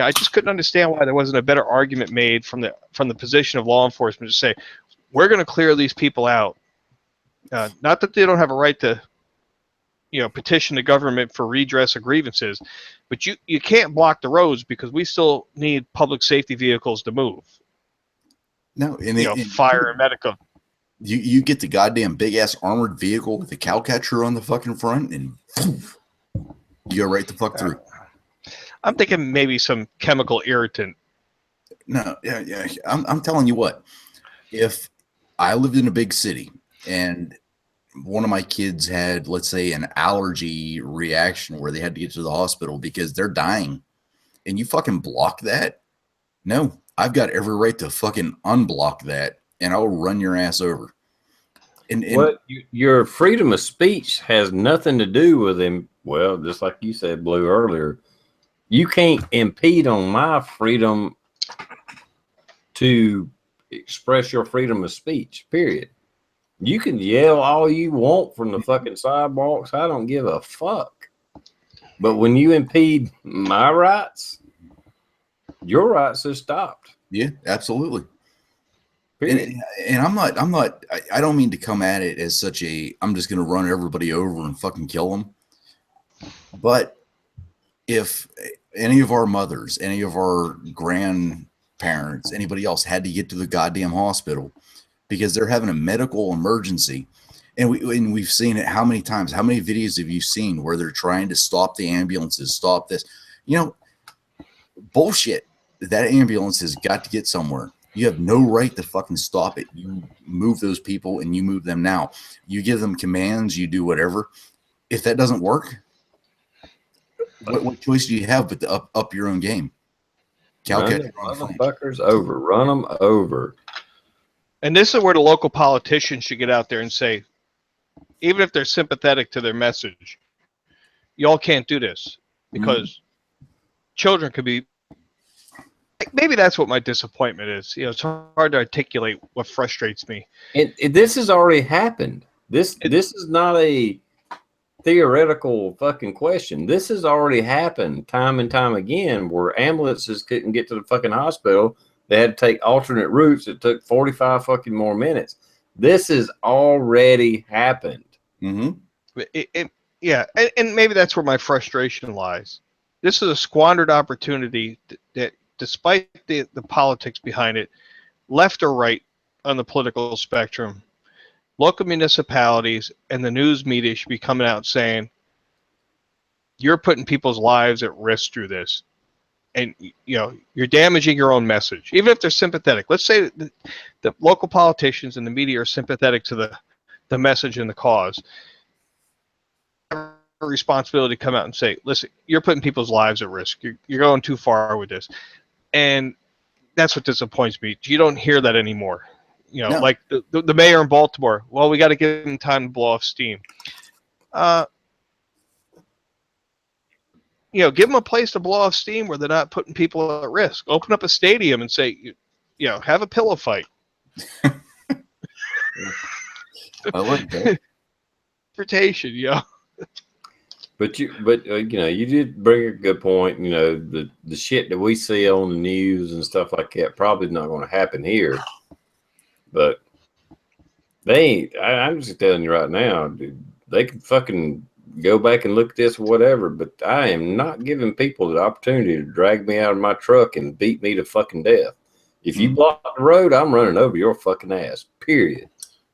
I just couldn't understand why there wasn't a better argument made from the position of law enforcement to say, we're going to clear these people out. Not that they don't have a right to, petition the government for redress of grievances, but you can't block the roads because we still need public safety vehicles to move. No, and fire and medical. You get the goddamn big ass armored vehicle with the cow catcher on the fucking front, and poof, you go right the fuck through. I'm thinking maybe some chemical irritant. No, yeah. I'm telling you what. If I lived in a big city and one of my kids had, let's say, an allergy reaction where they had to get to the hospital because they're dying, and you fucking block that, no, I've got every right to fucking unblock that, and I'll run your ass over. And your freedom of speech has nothing to do with him. Well, just like you said, Blue, earlier, you can't impede on my freedom to express your freedom of speech, period. You can yell all you want from the fucking sidewalks. I don't give a fuck. But when you impede my rights, your rights are stopped. Yeah, absolutely. And I'm not, I don't mean to come at it as such I'm just going to run everybody over and fucking kill them. But if any of our mothers, any of our grandparents, anybody else had to get to the goddamn hospital because they're having a medical emergency, and we've seen it how many times, how many videos have you seen where they're trying to stop the ambulances, stop this, bullshit. That ambulance has got to get somewhere. You have no right to fucking stop it. You move those people and you move them now. You give them commands, you do whatever. If that doesn't work, what choice do you have but to up your own game? Run the motherfuckers over. Run them over. And this is where the local politicians should get out there and say, even if they're sympathetic to their message, y'all can't do this because children could be. Maybe that's what my disappointment is. It's hard to articulate what frustrates me. This has already happened. This is not a theoretical fucking question. This has already happened time and time again where ambulances couldn't get to the fucking hospital. They had to take alternate routes. It took 45 fucking more minutes. This has already happened. Mm-hmm. Yeah, and maybe that's where my frustration lies. This is a squandered opportunity that despite the politics behind it, left or right on the political spectrum, local municipalities and the news media should be coming out saying, you're putting people's lives at risk through this. And, you're damaging your own message, even if they're sympathetic. Let's say the local politicians and the media are sympathetic to the message and the cause. A responsibility to come out and say, listen, you're putting people's lives at risk. You're going too far with this. And that's what disappoints me. You don't hear that anymore. No. Like the mayor in Baltimore. Well, we got to give him time to blow off steam. Give them a place to blow off steam where they're not putting people at risk. Open up a stadium and say, have a pillow fight. I like that. Transportation, But you know, you did bring a good point. You know, the shit that we see on the news and stuff like that probably not going to happen here. But they ain't. I'm just telling you right now, dude, they can fucking go back and look at this or whatever. But I am not giving people the opportunity to drag me out of my truck and beat me to fucking death. If you block the road, I'm running over your fucking ass. Period.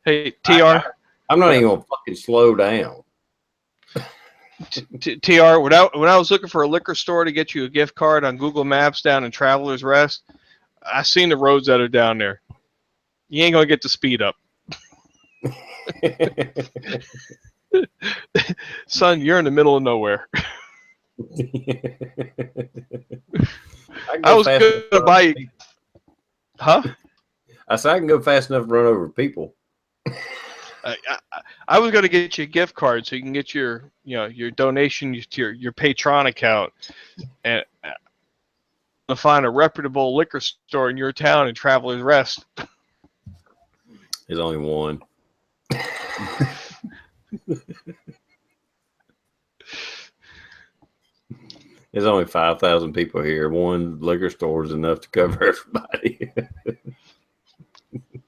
Hey, TR. I'm not even gonna fucking slow down. TR, when I was looking for a liquor store to get you a gift card on Google Maps down in Travelers Rest, I seen the roads that are down there. You ain't gonna get the speed up. Son, you're in the middle of nowhere. I was going to buy you. Huh? I said I can go fast enough to run over people. I was going to get you a gift card so you can get your donation to your Patreon account and to find a reputable liquor store in your town in Travelers Rest. There's only one. There's only 5,000 people here. One liquor store is enough to cover everybody.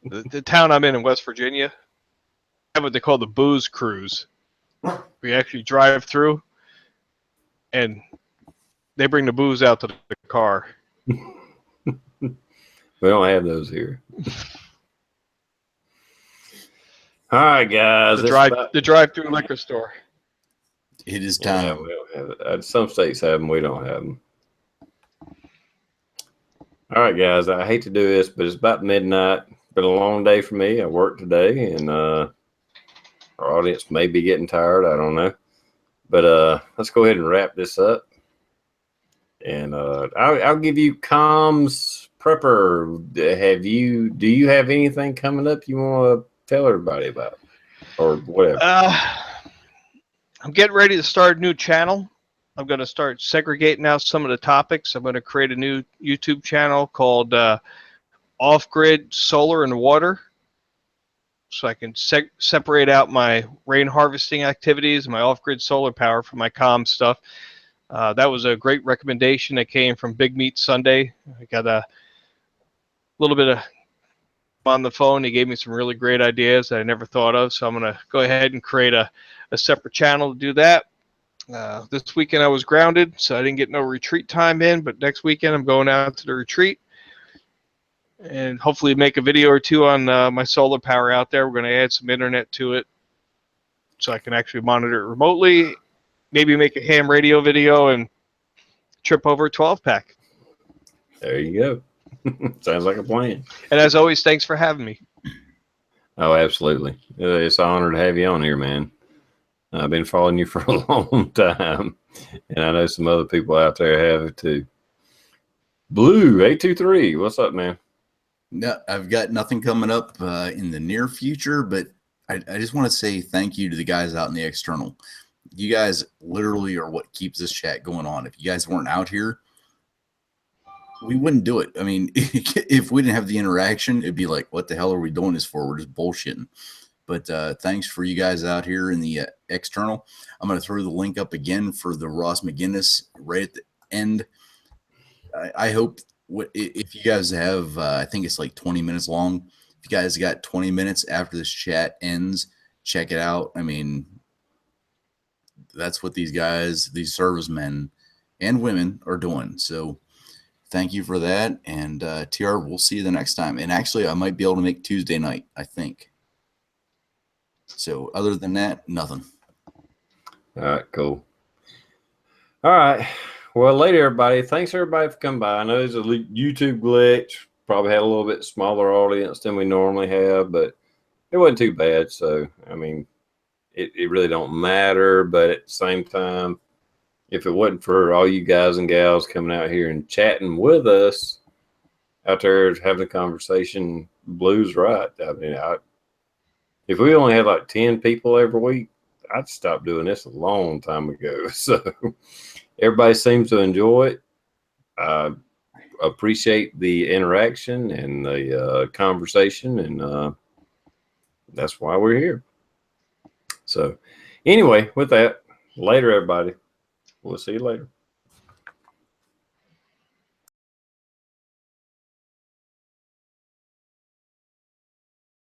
The town I'm in West Virginia have what they call the booze cruise. We actually drive through, and they bring the booze out to the car. We don't have those here. All right, guys. The drive-through liquor store. It is time. Yeah, we don't have it. Some states have them. We don't have them. All right, guys. I hate to do this, but it's about midnight. Been a long day for me. I worked today, and our audience may be getting tired. I don't know. But let's go ahead and wrap this up. And I'll give you comms prepper. Do you have anything coming up you want to tell everybody about, or whatever? I'm getting ready to start a new channel. I'm going to start segregating out some of the topics. I'm going to create a new YouTube channel called Off-Grid Solar and Water, so I can separate out my rain harvesting activities and my off-grid solar power from my comm stuff. That was a great recommendation that came from Big Meat Sunday. I got a little bit of on the phone. He gave me some really great ideas that I never thought of, so I'm going to go ahead and create a separate channel to do that. This weekend I was grounded, so I didn't get no retreat time in, but next weekend I'm going out to the retreat and hopefully make a video or two on my solar power out there. We're going to add some internet to it so I can actually monitor it remotely, maybe make a ham radio video and trip over a 12-pack. There you go. Sounds like a plan. And as always, thanks for having me. Oh, absolutely. It's an honor to have you on here, man. I've been following you for a long time, and I know some other people out there have it too. Blue 823, what's up, man? No, I've got nothing coming up in the near future, but I just want to say thank you to the guys out in the external. You guys literally are what keeps this chat going on. If you guys weren't out here, we wouldn't do it. I mean, if we didn't have the interaction, it'd be like, what the hell are we doing this for? We're just bullshitting. But thanks for you guys out here in the external. I'm going to throw the link up again for the Ross McGinnis right at the end. I hope if you guys have, I think it's like 20 minutes long. If you guys got 20 minutes after this chat ends, check it out. I mean, that's what these guys, these servicemen and women are doing. So thank you for that. And TR, we'll see you the next time. And actually, I might be able to make Tuesday night, I think. So other than that, nothing. All right, cool. All right. Well, later, everybody. Thanks, everybody, for coming by. I know there's a YouTube glitch. Probably had a little bit smaller audience than we normally have, but it wasn't too bad. So, I mean, it really don't matter. But at the same time, if it wasn't for all you guys and gals coming out here and chatting with us out there having a conversation, Blue's right. I mean, if we only had like 10 people every week, I'd stop doing this a long time ago. So everybody seems to enjoy it. I appreciate the interaction and the conversation, and that's why we're here. So anyway, with that, Later, everybody. We'll see you later.